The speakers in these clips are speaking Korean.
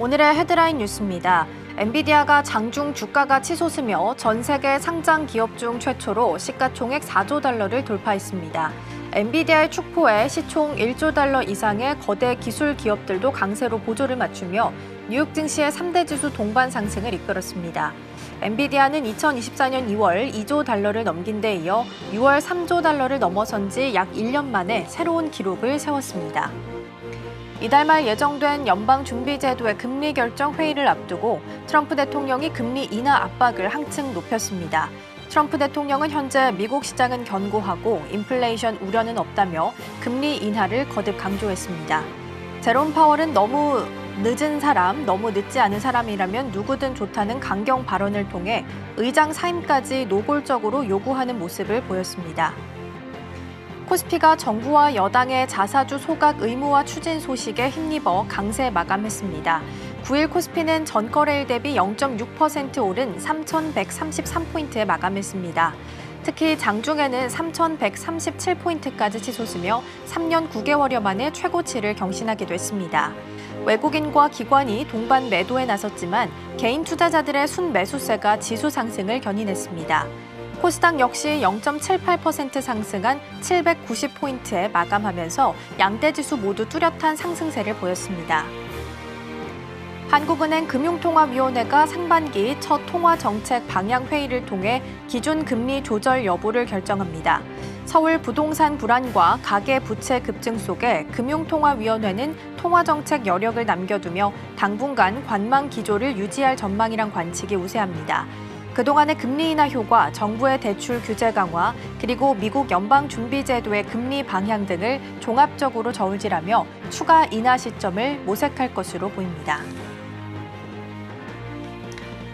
오늘의 헤드라인 뉴스입니다. 엔비디아가 장중 주가가 치솟으며 전 세계 상장 기업 중 최초로 시가총액 4조 달러를 돌파했습니다. 엔비디아의 축포에 시총 1조 달러 이상의 거대 기술 기업들도 강세로 보조를 맞추며 뉴욕 증시의 3대 지수 동반 상승을 이끌었습니다. 엔비디아는 2024년 2월 2조 달러를 넘긴 데 이어 6월 3조 달러를 넘어선 지 약 1년 만에 새로운 기록을 세웠습니다. 이달 말 예정된 연방준비제도의 금리 결정 회의를 앞두고 트럼프 대통령이 금리 인하 압박을 한층 높였습니다. 트럼프 대통령은 현재 미국 시장은 견고하고 인플레이션 우려는 없다며 금리 인하를 거듭 강조했습니다. 제롬 파월은 너무 늦은 사람, 너무 늦지 않은 사람이라면 누구든 좋다는 강경 발언을 통해 의장 사임까지 노골적으로 요구하는 모습을 보였습니다. 코스피가 정부와 여당의 자사주 소각 의무화 추진 소식에 힘입어 강세 마감했습니다. 9일 코스피는 전거래일 대비 0.6% 오른 3,133포인트에 마감했습니다. 특히 장중에는 3,137포인트까지 치솟으며 3년 9개월여 만에 최고치를 경신하기도 했습니다. 외국인과 기관이 동반 매도에 나섰지만 개인 투자자들의 순매수세가 지수 상승을 견인했습니다. 코스닥 역시 0.78% 상승한 790포인트에 마감하면서 양대 지수 모두 뚜렷한 상승세를 보였습니다. 한국은행 금융통화위원회가 상반기 첫 통화정책 방향 회의를 통해 기준 금리 조절 여부를 결정합니다. 서울 부동산 불안과 가계 부채 급증 속에 금융통화위원회는 통화정책 여력을 남겨두며 당분간 관망 기조를 유지할 전망이란 관측이 우세합니다. 그동안의 금리 인하 효과, 정부의 대출 규제 강화, 그리고 미국 연방준비제도의 금리 방향 등을 종합적으로 저울질하며 추가 인하 시점을 모색할 것으로 보입니다.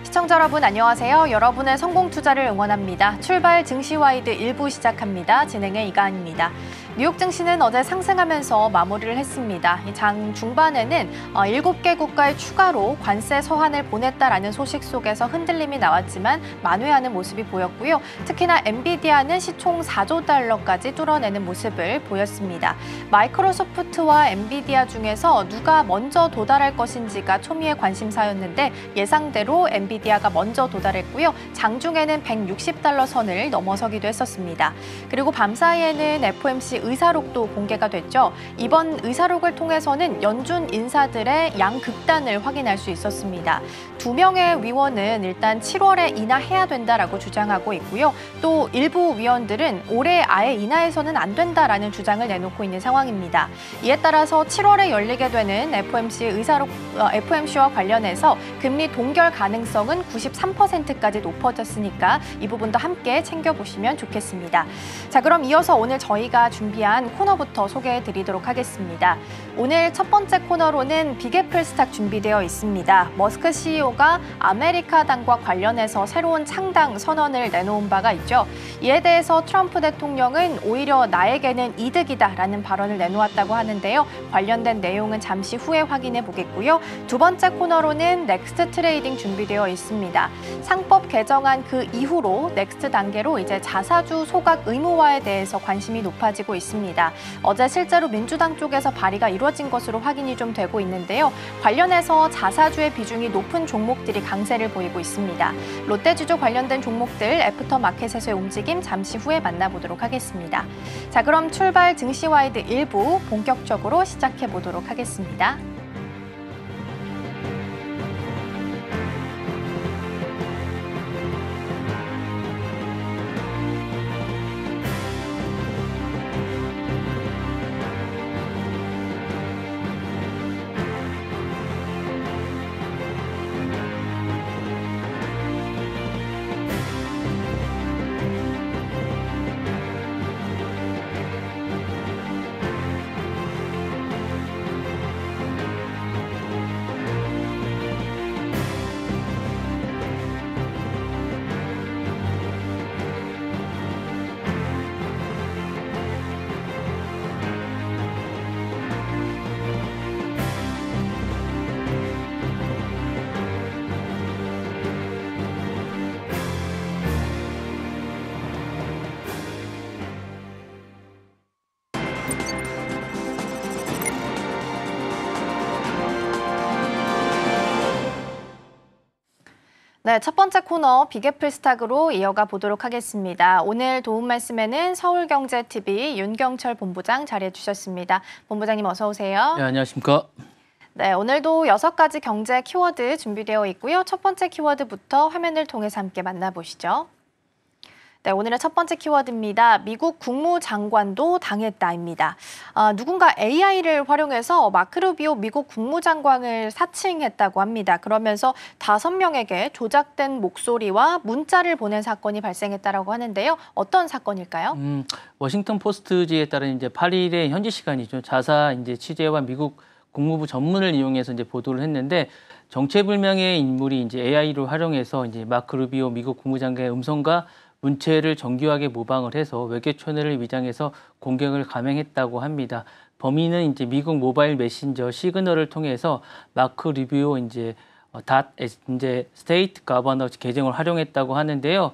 시청자 여러분 안녕하세요. 여러분의 성공 투자를 응원합니다. 출발 증시와이드 1부 시작합니다. 진행의 이가은입니다. 뉴욕 증시는 어제 상승하면서 마무리를 했습니다. 장 중반에는 7개 국가에 추가로 관세 서한을 보냈다라는 소식 속에서 흔들림이 나왔지만 만회하는 모습이 보였고요. 특히나 엔비디아는 시총 4조 달러까지 뚫어내는 모습을 보였습니다. 마이크로소프트와 엔비디아 중에서 누가 먼저 도달할 것인지가 초미의 관심사였는데 예상대로 엔비디아가 먼저 도달했고요. 장중에는 160달러 선을 넘어서기도 했었습니다. 그리고 밤사이에는 FOMC 의사록도 공개가 됐죠. 이번 의사록을 통해서는 연준 인사들의 양극단을 확인할 수 있었습니다. 2명의 위원은 일단 7월에 인하해야 된다라고 주장하고 있고요. 또 일부 위원들은 올해 아예 인하해서는 안 된다라는 주장을 내놓고 있는 상황입니다. 이에 따라서 7월에 열리게 되는 FOMC와 관련해서 금리 동결 가능성은 93%까지 높아졌으니까 이 부분도 함께 챙겨보시면 좋겠습니다. 자, 그럼 이어서 오늘 저희가 준비한 코너부터 소개해드리도록 하겠습니다. 오늘 첫 번째 코너로는 빅애플 스탁 준비되어 있습니다. 머스크 CEO가 아메리카당과 관련해서 새로운 창당 선언을 내놓은 바가 있죠. 이에 대해서 트럼프 대통령은 오히려 나에게는 이득이다라는 발언을 내놓았다고 하는데요. 관련된 내용은 잠시 후에 확인해 보겠고요. 두 번째 코너로는 넥스트 트레이딩 준비되어 있습니다. 상법 개정안 그 이후로 넥스트 단계로 이제 자사주 소각 의무화에 대해서 관심이 높아지고 있습니다. 어제 실제로 민주당 쪽에서 발의가 이루어진 것으로 확인이 좀 되고 있는데요. 관련해서 자사주의 비중이 높은 종목들이 강세를 보이고 있습니다. 롯데주주 관련된 종목들 애프터마켓에서의 움직임 잠시 후에 만나보도록 하겠습니다. 자, 그럼 출발 증시와이드 1부 본격적으로 시작해 보도록 하겠습니다. 네, 첫 번째 코너 빅애플 스탁으로 이어가 보도록 하겠습니다. 오늘 도움 말씀에는 서울경제TV 윤경철 본부장 자리해 주셨습니다. 본부장님 어서 오세요. 네, 안녕하십니까. 네, 오늘도 6가지 경제 키워드 준비되어 있고요. 첫 번째 키워드부터 화면을 통해서 함께 만나보시죠. 네, 오늘의 첫 번째 키워드입니다. 미국 국무장관도 당했다입니다. 누군가 AI를 활용해서 마크 루비오 미국 국무장관을 사칭했다고 합니다. 그러면서 5명에게 조작된 목소리와 문자를 보낸 사건이 발생했다라고 하는데요. 어떤 사건일까요? 워싱턴 포스트지에 따른 이제 8일의 현지 시간이죠. 자사 이제 취재와 미국 국무부 전문을 이용해서 이제 보도를 했는데 정체불명의 인물이 이제 AI로 활용해서 이제 마크 루비오 미국 국무장관의 음성과 문체를 정교하게 모방을 해서 외교 채널을 위장해서 공격을 감행했다고 합니다. 범인은 이제 미국 모바일 메신저 시그널을 통해서 마크 루비오 이제 스테이트 거버너 계정을 활용했다고 하는데요.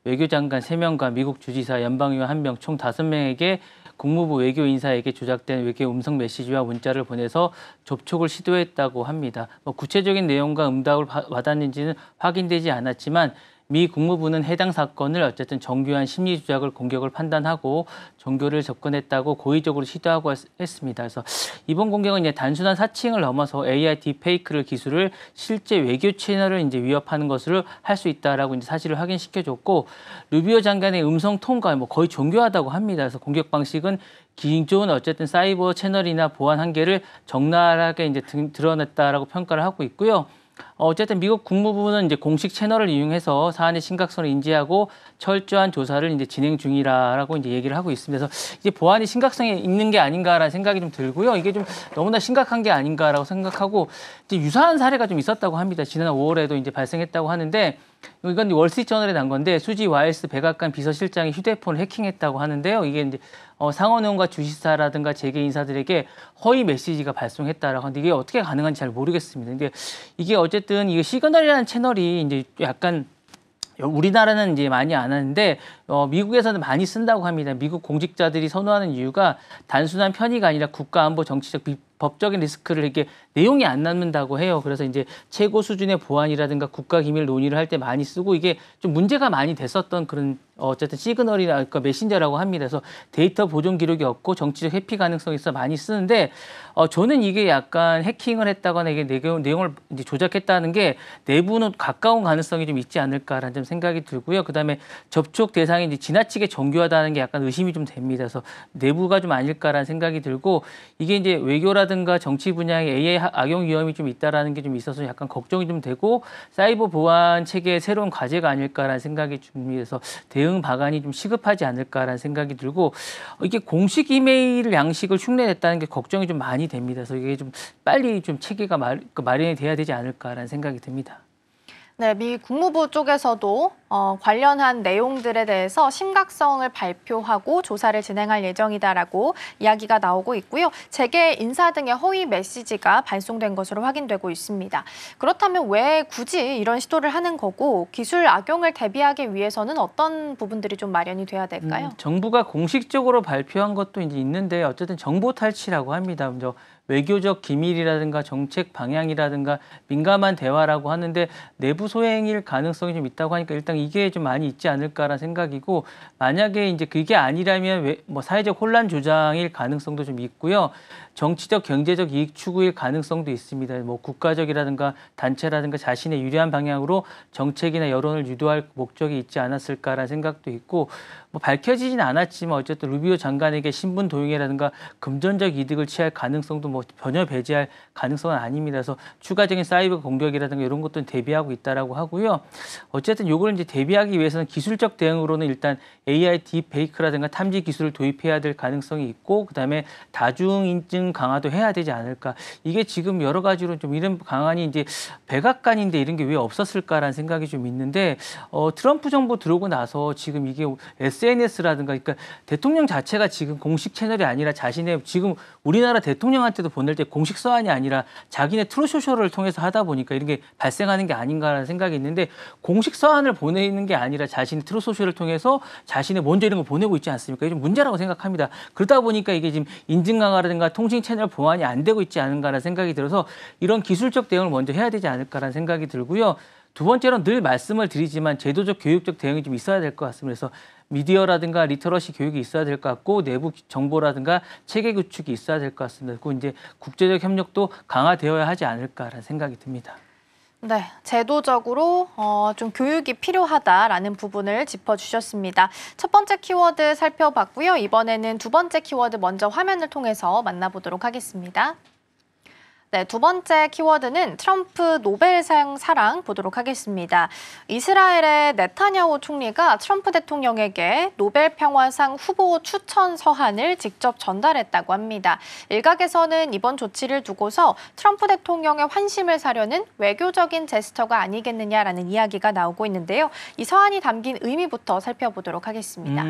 외교장관 3명과 미국 주지사, 연방의원 1명, 총 5명에게 국무부 외교 인사에게 조작된 외교 음성 메시지와 문자를 보내서 접촉을 시도했다고 합니다. 구체적인 내용과 응답을 받았는지는 확인되지 않았지만 미 국무부는 해당 사건을 어쨌든 정교한 심리 조작을 공격을 판단하고 정교를 접근했다고 고의적으로 시도하고 했습니다. 그래서 이번 공격은 이제 단순한 사칭을 넘어서 AI 딥페이크를 기술을 실제 외교 채널을 이제 위협하는 것을 할 수 있다라고 이제 사실을 확인시켜줬고 루비오 장관의 음성 톤과 거의 정교하다고 합니다. 그래서 공격 방식은 기존 어쨌든 사이버 채널이나 보안 한계를 적나라하게 이제 드러냈다라고 평가를 하고 있고요. 어쨌든 미국 국무부는 이제 공식 채널을 이용해서 사안의 심각성을 인지하고 철저한 조사를 이제 진행 중이라고 이제 얘기를 하고 있습니다. 그래서 이제 보안이 심각성이 있는 게 아닌가라는 생각이 좀 들고요. 이게 좀 너무나 심각한 게 아닌가라고 생각하고 이제 유사한 사례가 좀 있었다고 합니다. 지난 5월에도 이제 발생했다고 하는데 이건 월스트리트저널에 난 건데 수지 와일스 백악관 비서실장이 휴대폰을 해킹했다고 하는데요. 이게 이제 상원의원과 주지사라든가 재계 인사들에게 허위 메시지가 발송했다라고 하는데 이게 어떻게 가능한지 잘 모르겠습니다. 근데 이게 어쨌든 이게 시그널이라는 채널이 이제 약간 우리나라는 이제 많이 안 하는데 미국에서는 많이 쓴다고 합니다. 미국 공직자들이 선호하는 이유가 단순한 편의가 아니라 국가안보 정치적 법적인 리스크를 이렇게 내용이 안 남는다고 해요. 그래서 이제 최고 수준의 보안이라든가 국가 기밀 논의를 할 때 많이 쓰고 이게 좀 문제가 많이 됐었던 그런 어쨌든 시그널이나 그러니까 메신저라고 합니다. 그래서 데이터 보존 기록이 없고 정치적 회피 가능성이 있어 많이 쓰는데 저는 이게 약간 해킹을 했다거나 이게 내용을 이제 조작했다는 게 내부는 가까운 가능성이 좀 있지 않을까라는 좀 생각이 들고요. 그다음에 접촉 대상이 이제 지나치게 정교하다는 게 약간 의심이 좀 됩니다. 그래서 내부가 좀 아닐까라는 생각이 들고 이게 이제 외교라든가 정치 분야에 AI 악용 위험이 좀 있다라는 게 좀 있어서 약간 걱정이 좀 되고 사이버 보안 체계의 새로운 과제가 아닐까라는 생각이 듭니다. 대응 방안이 좀 시급하지 않을까라는 생각이 들고 이게 공식 이메일 양식을 흉내냈다는 게 걱정이 좀 많이 됩니다. 그래서 이게 좀 빨리 좀 체계가 마련이 돼야 되지 않을까라는 생각이 듭니다. 네, 미 국무부 쪽에서도 관련한 내용들에 대해서 심각성을 발표하고 조사를 진행할 예정이다라고 이야기가 나오고 있고요. 재계 인사 등의 허위 메시지가 발송된 것으로 확인되고 있습니다. 그렇다면 왜 굳이 이런 시도를 하는 거고 기술 악용을 대비하기 위해서는 어떤 부분들이 좀 마련이 돼야 될까요? 정부가 공식적으로 발표한 것도 이제 있는데 어쨌든 정보 탈취라고 합니다. 먼저 외교적 기밀이라든가 정책 방향이라든가 민감한 대화라고 하는데 내부 소행일 가능성이 좀 있다고 하니까 일단 이게 좀 많이 있지 않을까라는 생각이고 만약에 이제 그게 아니라면 사회적 혼란 조장일 가능성도 좀 있고요. 정치적 경제적 이익 추구일 가능성도 있습니다. 국가적이라든가 단체라든가 자신의 유리한 방향으로 정책이나 여론을 유도할 목적이 있지 않았을까라는 생각도 있고 밝혀지진 않았지만 어쨌든 루비오 장관에게 신분 도용이라든가 금전적 이득을 취할 가능성도 전혀 배제할 가능성은 아닙니다. 그래서 추가적인 사이버 공격이라든가 이런 것들은 대비하고 있다라고 하고요. 어쨌든 이걸 이제 대비하기 위해서는 기술적 대응으로는 일단 AI 딥페이크라든가 탐지 기술을 도입해야 될 가능성이 있고 그다음에 다중 인증 강화도 해야 되지 않을까. 이게 지금 여러 가지로 좀 이런 방안이 이제 백악관인데 이런 게 왜 없었을까라는 생각이 좀 있는데 트럼프 정부 들어오고 나서 지금 이게 SNS라든가 그러니까 대통령 자체가 지금 공식 채널이 아니라 자신의 지금 우리나라 대통령한테도 보낼 때 공식 서한이 아니라 자기네 트루소셜을 통해서 하다 보니까 이런 게 발생하는 게 아닌가라는 생각이 있는데 공식 서한을 보내는 게 아니라 자신의 트루소셜을 통해서 자신의 먼저 이런 거 보내고 있지 않습니까? 이게 좀 문제라고 생각합니다. 그러다 보니까 이게 지금 인증 강화라든가 통신 채널 보완이 안 되고 있지 않은가라는 생각이 들어서 이런 기술적 대응을 먼저 해야 되지 않을까라는 생각이 들고요. 두 번째로는 늘 말씀을 드리지만 제도적 교육적 대응이 좀 있어야 될 것 같습니다. 그래서 미디어라든가 리터러시 교육이 있어야 될 것 같고 내부 정보라든가 체계 구축이 있어야 될 것 같습니다. 그리고 이제 국제적 협력도 강화되어야 하지 않을까라는 생각이 듭니다. 네, 제도적으로 좀 교육이 필요하다라는 부분을 짚어주셨습니다. 첫 번째 키워드 살펴봤고요. 이번에는 두 번째 키워드 먼저 화면을 통해서 만나보도록 하겠습니다. 네, 두 번째 키워드는 트럼프 노벨상 사랑 보도록 하겠습니다. 이스라엘의 네타냐후 총리가 트럼프 대통령에게 노벨 평화상 후보 추천 서한을 직접 전달했다고 합니다. 일각에서는 이번 조치를 두고서 트럼프 대통령의 환심을 사려는 외교적인 제스처가 아니겠느냐라는 이야기가 나오고 있는데요. 이 서한이 담긴 의미부터 살펴보도록 하겠습니다.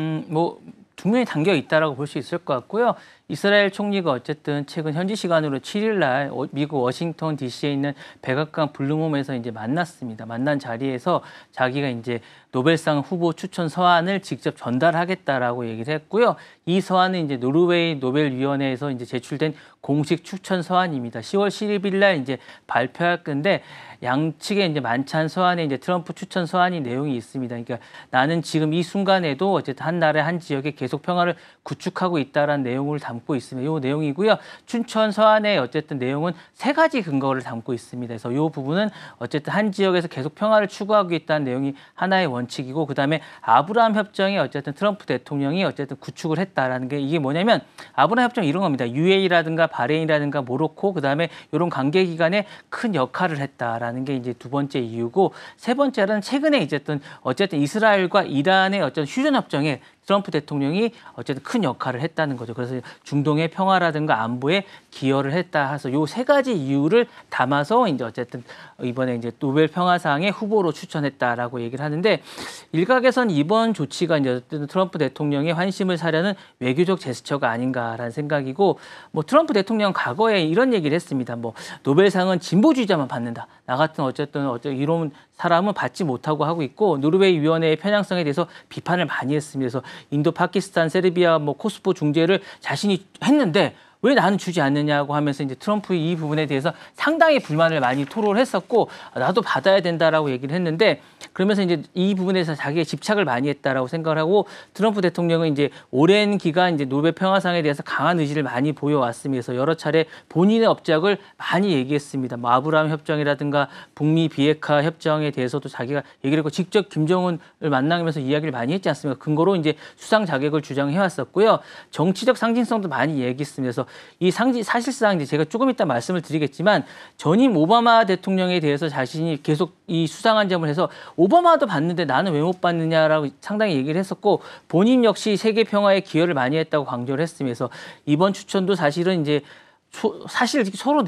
분명히 담겨 있다라고 볼 수 있을 것 같고요. 이스라엘 총리가 어쨌든 최근 현지 시간으로 7일 날 미국 워싱턴 DC에 있는 백악관 블룸홈에서 이제 만났습니다. 만난 자리에서 자기가 이제 노벨상 후보 추천 서한을 직접 전달하겠다라고 얘기를 했고요. 이 서한은 이제 노르웨이 노벨위원회에서 이제 제출된 공식 추천 서한입니다. 10월 11일 날 이제 발표할 건데 양측의 이제 만찬 서한에 이제 트럼프 추천 서한이 내용이 있습니다. 그러니까 나는 지금 이 순간에도 어쨌든 한 나라 한 지역에 계속 평화를 구축하고 있다라는 내용을 담고 있습니다. 이 내용이고요. 추천 서한의 어쨌든 내용은 세 가지 근거를 담고 있습니다. 그래서 이 부분은 어쨌든 한 지역에서 계속 평화를 추구하고 있다는 내용이 하나의 원칙이고, 그다음에 아브라함 협정에 어쨌든 트럼프 대통령이 어쨌든 구축을 했다라는 게 이게 뭐냐면 아브라함 협정 이런 겁니다. UAE라든가 바레인이라든가 모로코 그다음에 이런 관계 기관에 큰 역할을 했다라는 게 이제 두 번째 이유고, 세 번째는 최근에 어쨌든 이스라엘과 이란의 어떤 휴전 협정에 트럼프 대통령이 어쨌든 큰 역할을 했다는 거죠. 그래서 중동의 평화라든가 안보에 기여를 했다 해서 이 세 가지 이유를 담아서 이제 어쨌든 이번에 이제 노벨 평화상의 후보로 추천했다라고 얘기를 하는데, 일각에선 이번 조치가 이제 어쨌든 트럼프 대통령의 환심을 사려는 외교적 제스처가 아닌가라는 생각이고, 트럼프 대통령 과거에 이런 얘기를 했습니다. 노벨상은 진보주의자만 받는다. 나 같은 어쨌든 이런 사람은 받지 못하고 하고 있고, 노르웨이 위원회의 편향성에 대해서 비판을 많이 했습니다. 그래서 인도, 파키스탄, 세르비아, 코스포 중재를 자신이 했는데 왜 나는 주지 않느냐고 하면서 이제 트럼프 이 부분에 대해서 상당히 불만을 많이 토로를 했었고, 나도 받아야 된다라고 얘기를 했는데, 그러면서 이제 이 부분에서 자기의 집착을 많이 했다라고 생각을 하고, 트럼프 대통령은 이제 오랜 기간 이제 노벨 평화상에 대해서 강한 의지를 많이 보여왔습니다. 그래서 여러 차례 본인의 업적을 많이 얘기했습니다. 아브라함 협정이라든가 북미 비핵화 협정에 대해서도 자기가 얘기를 했고, 직접 김정은을 만나면서 이야기를 많이 했지 않습니까? 근거로 이제 수상 자격을 주장해 왔었고요. 정치적 상징성도 많이 얘기했습니다. 그래서 이 사실상 이제 제가 조금 이따 말씀을 드리겠지만, 전임 오바마 대통령에 대해서 자신이 계속 이 수상한 점을 해서 오바마도 받는데 나는 왜 못 받느냐라고 상당히 얘기를 했었고, 본인 역시 세계 평화에 기여를 많이 했다고 강조를 했습니다. 그래서 이번 추천도 사실은 이제 사실 서로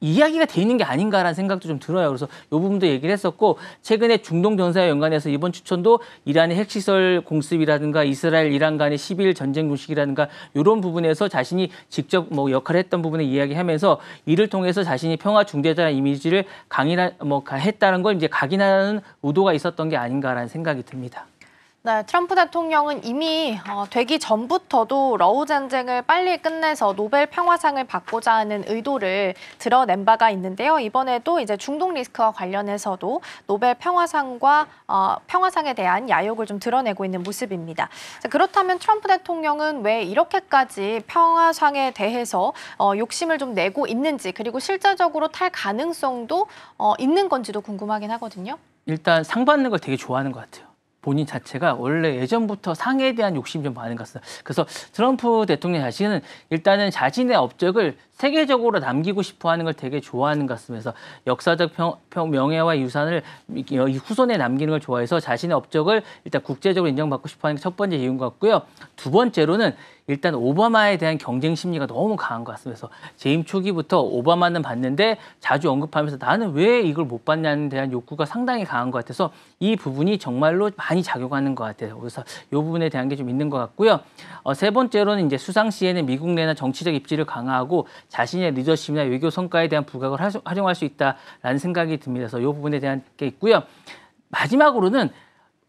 이야기가 돼 있는 게 아닌가라는 생각도 좀 들어요. 그래서 이 부분도 얘기를 했었고, 최근에 중동 전사와 연관해서 이번 추천도 이란의 핵시설 공습이라든가 이스라엘 이란 간의 12일 전쟁 공식이라든가 이런 부분에서 자신이 직접 역할을 했던 부분을 이야기하면서 이를 통해서 자신이 평화 중재자라는 이미지를 했다는 걸 이제 각인하는 의도가 있었던 게 아닌가라는 생각이 듭니다. 네, 트럼프 대통령은 이미 되기 전부터도 러우 전쟁을 빨리 끝내서 노벨 평화상을 받고자 하는 의도를 드러낸 바가 있는데요. 이번에도 이제 중동 리스크와 관련해서도 노벨 평화상과 평화상에 대한 야욕을 좀 드러내고 있는 모습입니다. 자, 그렇다면 트럼프 대통령은 왜 이렇게까지 평화상에 대해서 욕심을 좀 내고 있는지, 그리고 실제적으로 탈 가능성도 있는 건지도 궁금하긴 하거든요. 일단 상 받는 걸 되게 좋아하는 것 같아요. 본인 자체가 원래 예전부터 상에 대한 욕심이 좀 많은 것 같습니다. 그래서 트럼프 대통령 자신은 일단은 자신의 업적을 세계적으로 남기고 싶어 하는 걸 되게 좋아하는 것 같습니다. 그래서 역사적 명예와 유산을 후손에 남기는 걸 좋아해서 자신의 업적을 일단 국제적으로 인정받고 싶어 하는 게 첫 번째 이유인 것 같고요. 두 번째로는 일단 오바마에 대한 경쟁 심리가 너무 강한 것 같습니다. 그래서 재임 초기부터 오바마는 받는데 자주 언급하면서 나는 왜 이걸 못 받냐는 대한 욕구가 상당히 강한 것 같아서 이 부분이 정말로 많이 작용하는 것 같아요. 그래서 이 부분에 대한 게 좀 있는 것 같고요. 세 번째로는 이제 수상 시에는 미국 내나 정치적 입지를 강화하고 자신의 리더십이나 외교 성과에 대한 부각을 활용할 수 있다라는 생각이 듭니다. 그래서 이 부분에 대한 게 있고요. 마지막으로는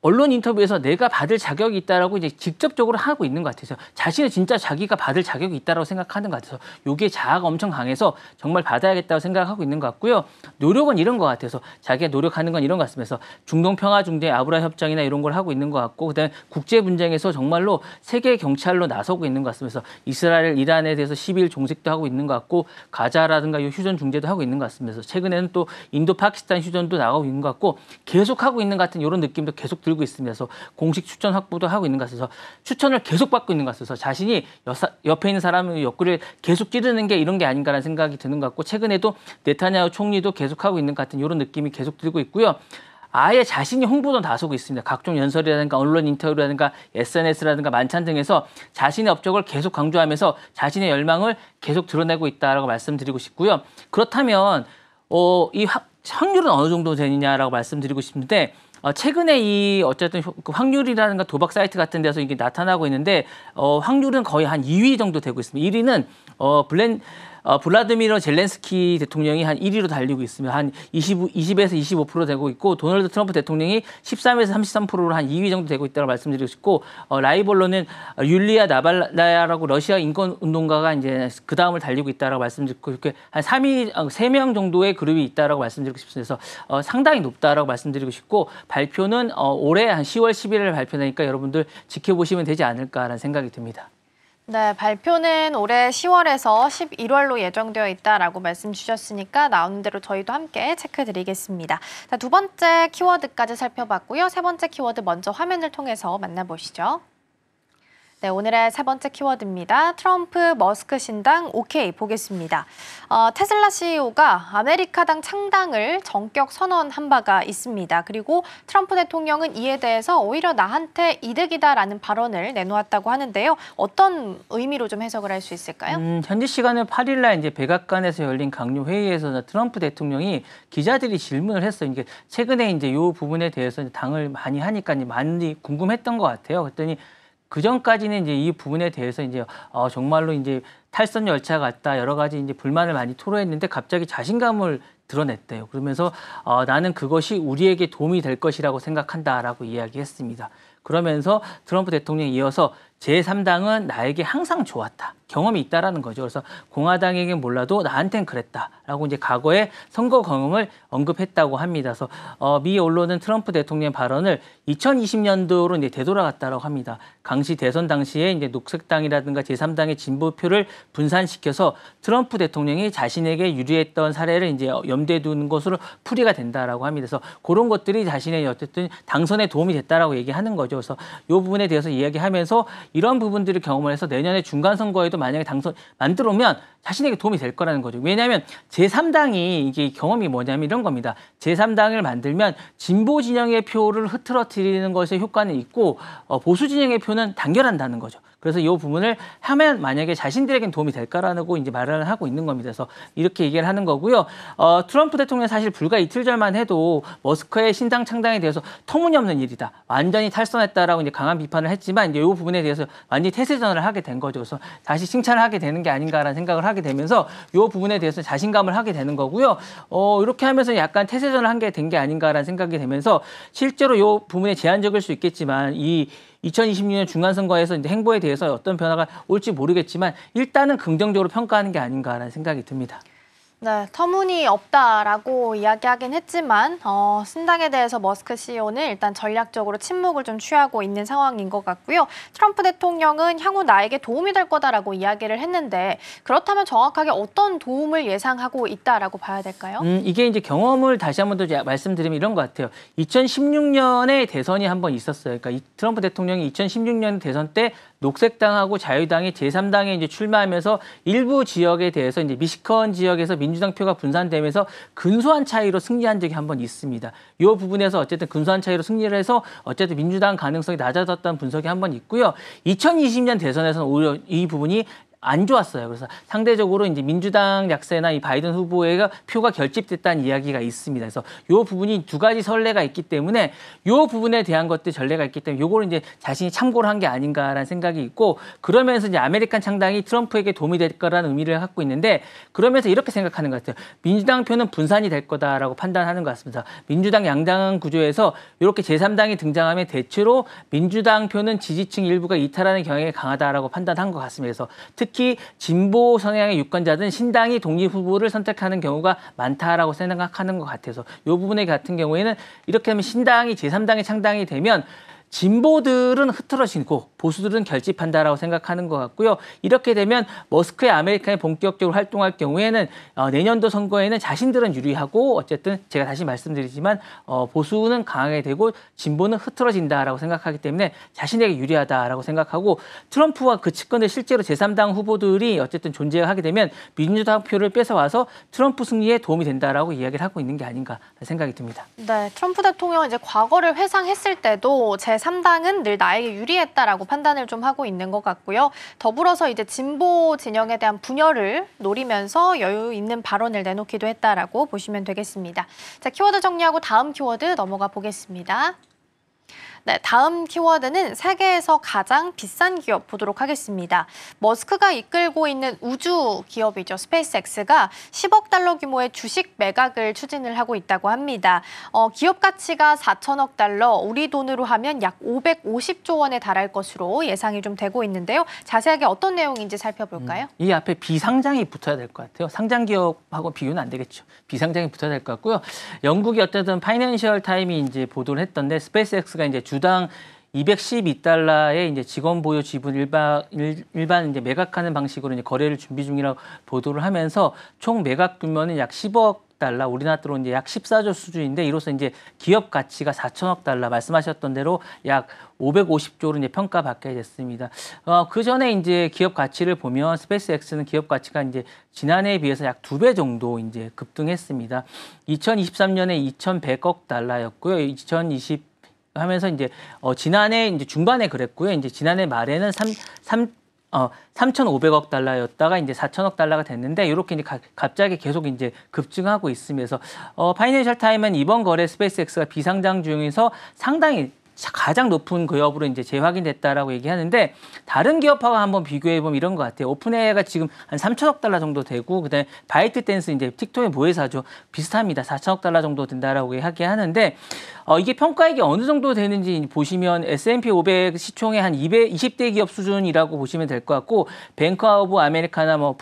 언론 인터뷰에서 내가 받을 자격이 있다라고 이제 직접적으로 하고 있는 것 같아서 자신은 진짜 자기가 받을 자격이 있다라고 생각하는 것 같아서 요게 자아가 엄청 강해서 정말 받아야겠다고 생각하고 있는 것 같고요. 노력은 이런 것 같아서 자기가 노력하는 건 이런 것 같으면서 중동 평화 중재 아브라 협정이나 이런 걸 하고 있는 것 같고 그다음에 국제 분쟁에서 정말로 세계 경찰로 나서고 있는 것 같으면서 이스라엘, 이란에 대해서 12일 종식도 하고 있는 것 같고 가자라든가 이 휴전 중재도 하고 있는 것 같으면서 최근에는 또 인도 파키스탄 휴전도 나가고 있는 것 같고 계속 하고 있는 것 같은 이런 느낌도 계속 들고 있으면서 공식 추천 확보도 하고 있는 것 같아서 추천을 계속 받고 있는 것 같아서 자신이 옆에 있는 사람의 옆구리를 계속 찌르는 게 이런 게 아닌가라는 생각이 드는 것 같고 최근에도 네타냐후 총리도 계속 하고 있는 것 같은 이런 느낌이 계속 들고 있고요. 아예 자신이 홍보도 나서고 있습니다. 각종 연설이라든가 언론 인터뷰라든가 SNS라든가 만찬 등에서 자신의 업적을 계속 강조하면서 자신의 열망을 계속 드러내고 있다라고 말씀드리고 싶고요. 그렇다면 이 확률은 어느 정도 되느냐라고 말씀드리고 싶은데 최근에 이 어쨌든 그 확률이라든가 도박 사이트 같은 데서 이게 나타나고 있는데 확률은 거의 한 2위 정도 되고 있습니다. 1위는 블라드미르 젤렌스키 대통령이 한 1위로 달리고 있으며 한 20에서 25% 되고 있고 도널드 트럼프 대통령이 13에서 33%로 한 2위 정도 되고 있다고 말씀드리고 싶고 라이벌로는 율리아 나발라야라고 러시아 인권 운동가가 이제 그 다음을 달리고 있다라고 말씀드리고 이렇게 한 3위 3명 정도의 그룹이 있다라고 말씀드리고 싶습니다. 그래서 상당히 높다라고 말씀드리고 싶고 발표는 올해 한 10월 11일에 발표되니까 여러분들 지켜보시면 되지 않을까라는 생각이 듭니다. 네, 발표는 올해 10월에서 11월로 예정되어 있다라고 말씀 주셨으니까 나오는 대로 저희도 함께 체크드리겠습니다. 자, 두 번째 키워드까지 살펴봤고요. 세 번째 키워드 먼저 화면을 통해서 만나보시죠. 네, 오늘의 세 번째 키워드입니다. 트럼프 머스크 신당 오케이 보겠습니다. 테슬라 CEO가 아메리카당 창당을 전격 선언한 바가 있습니다. 그리고 트럼프 대통령은 이에 대해서 오히려 나한테 이득이다라는 발언을 내놓았다고 하는데요. 어떤 의미로 좀 해석을 할 수 있을까요? 현지 시간은 8일 날 이제 백악관에서 열린 강요 회의에서 트럼프 대통령이 기자들이 질문을 했어요. 이게 최근에 이제 이 부분에 대해서 당을 많이 하니까 이제 많이 궁금했던 것 같아요. 그랬더니 그 전까지는 이제 이 부분에 대해서 이제 정말로 이제 탈선 열차 같다 여러 가지 이제 불만을 많이 토로했는데 갑자기 자신감을 드러냈대요. 그러면서 나는 그것이 우리에게 도움이 될 것이라고 생각한다라고 이야기했습니다. 그러면서 트럼프 대통령이 이어서 제3당은 나에게 항상 좋았다. 경험이 있다라는 거죠. 그래서 공화당에겐 몰라도 나한텐 그랬다라고 이제 과거의 선거 경험을 언급했다고 합니다. 그래서 미 언론은 트럼프 대통령의 발언을 2020년도로 이제 되돌아갔다라고 합니다. 당시 대선 당시에 이제 녹색당이라든가 제3당의 진보표를 분산시켜서 트럼프 대통령이 자신에게 유리했던 사례를 이제 염두에 두는 것으로 풀이가 된다라고 합니다. 그래서 그런 것들이 자신의 어쨌든 당선에 도움이 됐다라고 얘기하는 거죠. 그래서 이 부분에 대해서 이야기하면서 이런 부분들을 경험을 해서 내년에 중간 선거에도 만약에 당선 만들어오면 자신에게 도움이 될 거라는 거죠. 왜냐하면 제3당이 이게 경험이 뭐냐면 이런 겁니다. 제3당을 만들면 진보 진영의 표를 흐트러뜨리는 것에 효과는 있고 보수 진영의 표는 단결한다는 거죠. 그래서 이 부분을 하면 만약에 자신들에겐 도움이 될까라고 이제 말을 하고 있는 겁니다. 그래서 이렇게 얘기를 하는 거고요. 트럼프 대통령 사실 불과 이틀 전만 해도 머스크의 신당 창당에 대해서 터무니없는 일이다. 완전히 탈선했다라고 이제 강한 비판을 했지만 이제 이 부분에 대해서 완전히 태세전을 하게 된 거죠. 그래서 다시 칭찬을 하게 되는 게 아닌가라는 생각을 하게 되면서 이 부분에 대해서 자신감을 하게 되는 거고요. 이렇게 하면서 약간 태세전을 한 게 된 게 아닌가라는 생각이 되면서 실제로 이 부분에 제한적일 수 있겠지만 2026년 중간선거에서 이제 행보에 대해서 어떤 변화가 올지 모르겠지만 일단은 긍정적으로 평가하는 게 아닌가라는 생각이 듭니다. 네, 터무니없다라고 이야기하긴 했지만 신당에 대해서 머스크 CEO는 일단 전략적으로 침묵을 좀 취하고 있는 상황인 것 같고요. 트럼프 대통령은 향후 나에게 도움이 될 거다라고 이야기를 했는데 그렇다면 정확하게 어떤 도움을 예상하고 있다라고 봐야 될까요? 이게 이제 경험을 다시 한 번 더 말씀드리면 이런 것 같아요. 2016년에 대선이 한 번 있었어요. 그러니까 트럼프 대통령이 2016년 대선 때 녹색당하고 자유당이 제3당에 이제 출마하면서 일부 지역에 대해서 이제 미시건 지역에서 민주당 표가 분산되면서 근소한 차이로 승리한 적이 한 번 있습니다. 이 부분에서 어쨌든 근소한 차이로 승리를 해서 어쨌든 민주당 가능성이 낮아졌다는 분석이 한 번 있고요. 2020년 대선에서는 오히려 이 부분이 안 좋았어요. 그래서 상대적으로 이제 민주당 약세나 이 바이든 후보의 표가 결집됐다는 이야기가 있습니다. 그래서 이 부분이 두 가지 선례가 있기 때문에 이 부분에 대한 것들 전례가 있기 때문에 요거를 이제 자신이 참고를 한 게 아닌가라는 생각이 있고, 그러면서 이제 아메리칸 창당이 트럼프에게 도움이 될 거라는 의미를 갖고 있는데, 그러면서 이렇게 생각하는 것 같아요. 민주당 표는 분산이 될 거다라고 판단하는 것 같습니다. 민주당 양당 구조에서 이렇게 제3당이 등장하면 대체로 민주당 표는 지지층 일부가 이탈하는 경향이 강하다라고 판단한 것 같습니다. 그래서 특히 진보 성향의 유권자들은 신당이 독립 후보를 선택하는 경우가 많다라고 생각하는 것 같아서 이 부분에 같은 경우에는 이렇게 하면 신당이 제3당의 창당이 되면 진보들은 흐트러지고 보수들은 결집한다라고 생각하는 것 같고요. 이렇게 되면 머스크의 아메리칸이 본격적으로 활동할 경우에는 내년도 선거에는 자신들은 유리하고, 어쨌든 제가 다시 말씀드리지만 보수는 강하게 되고 진보는 흐트러진다라고 생각하기 때문에 자신에게 유리하다라고 생각하고, 트럼프와 그 측근들 실제로 제3당 후보들이 어쨌든 존재하게 되면 민주당 표를 뺏어와서 트럼프 승리에 도움이 된다라고 이야기를 하고 있는 게 아닌가 생각이 듭니다. 네, 트럼프 대통령은 이제 과거를 회상했을 때도 제3당은 늘 나에게 유리했다라고 판단을 좀 하고 있는 것 같고요. 더불어서 이제 진보 진영에 대한 분열을 노리면서 여유 있는 발언을 내놓기도 했다라고 보시면 되겠습니다. 자, 키워드 정리하고 다음 키워드 넘어가 보겠습니다. 네, 다음 키워드는 세계에서 가장 비싼 기업 보도록 하겠습니다. 머스크가 이끌고 있는 우주 기업이죠. 스페이스X가 10억 달러 규모의 주식 매각을 추진을 하고 있다고 합니다. 기업 가치가 4천억 달러, 우리 돈으로 하면 약 550조 원에 달할 것으로 예상이 좀 되고 있는데요. 자세하게 어떤 내용인지 살펴볼까요? 이 앞에 비상장이 붙어야 될 것 같아요. 상장 기업하고 비교는 안 되겠죠. 비상장이 붙어야 될 것 같고요. 영국이 어쨌든 파이낸셜 타임이 이제 보도를 했던데, 스페이스X가 이제 주당 212달러의 이제 직원 보유 지분 일반 이제 매각하는 방식으로 이제 거래를 준비 중이라고 보도를 하면서 총 매각 규모는 약 10억 달러, 우리나라 돈 이제 약 14조 수준인데, 이로써 이제 기업 가치가 4천억 달러, 말씀하셨던 대로 약 550조로 이제 평가받게 됐습니다. 그 전에 이제 기업 가치를 보면 스페이스X는 기업 가치가 이제 지난해에 비해서 약 2배 정도 이제 급등했습니다. 2023년에 2,100억 달러였고요. 2020 하면서 이제 지난해 이제 중반에 그랬고요. 이제 지난해 말에는 3,500억 달러였다가 이제 4천억 달러가 됐는데, 이렇게 이제 갑자기 계속 이제 급증하고 있으면서 파이낸셜 타임은 이번 거래 스페이스X가 비상장 중에서 상당히 가장 높은 기업으로 이제 재확인됐다라고 얘기하는데, 다른 기업하고 한번 비교해 보면 이런 것 같아요. 오픈AI가 지금 한 3천억 달러 정도 되고, 그다음에 바이트댄스 이제 틱톡의 모회사죠. 비슷합니다. 4천억 달러 정도 된다라고 하는데, 이게 평가액이 어느 정도 되는지 보시면 S&P 500 시총의 한 20대 기업 수준이라고 보시면 될 것 같고, 뱅크 오브 아메리카나 뭐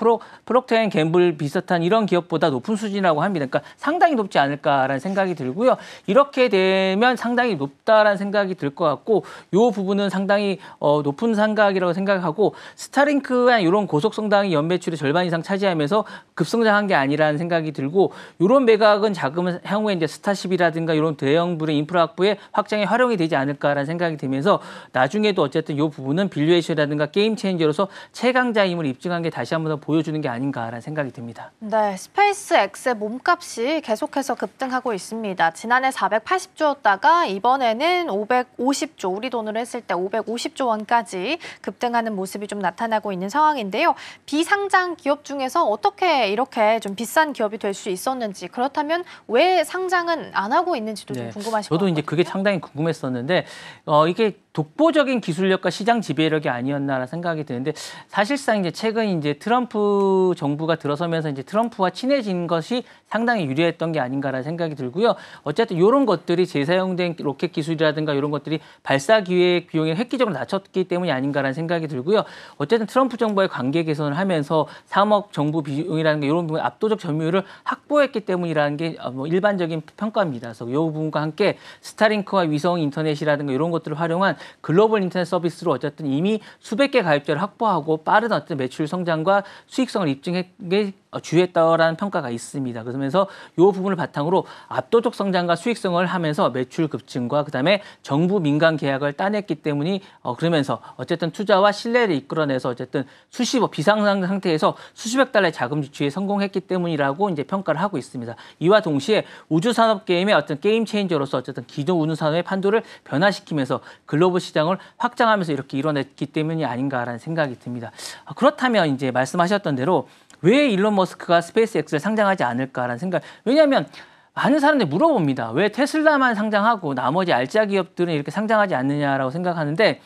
프록터 앤 갬블 비슷한 이런 기업보다 높은 수준이라고 합니다. 그러니까 상당히 높지 않을까라는 생각이 들고요. 이렇게 되면 상당히 높다라는 생각이 들 것 같고, 이 부분은 상당히 높은 상각이라고 생각하고, 스타링크와 이런 고속성장이 연매출의 절반 이상 차지하면서 급성장한 게 아니라는 생각이 들고, 이런 매각은 자금은 향후에 이제 스타쉽이라든가 이런 대형물의 인프라 확보에 확장에 활용이 되지 않을까라는 생각이 들면서, 나중에도 어쨌든 이 부분은 밸류에이션이라든가 게임 체인저로서 최강자임을 입증한 게 다시 한번 더 보여주는 게 아닌가라는 생각이 듭니다. 네, 스페이스X의 몸값이 계속해서 급등하고 있습니다. 지난해 480조였다가 이번에는 550조, 우리 돈으로 했을 때 550조 원까지 급등하는 모습이 좀 나타나고 있는 상황인데요. 비상장 기업 중에서 어떻게 이렇게 좀 비싼 기업이 될 수 있었는지, 그렇다면 왜 상장은 안 하고 있는지도 좀 궁금하실 것 같아요. 저도 이제 그게 상당히 궁금했었는데, 이게 독보적인 기술력과 시장 지배력이 아니었나라는 생각이 드는데, 사실상 이제 최근 이제 트럼프 정부가 들어서면서 이제 트럼프와 친해진 것이 상당히 유리했던 게 아닌가라는 생각이 들고요. 어쨌든 이런 것들이 재사용된 로켓 기술이라든가 이런 것들이 발사 기획 비용이 획기적으로 낮췄기 때문이 아닌가라는 생각이 들고요. 어쨌든 트럼프 정부의 관계 개선을 하면서 사업 정부 비용이라는 게 이런 부분 압도적 점유율을 확보했기 때문이라는 게 뭐 일반적인 평가입니다. 그래서 이 부분과 함께 스타링크와 위성 인터넷이라든가 이런 것들을 활용한 글로벌 인터넷 서비스로 어쨌든 이미 수백 개 가입자를 확보하고 빠른 어떤 매출 성장과 수익성을 입증했기 주했다라는 평가가 있습니다. 그러면서 이 부분을 바탕으로 압도적 성장과 수익성을 하면서 매출 급증과 그다음에 정부 민간 계약을 따냈기 때문에 그러면서 어쨌든 투자와 신뢰를 이끌어내서 어쨌든 수십억 비상장 상태에서 수십억 달러의 자금 유치에 성공했기 때문이라고 이제 평가를 하고 있습니다. 이와 동시에 우주 산업 게임의 어떤 게임 체인저로서 어쨌든 기존 우주 산업의 판도를 변화시키면서 글로벌 시장을 확장하면서 이렇게 이뤄냈기 때문이 아닌가라는 생각이 듭니다. 그렇다면 이제 말씀하셨던 대로 왜 일론 머스크가 스페이스X를 상장하지 않을까라는 생각. 왜냐하면 많은 사람들이 물어봅니다. 왜 테슬라만 상장하고 나머지 알짜 기업들은 이렇게 상장하지 않느냐라고 생각하는데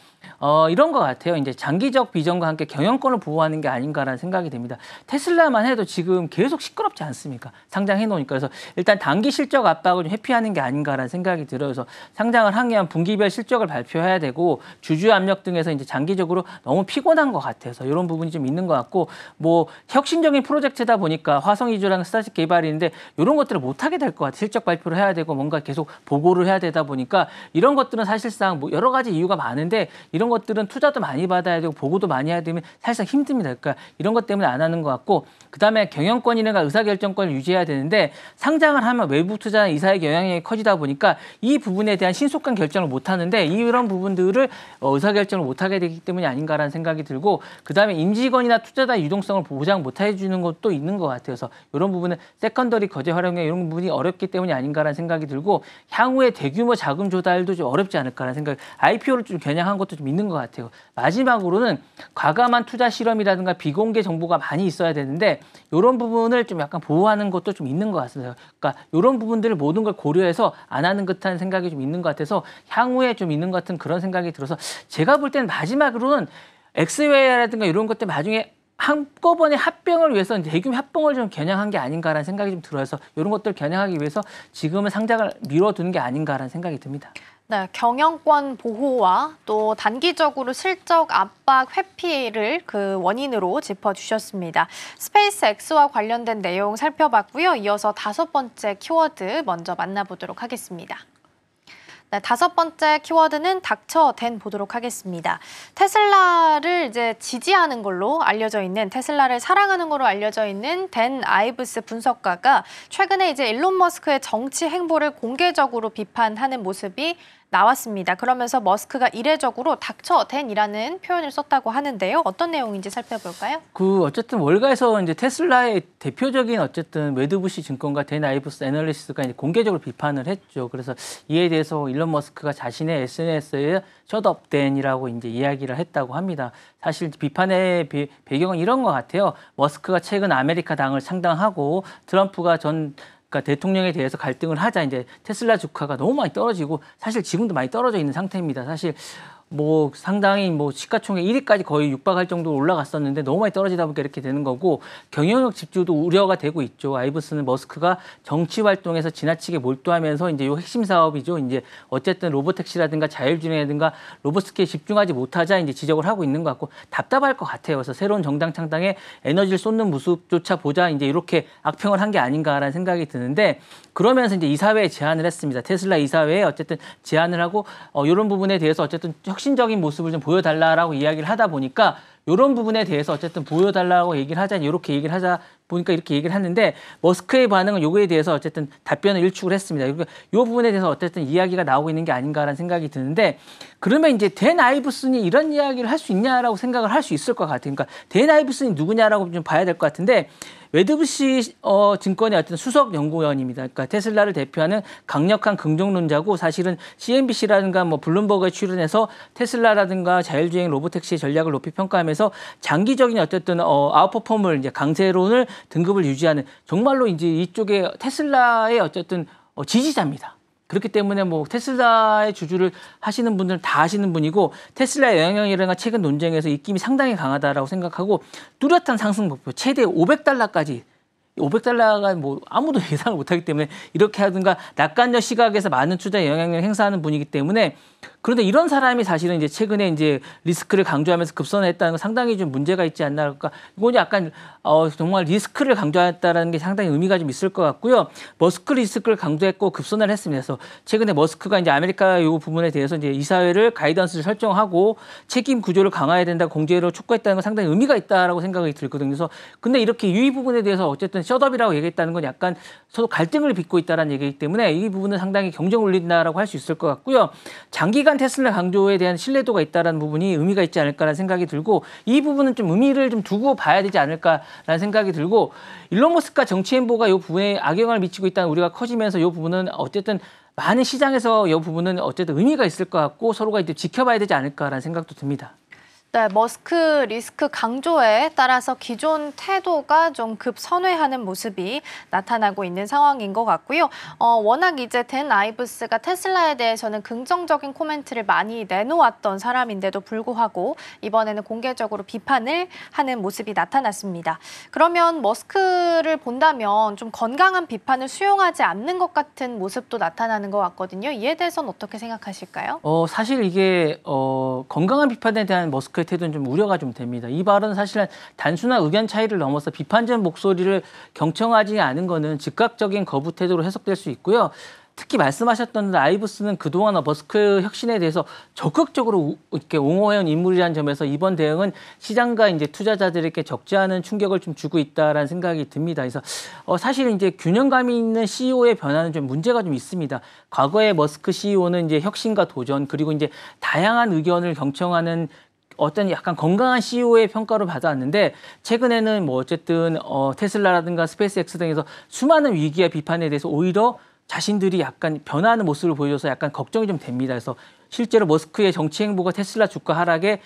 이런 것 같아요. 이제 장기적 비전과 함께 경영권을 보호하는 게 아닌가라는 생각이 듭니다. 테슬라만 해도 지금 계속 시끄럽지 않습니까? 상장해 놓으니까. 그래서 일단 단기 실적 압박을 좀 회피하는 게 아닌가라는 생각이 들어요. 그래서 상장을 하면 분기별 실적을 발표해야 되고 주주 압력 등에서 이제 장기적으로 너무 피곤한 것 같아서 이런 부분이 좀 있는 것 같고 뭐 혁신적인 프로젝트다 보니까 화성 이주랑 스타쉽 개발인데 이런 것들을 못 하게 될 것 같아요. 실적 발표를 해야 되고 뭔가 계속 보고를 해야 되다 보니까 이런 것들은 사실상 뭐 여러 가지 이유가 많은데 이런 것들은 투자도 많이 받아야 되고 보고도 많이 해야 되면 사실상 힘듭니다. 그러니까 이런 것 때문에 안 하는 것 같고 그다음에 경영권이나 의사결정권을 유지해야 되는데 상장을 하면 외부 투자나 이사의 영향력이 커지다 보니까 이 부분에 대한 신속한 결정을 못 하는데 이런 부분들을 의사결정을 못 하게 되기 때문이 아닌가라는 생각이 들고 그다음에 임직원이나 투자자 유동성을 보장 못 해주는 것도 있는 것 같아서 이런 부분은 세컨더리 거래 활용에 이런 부분이 어렵기 때문이 아닌가라는 생각이 들고 향후에 대규모 자금 조달도 좀 어렵지 않을까라는 생각. IPO를 좀 겨냥한 것도 좀 있는 것 같아요. 마지막으로는 과감한 투자 실험이라든가 비공개 정보가 많이 있어야 되는데 이런 부분을 좀 약간 보호하는 것도 좀 있는 것 같습니다. 그러니까 이런 부분들을 모든 걸 고려해서 안 하는 듯한 생각이 좀 있는 것 같아서 향후에 좀 있는 것 같은 그런 생각이 들어서 제가 볼 때는 마지막으로는 엑스웨어라든가 이런 것들 나중에 한꺼번에 합병을 위해서 대규모 합병을 좀 겨냥한 게 아닌가라는 생각이 좀 들어서 이런 것들 겨냥하기 위해서 지금은 상장을 미뤄두는 게 아닌가라는 생각이 듭니다. 네, 경영권 보호와 또 단기적으로 실적 압박 회피를 그 원인으로 짚어주셨습니다. 스페이스X와 관련된 내용 살펴봤고요. 이어서 5번째 키워드 먼저 만나보도록 하겠습니다. 네, 5번째 키워드는 닥쳐 댄 보도록 하겠습니다. 테슬라를 이제 지지하는 걸로 알려져 있는 테슬라를 사랑하는 걸로 알려져 있는 댄 아이브스 분석가가 최근에 이제 일론 머스크의 정치 행보를 공개적으로 비판하는 모습이 나왔습니다. 그러면서 머스크가 이례적으로 닥쳐 댄이라는 표현을 썼다고 하는데요. 어떤 내용인지 살펴볼까요? 어쨌든 월가에서 이제 테슬라의 대표적인 어쨌든 매드부시 증권가 댄 아이브스 애널리스트가 이제 공개적으로 비판을 했죠. 그래서 이에 대해서 일론 머스크가 자신의 SNS에 셧업 댄이라고 이제 이야기를 했다고 합니다. 사실 비판의 배경은 이런 것 같아요. 머스크가 최근 아메리카 당을 창당하고 트럼프가 그러니까 대통령에 대해서 갈등을 하자 이제 테슬라 주가가 너무 많이 떨어지고 사실 지금도 많이 떨어져 있는 상태입니다. 사실 뭐 상당히 뭐 시가총액 1위까지 거의 육박할 정도로 올라갔었는데 너무 많이 떨어지다 보니까 이렇게 되는 거고 경영력 집중도 우려가 되고 있죠. 아이브스는 머스크가 정치 활동에서 지나치게 몰두하면서 이제 요 핵심 사업이죠. 이제 어쨌든 로보택시라든가 자율주행이라든가 로보스키에 집중하지 못하자 이제 지적을 하고 있는 것 같고 답답할 것 같아요. 그래서 새로운 정당 창당에 에너지를 쏟는 모습조차 보자 이제 이렇게 악평을 한 게 아닌가라는 생각이 드는데 그러면서 이제 이사회에 제안을 했습니다. 테슬라 이사회에 어쨌든 제안을 하고 이런 부분에 대해서 어쨌든 혁신적인 모습을 좀 보여달라라고 이야기를 하다 보니까 이런 부분에 대해서 어쨌든 보여달라고 얘기를 하자 이렇게 얘기를 하자 보니까 이렇게 얘기를 하는데 머스크의 반응은 요거에 대해서 어쨌든 답변을 일축을 했습니다. 그러니까 이 부분에 대해서 어쨌든 이야기가 나오고 있는 게 아닌가라는 생각이 드는데 그러면 이제 댄 아이브슨이 이런 이야기를 할 수 있냐라고 생각을 할 수 있을 것 같아요. 그러니까 댄 아이브슨이 누구냐라고 좀 봐야 될 것 같은데 매드부시 증권의 어떤 수석 연구원입니다. 그러니까 테슬라를 대표하는 강력한 긍정론자고 사실은 CNBC라든가 뭐 블룸버그에 출연해서 테슬라라든가 자율주행 로보택시의 전략을 높이 평가하면서 장기적인 어쨌든 아웃퍼폼을 이제 강세론을 등급을 유지하는 정말로 이제 이쪽에 테슬라의 어쨌든 지지자입니다. 그렇기 때문에 뭐 테슬라의 주주를 하시는 분들은 다 아시는 분이고 테슬라의 영향력이라든가 최근 논쟁에서 입김이 상당히 강하다라고 생각하고 뚜렷한 상승 목표 최대 500달러까지 500달러가 뭐 아무도 예상을 못하기 때문에 이렇게 하든가 낙관적 시각에서 많은 투자 영향력을 행사하는 분이기 때문에 그런데 이런 사람이 사실은 이제 최근에 이제 리스크를 강조하면서 급선회했다는 건 상당히 좀 문제가 있지 않나. 그러니까 이건 약간 정말 리스크를 강조했다라는 게 상당히 의미가 좀 있을 것 같고요. 머스크 리스크를 강조했고 급선을 했습니다. 그래서 최근에 머스크가 이제 아메리카 이 부분에 대해서 이제 이사회를 가이던스를 설정하고 책임 구조를 강화해야 된다고 공개로 촉구했다는 건 상당히 의미가 있다라고 생각이 들거든요. 그래서 근데 이렇게 유의 부분에 대해서 어쨌든 셧업이라고 얘기했다는 건 약간 서로 갈등을 빚고 있다는 얘기이기 때문에 이 부분은 상당히 경쟁을 올린다라고 할 수 있을 것 같고요. 장기간 테슬라 강조에 대한 신뢰도가 있다라는 부분이 의미가 있지 않을까라는 생각이 들고 이 부분은 좀 의미를 좀 두고 봐야 되지 않을까라는 생각이 들고 일론 머스크가 정치 행보가 이 부분에 악영향을 미치고 있다는 우려가 커지면서 이 부분은 어쨌든 많은 시장에서 이 부분은 어쨌든 의미가 있을 것 같고 서로가 이제 지켜봐야 되지 않을까라는 생각도 듭니다. 네, 머스크 리스크 강조에 따라서 기존 태도가 좀 급선회하는 모습이 나타나고 있는 상황인 것 같고요. 워낙 이제 댄 아이브스가 테슬라에 대해서는 긍정적인 코멘트를 많이 내놓았던 사람인데도 불구하고 이번에는 공개적으로 비판을 하는 모습이 나타났습니다. 그러면 머스크를 본다면 좀 건강한 비판을 수용하지 않는 것 같은 모습도 나타나는 것 같거든요. 이에 대해서는 어떻게 생각하실까요? 사실 이게 건강한 비판에 대한 머스크의 태도는 좀 우려가 좀 됩니다. 이 발언은 사실은 단순한 의견 차이를 넘어서 비판적 목소리를 경청하지 않은 거는 즉각적인 거부 태도로 해석될 수 있고요. 특히 말씀하셨던 아이브스는 그동안 머스크 혁신에 대해서 적극적으로 이렇게 옹호해온 인물이라는 점에서 이번 대응은 시장과 이제 투자자들에게 적지 않은 충격을 좀 주고 있다라는 생각이 듭니다. 그래서 사실 이제 균형감이 있는 CEO의 변화는 좀 문제가 좀 있습니다. 과거의 머스크 CEO는 이제 혁신과 도전 그리고 이제 다양한 의견을 경청하는 어떤 약간 건강한 CEO의 평가를 받아왔는데 최근에는 뭐 어쨌든 테슬라라든가 스페이스X 등에서 수많은 위기와 비판에 대해서 오히려 자신들이 약간 변화하는 모습을 보여줘서 약간 걱정이 좀 됩니다. 그래서 실제로 머스크의 정치 행보가 테슬라 주가 하락에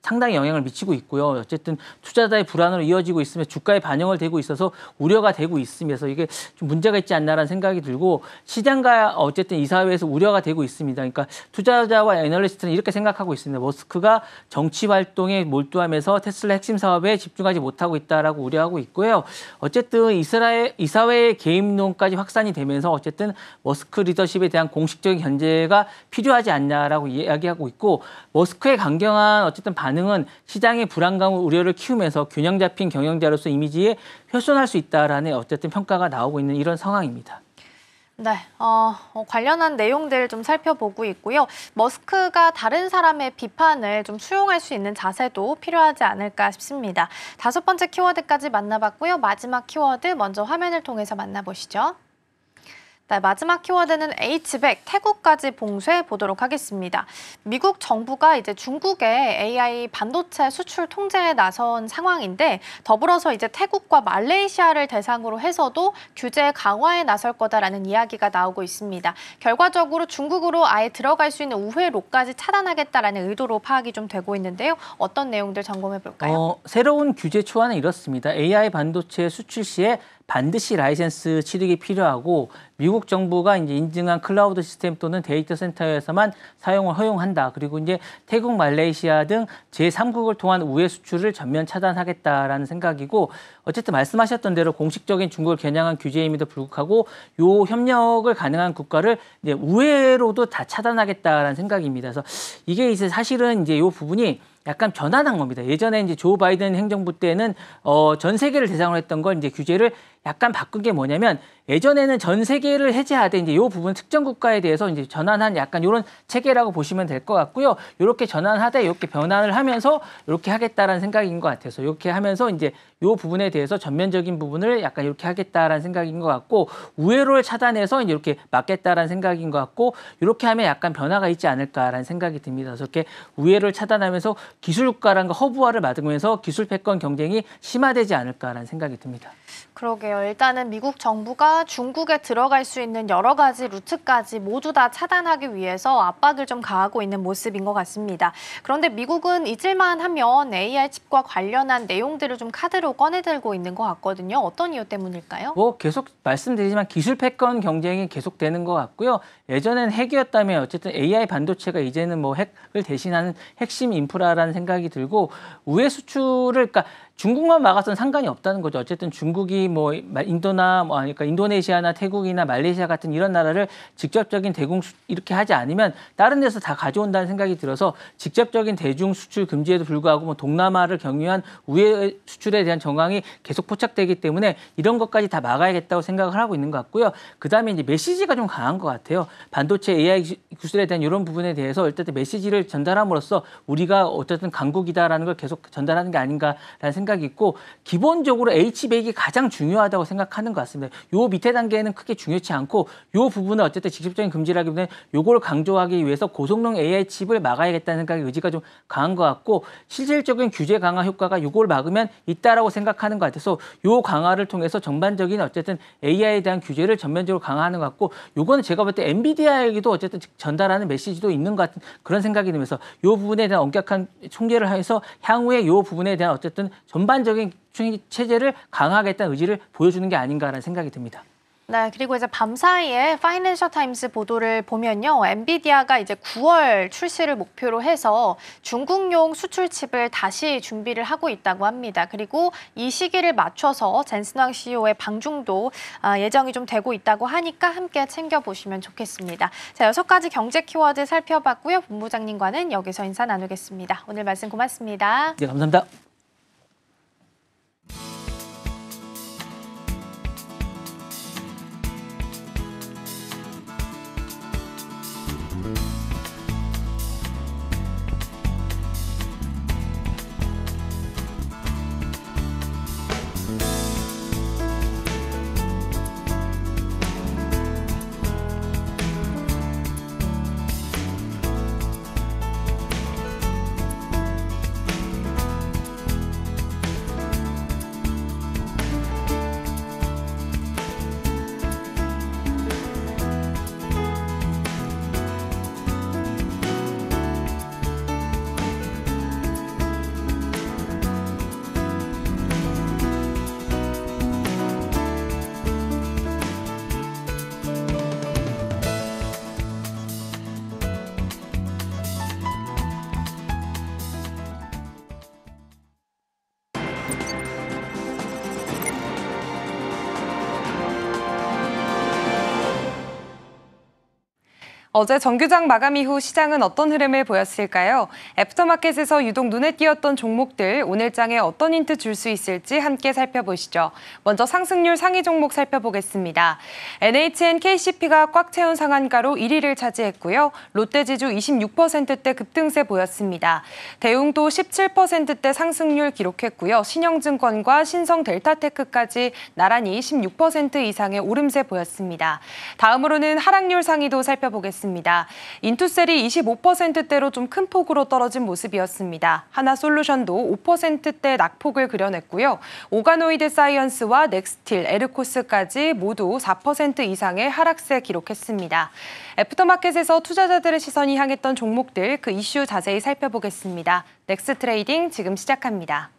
상당히 영향을 미치고 있고요. 어쨌든 투자자의 불안으로 이어지고 있으며 주가에 반영을 되고 있어서 우려가 되고 있으면서 이게 좀 문제가 있지 않나라는 생각이 들고 시장과 어쨌든 이사회에서 우려가 되고 있습니다. 그러니까 투자자와 애널리스트는 이렇게 생각하고 있습니다. 머스크가 정치 활동에 몰두하면서 테슬라 핵심 사업에 집중하지 못하고 있다라고 우려하고 있고요. 어쨌든 이사회의 개입론까지 확산이 되면서 어쨌든 머스크 리더십에 대한 공식적인 견제가 필요하지 않냐라고 이야기하고 있고 머스크의 강경한 어쨌든 반응은 시장의 불안감, 우려를 키우면서 균형 잡힌 경영자로서 이미지에 훼손할 수 있다라는 어쨌든 평가가 나오고 있는 이런 상황입니다. 네, 관련한 내용들 좀 살펴보고 있고요. 머스크가 다른 사람의 비판을 좀 수용할 수 있는 자세도 필요하지 않을까 싶습니다. 5번째 키워드까지 만나봤고요. 마지막 키워드 먼저 화면을 통해서 만나보시죠. 네, 마지막 키워드는 H백 태국까지 봉쇄해 보도록 하겠습니다. 미국 정부가 이제 중국의 AI 반도체 수출 통제에 나선 상황인데 더불어서 이제 태국과 말레이시아를 대상으로 해서도 규제 강화에 나설 거다라는 이야기가 나오고 있습니다. 결과적으로 중국으로 아예 들어갈 수 있는 우회로까지 차단하겠다라는 의도로 파악이 좀 되고 있는데요. 어떤 내용들 점검해 볼까요? 새로운 규제 초안은 이렇습니다. AI 반도체 수출 시에 반드시 라이센스 취득이 필요하고 미국 정부가 이제 인증한 클라우드 시스템 또는 데이터 센터에서만 사용을 허용한다. 그리고 이제 태국, 말레이시아 등 제3국을 통한 우회 수출을 전면 차단하겠다라는 생각이고 어쨌든 말씀하셨던 대로 공식적인 중국을 겨냥한 규제임에도 불구하고 요 협력을 가능한 국가를 이제 우회로도 다 차단하겠다라는 생각입니다. 그래서 이게 이제 사실은 이제 요 부분이 약간 변화한 겁니다. 예전에 이제 조 바이든 행정부 때는 전 세계를 대상으로 했던 걸 이제 규제를 약간 바꾼 게 뭐냐면 예전에는 전 세계를 해제하되 이제 이 부분 특정 국가에 대해서 이제 전환한 약간 이런 체계라고 보시면 될 것 같고요. 이렇게 전환하되 이렇게 변환을 하면서 이렇게 하겠다라는 생각인 것 같아서 이렇게 하면서 이제 이 부분에 대해서 전면적인 부분을 약간 이렇게 하겠다라는 생각인 것 같고 우회로를 차단해서 이제 이렇게 막겠다라는 생각인 것 같고 이렇게 하면 약간 변화가 있지 않을까라는 생각이 듭니다. 그래서 이렇게 우회로를 차단하면서 기술 국가랑 허브화를 맞으면서 기술 패권 경쟁이 심화되지 않을까라는 생각이 듭니다. 그러게요. 일단은 미국 정부가 중국에 들어갈 수 있는 여러 가지 루트까지 모두 다 차단하기 위해서 압박을 좀 가하고 있는 모습인 것 같습니다. 그런데 미국은 잊을만 하면 AR 칩과 관련한 내용들을 좀 카드로 꺼내들고 있는 것 같거든요. 어떤 이유 때문일까요? 계속 말씀드리지만 기술 패권 경쟁이 계속되는 것 같고요. 예전엔 핵이었다면 어쨌든 AI 반도체가 이제는 뭐 핵을 대신하는 핵심 인프라라는 생각이 들고 우회 수출을 그러니까 중국만 막아서는 상관이 없다는 거죠. 어쨌든 중국이 뭐 그러니까 인도네시아나 태국이나 말레이시아 같은 이런 나라를 직접적인 대공 이렇게 하지 않으면 다른 데서 다 가져온다는 생각이 들어서 직접적인 대중 수출 금지에도 불구하고 뭐 동남아를 경유한 우회 수출에 대한 정황이 계속 포착되기 때문에 이런 것까지 다 막아야겠다고 생각을 하고 있는 것 같고요. 그다음에 이제 메시지가 좀 강한 것 같아요. 반도체 AI 기술에 대한 이런 부분에 대해서 어쨌든 메시지를 전달함으로써 우리가 어쨌든 강국이다라는 걸 계속 전달하는 게 아닌가라는 생각이 있고 기본적으로 H백이 가장 중요하다고 생각하는 것 같습니다. 요 밑에 단계는 크게 중요치 않고 요 부분은 어쨌든 직접적인 금지라기보다는 요걸 강조하기 위해서 고성능 AI 칩을 막아야겠다는 생각의 의지가 좀 강한 것 같고 실질적인 규제 강화 효과가 요걸 막으면 있다라고 생각하는 것 같아서 요 강화를 통해서 전반적인 어쨌든 AI에 대한 규제를 전면적으로 강화하는 것 같고 요거는 제가 볼 때 엔비디아에게도 어쨌든 전달하는 메시지도 있는 것 같은 그런 생각이 들면서 요 부분에 대한 엄격한 총재를 해서 향후에 요 부분에 대한 어쨌든 전반적인 체제를 강화하겠다는 의지를 보여주는 게 아닌가라는 생각이 듭니다. 네, 그리고 이제 밤사이에 파이낸셜 타임스 보도를 보면요. 엔비디아가 이제 9월 출시를 목표로 해서 중국용 수출 칩을 다시 준비를 하고 있다고 합니다. 그리고 이 시기를 맞춰서 젠슨 CEO의 방중도 예정이 좀 되고 있다고 하니까 함께 챙겨보시면 좋겠습니다. 자, 6가지 경제 키워드 살펴봤고요. 본부장님과는 여기서 인사 나누겠습니다. 오늘 말씀 고맙습니다. 네, 감사합니다. 어제 정규장 마감 이후 시장은 어떤 흐름을 보였을까요? 애프터마켓에서 유독 눈에 띄었던 종목들 오늘 장에 어떤 힌트 줄 수 있을지 함께 살펴보시죠. 먼저 상승률 상위 종목 살펴보겠습니다. NHN KCP가 꽉 채운 상한가로 1위를 차지했고요. 롯데지주 26%대 급등세 보였습니다. 대웅도 17%대 상승률 기록했고요. 신영증권과 신성델타테크까지 나란히 16% 이상의 오름세 보였습니다. 다음으로는 하락률 상위도 살펴보겠습니다. 인투셀이 25%대로 좀 큰 폭으로 떨어진 모습이었습니다. 하나솔루션도 5%대 낙폭을 그려냈고요. 오가노이드 사이언스와 넥스틸, 에르코스까지 모두 4% 이상의 하락세 기록했습니다. 애프터마켓에서 투자자들의 시선이 향했던 종목들 그 이슈 자세히 살펴보겠습니다. 넥스트레이딩 지금 시작합니다.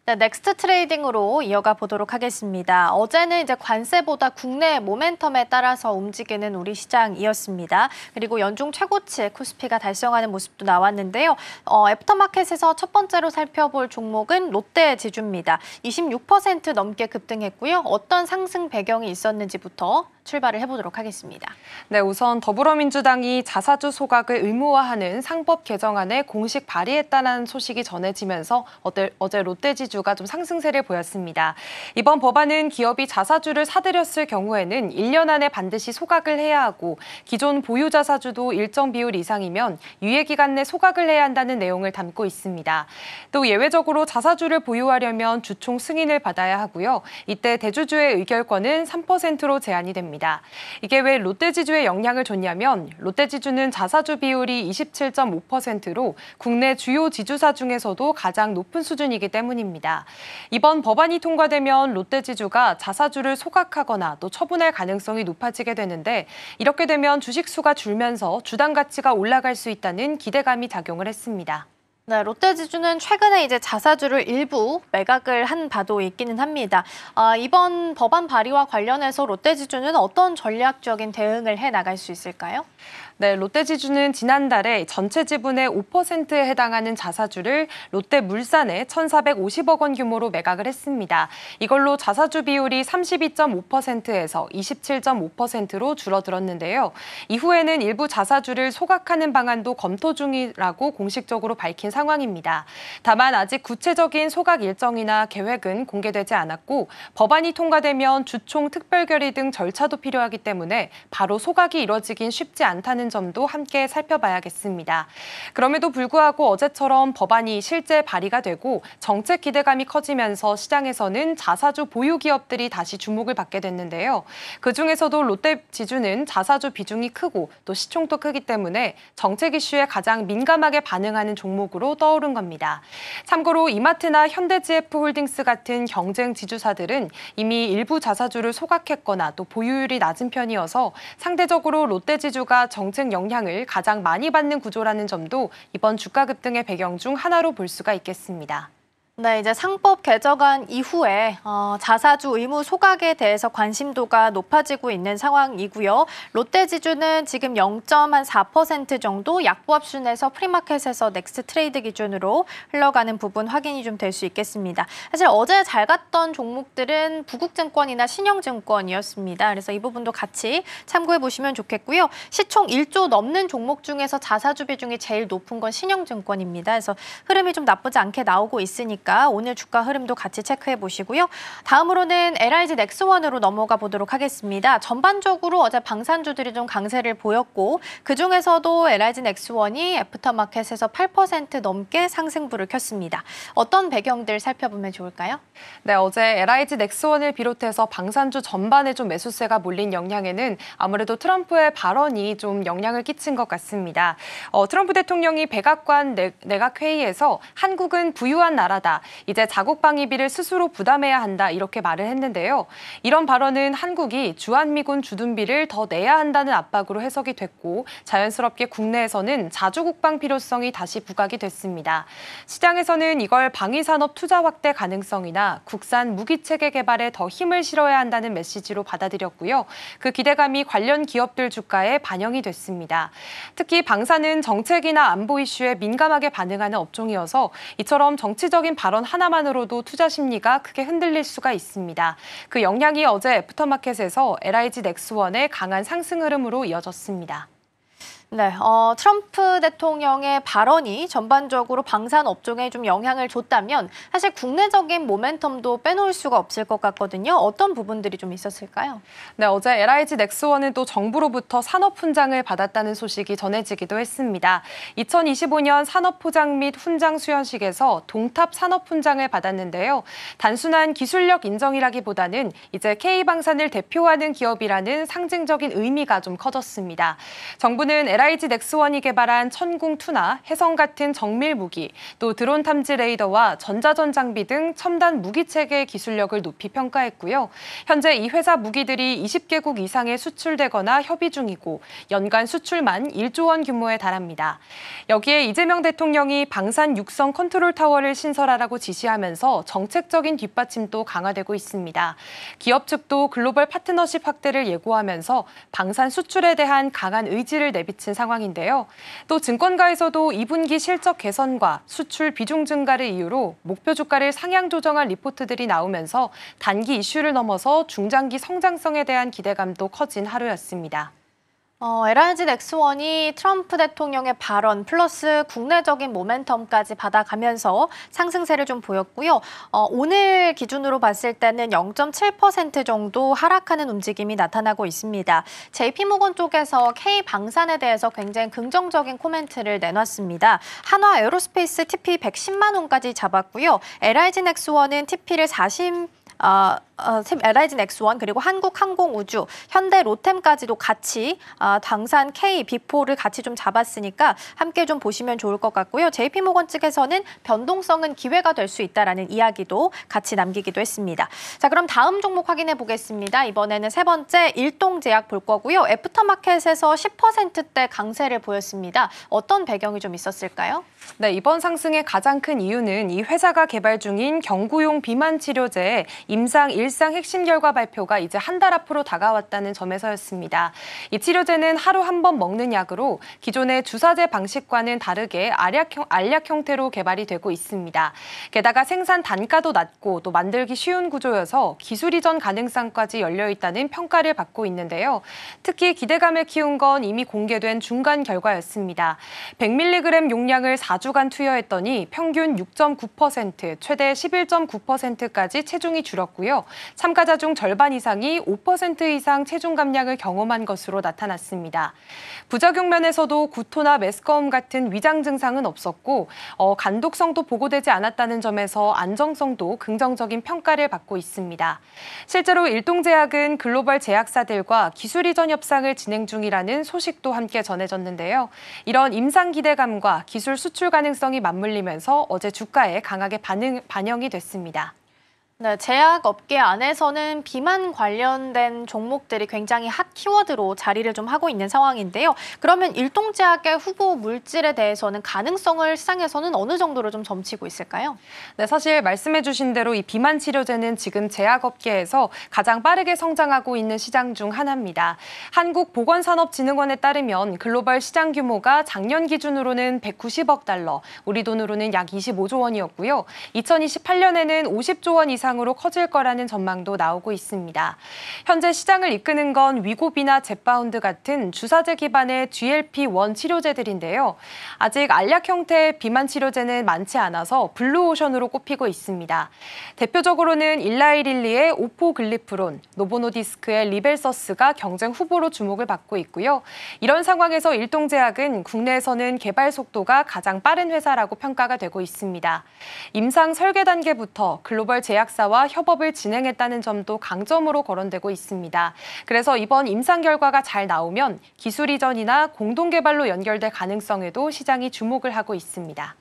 네, 넥스트 트레이딩으로 이어가 보도록 하겠습니다. 어제는 이제 관세보다 국내 모멘텀에 따라서 움직이는 우리 시장이었습니다. 그리고 연중 최고치 코스피가 달성하는 모습도 나왔는데요. 애프터마켓에서 첫 번째로 살펴볼 종목은 롯데지주입니다. 26% 넘게 급등했고요. 어떤 상승 배경이 있었는지부터 출발을 해보도록 하겠습니다. 네, 우선 더불어민주당이 자사주 소각을 의무화하는 상법 개정안에 공식 발의했다는 소식이 전해지면서 어제 롯데지주가 좀 상승세를 보였습니다. 이번 법안은 기업이 자사주를 사들였을 경우에는 1년 안에 반드시 소각을 해야 하고 기존 보유 자사주도 일정 비율 이상이면 유예기간 내 소각을 해야 한다는 내용을 담고 있습니다. 또 예외적으로 자사주를 보유하려면 주총 승인을 받아야 하고요. 이때 대주주의 의결권은 3%로 제한이 됩니다. 이게 왜 롯데지주에 영향을 줬냐면 롯데지주는 자사주 비율이 27.5%로 국내 주요 지주사 중에서도 가장 높은 수준이기 때문입니다. 이번 법안이 통과되면 롯데지주가 자사주를 소각하거나 또 처분할 가능성이 높아지게 되는데 이렇게 되면 주식 수가 줄면서 주당 가치가 올라갈 수 있다는 기대감이 작용을 했습니다. 네, 롯데지주는 최근에 이제 자사주를 일부 매각을 한 바도 있기는 합니다. 이번 법안 발의와 관련해서 롯데지주는 어떤 전략적인 대응을 해 나갈 수 있을까요? 네, 롯데지주는 지난달에 전체 지분의 5%에 해당하는 자사주를 롯데물산에 1,450억 원 규모로 매각을 했습니다. 이걸로 자사주 비율이 32.5%에서 27.5%로 줄어들었는데요. 이후에는 일부 자사주를 소각하는 방안도 검토 중이라고 공식적으로 밝힌 상황입니다. 다만 아직 구체적인 소각 일정이나 계획은 공개되지 않았고 법안이 통과되면 주총 특별결의 등 절차도 필요하기 때문에 바로 소각이 이뤄지긴 쉽지 않다는 점도 함께 살펴봐야겠습니다. 그럼에도 불구하고 어제처럼 법안이 실제 발의가 되고 정책 기대감이 커지면서 시장에서는 자사주 보유 기업들이 다시 주목을 받게 됐는데요. 그중에서도 롯데지주는 자사주 비중이 크고 또 시총도 크기 때문에 정책 이슈에 가장 민감하게 반응하는 종목으로 떠오른 겁니다. 참고로 이마트나 현대GF홀딩스 같은 경쟁 지주사들은 이미 일부 자사주를 소각했거나 또 보유율이 낮은 편이어서 상대적으로 롯데지주가 정책 영향을 가장 많이 받는 구조라는 점도 이번 주가 급등의 배경 중 하나로 볼 수가 있겠습니다. 네, 이제 상법 개정안 이후에 자사주 의무 소각에 대해서 관심도가 높아지고 있는 상황이고요. 롯데지주는 지금 0.4% 정도 약보합 순에서 프리마켓에서 넥스트 트레이드 기준으로 흘러가는 부분 확인이 좀 될 수 있겠습니다. 사실 어제 잘 갔던 종목들은 부국증권이나 신영증권이었습니다. 그래서 이 부분도 같이 참고해 보시면 좋겠고요. 시총 1조 넘는 종목 중에서 자사주 비중이 제일 높은 건 신영증권입니다. 그래서 흐름이 좀 나쁘지 않게 나오고 있으니까 오늘 주가 흐름도 같이 체크해 보시고요. 다음으로는 LIG 넥스원으로 넘어가 보도록 하겠습니다. 전반적으로 어제 방산주들이 좀 강세를 보였고 그중에서도 LIG 넥스원이 애프터마켓에서 8% 넘게 상승부를 켰습니다. 어떤 배경들 살펴보면 좋을까요? 네, 어제 LIG 넥스원을 비롯해서 방산주 전반에 좀 매수세가 몰린 영향에는 아무래도 트럼프의 발언이 좀 영향을 끼친 것 같습니다. 트럼프 대통령이 백악관 내각 회의에서 한국은 부유한 나라다. 이제 자국 방위비를 스스로 부담해야 한다 이렇게 말을 했는데요. 이런 발언은 한국이 주한미군 주둔비를 더 내야 한다는 압박으로 해석이 됐고 자연스럽게 국내에서는 자주국방 필요성이 다시 부각이 됐습니다. 시장에서는 이걸 방위산업 투자 확대 가능성이나 국산 무기체계 개발에 더 힘을 실어야 한다는 메시지로 받아들였고요. 그 기대감이 관련 기업들 주가에 반영이 됐습니다. 특히 방산은 정책이나 안보 이슈에 민감하게 반응하는 업종이어서 이처럼 정치적인 발언 하나만으로도 투자 심리가 크게 흔들릴 수가 있습니다. 그 영향이 어제 애프터마켓에서 LIG 넥스원의 강한 상승 흐름으로 이어졌습니다. 네, 트럼프 대통령의 발언이 전반적으로 방산 업종에 좀 영향을 줬다면 사실 국내적인 모멘텀도 빼놓을 수가 없을 것 같거든요. 어떤 부분들이 좀 있었을까요? 네, 어제 LIG 넥스원은 또 정부로부터 산업훈장을 받았다는 소식이 전해지기도 했습니다. 2025년 산업포장 및 훈장 수여식에서 동탑 산업훈장을 받았는데요. 단순한 기술력 인정이라기보다는 이제 K방산을 대표하는 기업이라는 상징적인 의미가 좀 커졌습니다. 정부는 LIG 넥스원이 개발한 천궁2나 해성 같은 정밀 무기, 또 드론 탐지 레이더와 전자전 장비 등 첨단 무기 체계의 기술력을 높이 평가했고요. 현재 이 회사 무기들이 20개국 이상에 수출되거나 협의 중이고 연간 수출만 1조 원 규모에 달합니다. 여기에 이재명 대통령이 방산 육성 컨트롤 타워를 신설하라고 지시하면서 정책적인 뒷받침도 강화되고 있습니다. 기업 측도 글로벌 파트너십 확대를 예고하면서 방산 수출에 대한 강한 의지를 내비치고 겹친 상황인데요. 또 증권가에서도 2분기 실적 개선과 수출 비중 증가를 이유로 목표 주가를 상향 조정한 리포트들이 나오면서 단기 이슈를 넘어서 중장기 성장성에 대한 기대감도 커진 하루였습니다. LIG 넥스원이 트럼프 대통령의 발언 플러스 국내적인 모멘텀까지 받아가면서 상승세를 좀 보였고요. 오늘 기준으로 봤을 때는 0.7% 정도 하락하는 움직임이 나타나고 있습니다. JP모건 쪽에서 K방산에 대해서 굉장히 긍정적인 코멘트를 내놨습니다. 한화 에어로스페이스 TP 110만 원까지 잡았고요. LIG 넥스원은 TP를 LIG 넥스원 그리고 한국항공우주, 현대 로템까지도 같이 당산 K, 비포를 같이 좀 잡았으니까 함께 좀 보시면 좋을 것 같고요. JP모건 측에서는 변동성은 기회가 될 수 있다라는 이야기도 같이 남기기도 했습니다. 자, 그럼 다음 종목 확인해 보겠습니다. 이번에는 세 번째 일동제약 볼 거고요. 애프터마켓에서 10%대 강세를 보였습니다. 어떤 배경이 좀 있었을까요? 네, 이번 상승의 가장 큰 이유는 이 회사가 개발 중인 경구용 비만 치료제의 임상 1상 핵심 결과 발표가 이제 한 달 앞으로 다가왔다는 점에서였습니다. 이 치료제는 하루 한 번 먹는 약으로 기존의 주사제 방식과는 다르게 알약 형태로 개발이 되고 있습니다. 게다가 생산 단가도 낮고 또 만들기 쉬운 구조여서 기술 이전 가능성까지 열려 있다는 평가를 받고 있는데요. 특히 기대감을 키운 건 이미 공개된 중간 결과였습니다. 100mg 용량을 4주간 투여했더니 평균 6.9%, 최대 11.9%까지 체중이 줄었고요. 참가자 중 절반 이상이 5% 이상 체중 감량을 경험한 것으로 나타났습니다. 부작용 면에서도 구토나 메스꺼움 같은 위장 증상은 없었고 간독성도 보고되지 않았다는 점에서 안정성도 긍정적인 평가를 받고 있습니다. 실제로 일동제약은 글로벌 제약사들과 기술 이전 협상을 진행 중이라는 소식도 함께 전해졌는데요. 이런 임상 기대감과 기술 수출 가능성이 맞물리면서 어제 주가에 강하게 반영이 됐습니다. 네, 제약업계 안에서는 비만 관련된 종목들이 굉장히 핫 키워드로 자리를 좀 하고 있는 상황인데요. 그러면 일동제약의 후보 물질에 대해서는 가능성을 시장에서는 어느 정도로 좀 점치고 있을까요? 네, 사실 말씀해 주신 대로 이 비만 치료제는 지금 제약업계에서 가장 빠르게 성장하고 있는 시장 중 하나입니다. 한국보건산업진흥원에 따르면 글로벌 시장 규모가 작년 기준으로는 190억 달러, 우리 돈으로는 약 25조 원이었고요. 2028년에는 50조 원 이상 으로 커질 거라는 전망도 나오고 있습니다. 현재 시장을 이끄는 건 위고비나 젯바운드 같은 주사제 기반의 GLP-1 치료제들인데요. 아직 알약 형태의 비만 치료제는 많지 않아서 블루오션으로 꼽히고 있습니다. 대표적으로는 일라이릴리의 오포글리프론, 노보노디스크의 리벨서스가 경쟁 후보로 주목을 받고 있고요. 이런 상황에서 일동제약은 국내에서는 개발 속도가 가장 빠른 회사라고 평가가 되고 있습니다. 임상 설계 단계부터 글로벌 제약사와 협업을 진행했다는 점도 강점으로 거론되고 있습니다. 그래서 이번 임상 결과가 잘 나오면 기술 이전이나 공동 개발로 연결될 가능성에도 시장이 주목을 하고 있습니다.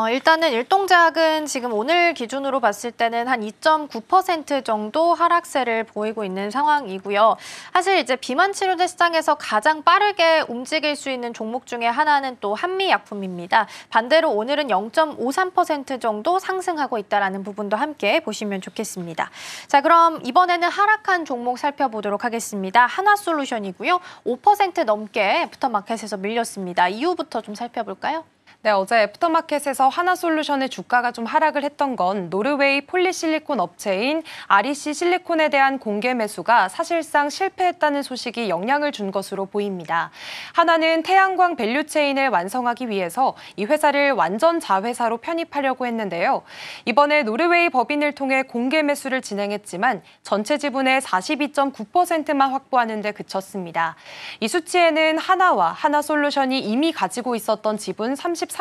일단은 일동제약은 지금 오늘 기준으로 봤을 때는 한 2.9% 정도 하락세를 보이고 있는 상황이고요. 사실 이제 비만 치료제 시장에서 가장 빠르게 움직일 수 있는 종목 중에 하나는 또 한미약품입니다. 반대로 오늘은 0.53% 정도 상승하고 있다는 부분도 함께 보시면 좋겠습니다. 자, 그럼 이번에는 하락한 종목 살펴보도록 하겠습니다. 하나솔루션이고요. 5% 넘게 애프터마켓에서 밀렸습니다. 이유부터 좀 살펴볼까요? 네, 어제 애프터마켓에서 하나솔루션의 주가가 좀 하락을 했던 건 노르웨이 폴리실리콘 업체인 REC 실리콘에 대한 공개 매수가 사실상 실패했다는 소식이 영향을 준 것으로 보입니다. 하나는 태양광 밸류체인을 완성하기 위해서 이 회사를 완전 자회사로 편입하려고 했는데요. 이번에 노르웨이 법인을 통해 공개 매수를 진행했지만 전체 지분의 42.9%만 확보하는 데 그쳤습니다. 이 수치에는 하나와 하나솔루션이 이미 가지고 있었던 지분 33%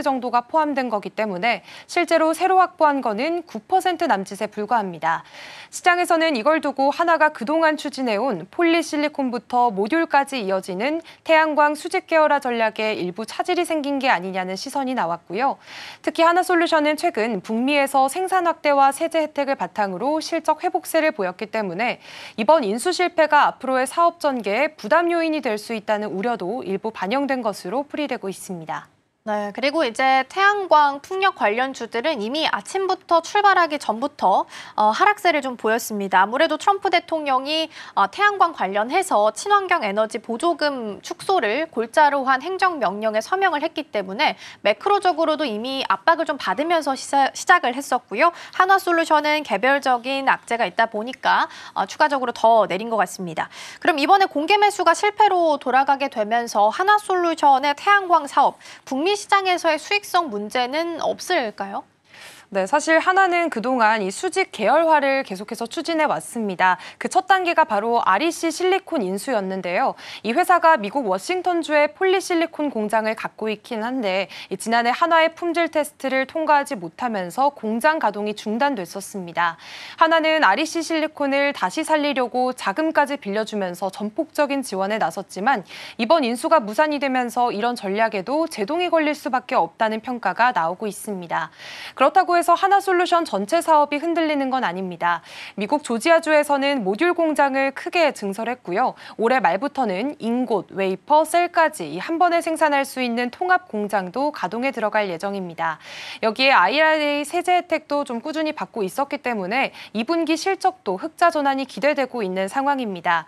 정도가 포함된 거기 때문에 실제로 새로 확보한 거는 9% 남짓에 불과합니다. 시장에서는 이걸 두고 하나가 그동안 추진해온 폴리실리콘부터 모듈까지 이어지는 태양광 수직 계열화 전략에 일부 차질이 생긴 게 아니냐는 시선이 나왔고요. 특히 하나솔루션은 최근 북미에서 생산 확대와 세제 혜택을 바탕으로 실적 회복세를 보였기 때문에 이번 인수 실패가 앞으로의 사업 전개에 부담 요인이 될 수 있다는 우려도 일부 반영된 것으로 풀이되고 있습니다. 네, 그리고 이제 태양광 풍력 관련주들은 이미 아침부터 출발하기 전부터 하락세를 좀 보였습니다. 아무래도 트럼프 대통령이 태양광 관련해서 친환경 에너지 보조금 축소를 골자로 한 행정명령에 서명을 했기 때문에 매크로적으로도 이미 압박을 좀 받으면서 시작을 했었고요. 한화솔루션은 개별적인 악재가 있다 보니까 추가적으로 더 내린 것 같습니다. 그럼 이번에 공개 매수가 실패로 돌아가게 되면서 한화솔루션의 태양광 사업, 북미 시장에서의 수익성 문제는 없을까요? 네, 사실 하나는 그동안 이 수직 계열화를 계속해서 추진해 왔습니다. 그 첫 단계가 바로 REC 실리콘 인수였는데요. 이 회사가 미국 워싱턴주의 폴리실리콘 공장을 갖고 있긴 한데 지난해 한화의 품질 테스트를 통과하지 못하면서 공장 가동이 중단됐었습니다. 한화는 REC 실리콘을 다시 살리려고 자금까지 빌려주면서 전폭적인 지원에 나섰지만 이번 인수가 무산이 되면서 이런 전략에도 제동이 걸릴 수밖에 없다는 평가가 나오고 있습니다. 그렇다고 해서 한화솔루션 전체 사업이 흔들리는 건 아닙니다. 미국 조지아주에서는 모듈 공장을 크게 증설했고요. 올해 말부터는 인곳, 웨이퍼, 셀까지 한 번에 생산할 수 있는 통합 공장도 가동에 들어갈 예정입니다. 여기에 IRA 세제 혜택도 좀 꾸준히 받고 있었기 때문에 2분기 실적도 흑자 전환이 기대되고 있는 상황입니다.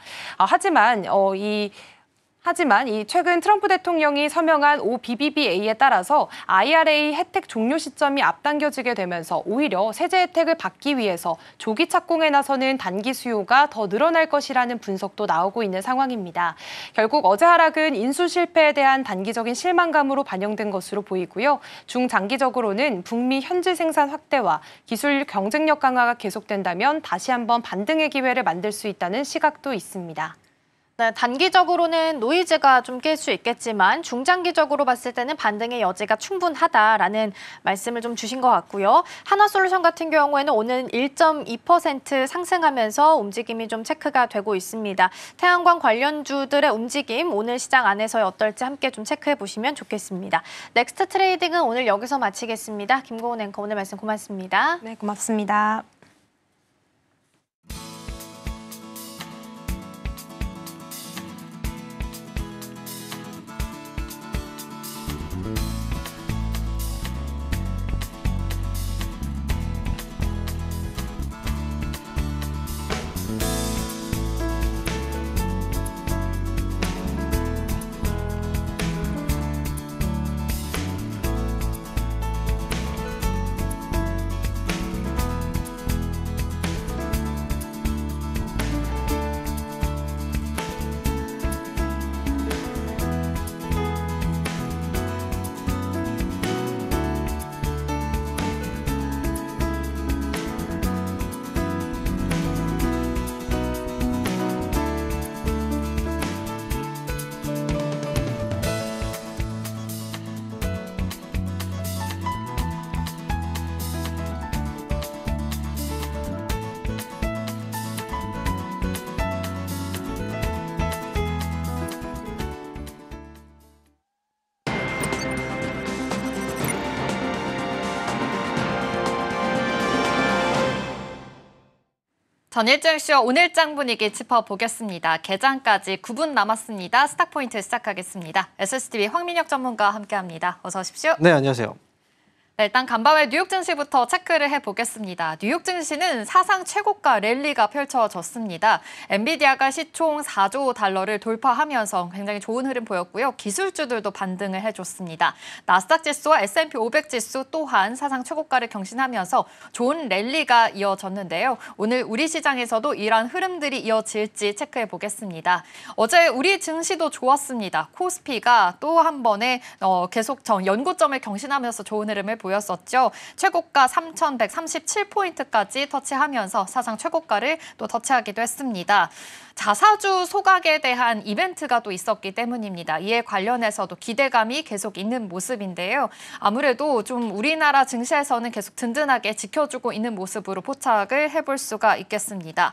하지만 이 최근 트럼프 대통령이 서명한 OBBBA에 따라서 IRA 혜택 종료 시점이 앞당겨지게 되면서 오히려 세제 혜택을 받기 위해서 조기 착공에 나서는 단기 수요가 더 늘어날 것이라는 분석도 나오고 있는 상황입니다. 결국 어제 하락은 인수 실패에 대한 단기적인 실망감으로 반영된 것으로 보이고요. 중장기적으로는 북미 현지 생산 확대와 기술 경쟁력 강화가 계속된다면 다시 한번 반등의 기회를 만들 수 있다는 시각도 있습니다. 네, 단기적으로는 노이즈가 좀 낄 수 있겠지만 중장기적으로 봤을 때는 반등의 여지가 충분하다라는 말씀을 좀 주신 것 같고요. 한화솔루션 같은 경우에는 오늘 1.2% 상승하면서 움직임이 좀 체크가 되고 있습니다. 태양광 관련주들의 움직임 오늘 시장 안에서 어떨지 함께 좀 체크해 보시면 좋겠습니다. 넥스트 트레이딩은 오늘 여기서 마치겠습니다. 김고은 앵커 오늘 말씀 고맙습니다. 네, 고맙습니다. 전일증시와 오늘장 분위기 짚어보겠습니다. 개장까지 9분 남았습니다. 스탁포인트 시작하겠습니다. SSTV 황민혁 전문가와 함께합니다. 어서 오십시오. 네, 안녕하세요. 네, 일단 간밤에 뉴욕 증시부터 체크를 해보겠습니다. 뉴욕 증시는 사상 최고가 랠리가 펼쳐졌습니다. 엔비디아가 시총 4조 달러를 돌파하면서 굉장히 좋은 흐름 보였고요. 기술주들도 반등을 해줬습니다. 나스닥 지수와 S&P 500 지수 또한 사상 최고가를 경신하면서 좋은 랠리가 이어졌는데요. 오늘 우리 시장에서도 이러한 흐름들이 이어질지 체크해보겠습니다. 어제 우리 증시도 좋았습니다. 코스피가 또 한 번에 계속 연고점을 경신하면서 좋은 흐름을 보였었죠. 최고가 3,137포인트까지 터치하면서 사상 최고가를 또 터치하기도 했습니다. 자사주 소각에 대한 이벤트가 또 있었기 때문입니다. 이에 관련해서도 기대감이 계속 있는 모습인데요. 아무래도 좀 우리나라 증시에서는 계속 든든하게 지켜주고 있는 모습으로 포착을 해볼 수가 있겠습니다.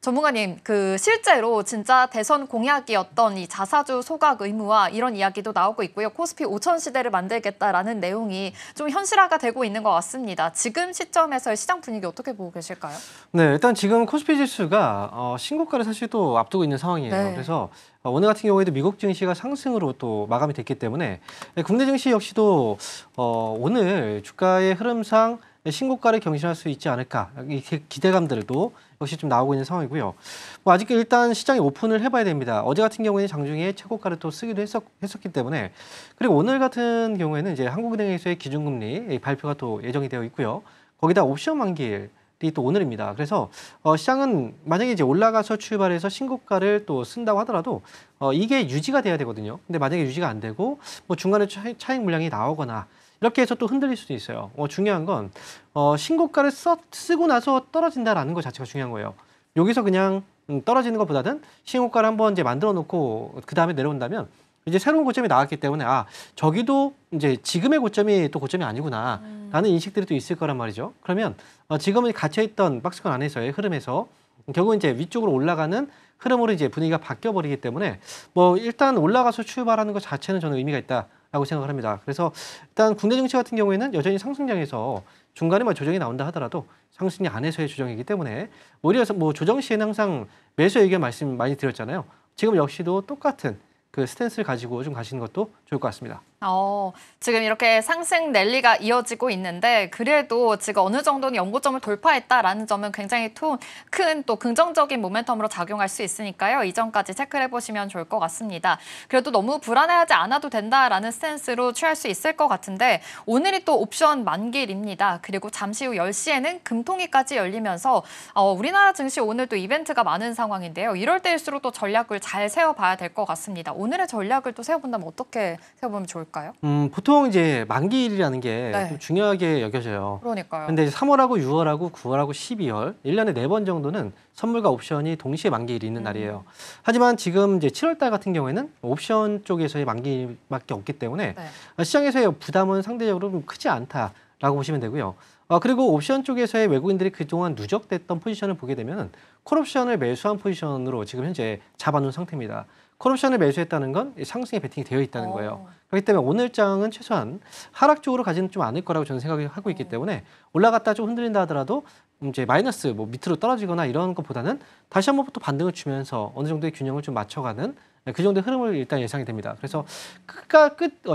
전문가님, 실제로 진짜 대선 공약이었던 이 자사주 소각 의무화 이런 이야기도 나오고 있고요. 코스피 5천 시대를 만들겠다라는 내용이 좀 현실화가 되고 있는 것 같습니다. 지금 시점에서의 시장 분위기 어떻게 보고 계실까요? 네, 일단 지금 코스피 지수가 신고가를 사실 또 앞두고 있는 상황이에요. 네. 그래서 오늘 같은 경우에도 미국 증시가 상승으로 또 마감이 됐기 때문에 국내 증시 역시도 오늘 주가의 흐름상 신고가를 경신할 수 있지 않을까, 이 기대감들도 역시 좀 나오고 있는 상황이고요. 뭐 아직 일단 시장이 오픈을 해봐야 됩니다. 어제 같은 경우에는 장중에 최고가를 또 쓰기도 했었기 때문에, 그리고 오늘 같은 경우에는 이제 한국은행에서의 기준금리 발표가 또 예정이 되어 있고요. 거기다 옵션 만기일이 또 오늘입니다. 그래서 시장은 만약에 이제 올라가서 출발해서 신고가를 또 쓴다고 하더라도 이게 유지가 돼야 되거든요. 근데 만약에 유지가 안 되고 뭐 중간에 차익 물량이 나오거나 이렇게 해서 또 흔들릴 수도 있어요. 중요한 건 신고가를 쓰고 나서 떨어진다라는 것 자체가 중요한 거예요. 여기서 그냥 떨어지는 것보다는 신고가를 한번 이제 만들어 놓고 그 다음에 내려온다면 이제 새로운 고점이 나왔기 때문에 저기도 이제 지금의 고점이 또 고점이 아니구나 라는 인식들이 또 있을 거란 말이죠. 그러면 지금은 갇혀있던 박스권 안에서의 흐름에서 결국 이제 위쪽으로 올라가는 흐름으로 이제 분위기가 바뀌어 버리기 때문에 뭐 일단 올라가서 출발하는 것 자체는 저는 의미가 있다라고 생각을 합니다. 그래서 일단 국내 증시 같은 경우에는 여전히 상승장에서 중간에 뭐 조정이 나온다 하더라도 상승장 안에서의 조정이기 때문에 오히려 뭐 조정 시에는 항상 매수 의견 말씀 많이 드렸잖아요. 지금 역시도 똑같은 그 스탠스를 가지고 좀 가시는 것도 좋을 것 같습니다. 지금 이렇게 상승 랠리가 이어지고 있는데 그래도 지금 어느 정도는 연고점을 돌파했다라는 점은 굉장히 큰 또 긍정적인 모멘텀으로 작용할 수 있으니까요. 이전까지 체크를 해보시면 좋을 것 같습니다. 그래도 너무 불안해하지 않아도 된다라는 스탠스로 취할 수 있을 것 같은데 오늘이 또 옵션 만기일입니다. 그리고 잠시 후 10시에는 금통위까지 열리면서 우리나라 증시 오늘 또 이벤트가 많은 상황인데요. 이럴 때일수록 또 전략을 잘 세워봐야 될 것 같습니다. 오늘의 전략을 또 세워본다면 어떻게 세워보면 좋을까요? 보통 이제 만기일이라는 게 네. 좀 중요하게 여겨져요. 그러니까요. 근데 3월하고 6월하고 9월하고 12월 1년에 4번 정도는 선물과 옵션이 동시에 만기일이 있는 날이에요. 하지만 지금 이제 7월 달 같은 경우에는 옵션 쪽에서의 만기일밖에 없기 때문에 시장에서의 부담은 상대적으로 좀 크지 않다라고 보시면 되고요. 그리고 옵션 쪽에서의 외국인들이 그동안 누적됐던 포지션을 보게 되면 콜옵션을 매수한 포지션으로 지금 현재 잡아놓은 상태입니다. 콜옵션을 매수했다는 건 상승에 베팅이 되어 있다는 거예요. 그렇기 때문에 오늘 장은 최소한 하락 쪽으로 가지는 좀 않을 거라고 저는 생각을 하고 있기 때문에 올라갔다 좀 흔들린다 하더라도 이제 마이너스 뭐 밑으로 떨어지거나 이런 것보다는 다시 한번 또 반등을 주면서 어느 정도의 균형을 좀 맞춰가는 그 정도의 흐름을 일단 예상이 됩니다. 그래서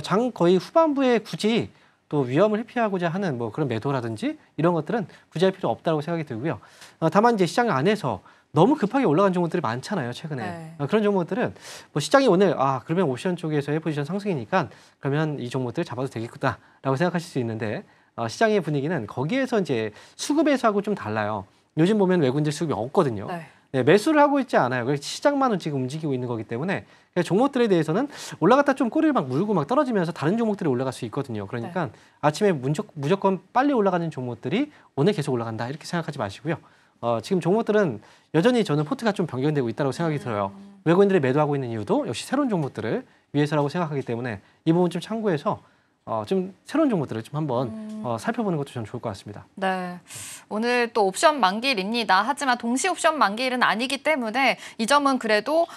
장 거의 후반부에 굳이 또 위험을 회피하고자 하는 뭐 그런 매도라든지 이런 것들은 굳이 할 필요 없다고 생각이 들고요. 다만 이제 시장 안에서 너무 급하게 올라간 종목들이 많잖아요, 최근에. 그런 종목들은 뭐 시장이 오늘 그러면 옵션 쪽에서의 포지션 상승이니까 그러면 이 종목들 잡아도 되겠구나라고 생각하실 수 있는데 시장의 분위기는 거기에서 이제 수급에서하고 좀 달라요. 요즘 보면 외국인들 수급이 없거든요. 네, 매수를 하고 있지 않아요. 그래서 시장만은 지금 움직이고 있는 거기 때문에 종목들에 대해서는 올라갔다 좀 꼬리를 막 물고 막 떨어지면서 다른 종목들이 올라갈 수 있거든요. 그러니까 아침에 무조건 빨리 올라가는 종목들이 오늘 계속 올라간다 이렇게 생각하지 마시고요. 지금 종목들은 여전히 저는 포트가 좀 변경되고 있다고 생각이 들어요. 외국인들이 매도하고 있는 이유도 역시 새로운 종목들을 위해서라고 생각하기 때문에 이 부분 좀 참고해서 좀 새로운 종목들을 좀 한번 살펴보는 것도 좀 좋을 것 같습니다. 네, 오늘 또 옵션 만기일입니다. 하지만 동시 옵션 만기일은 아니기 때문에 이 점은 그래도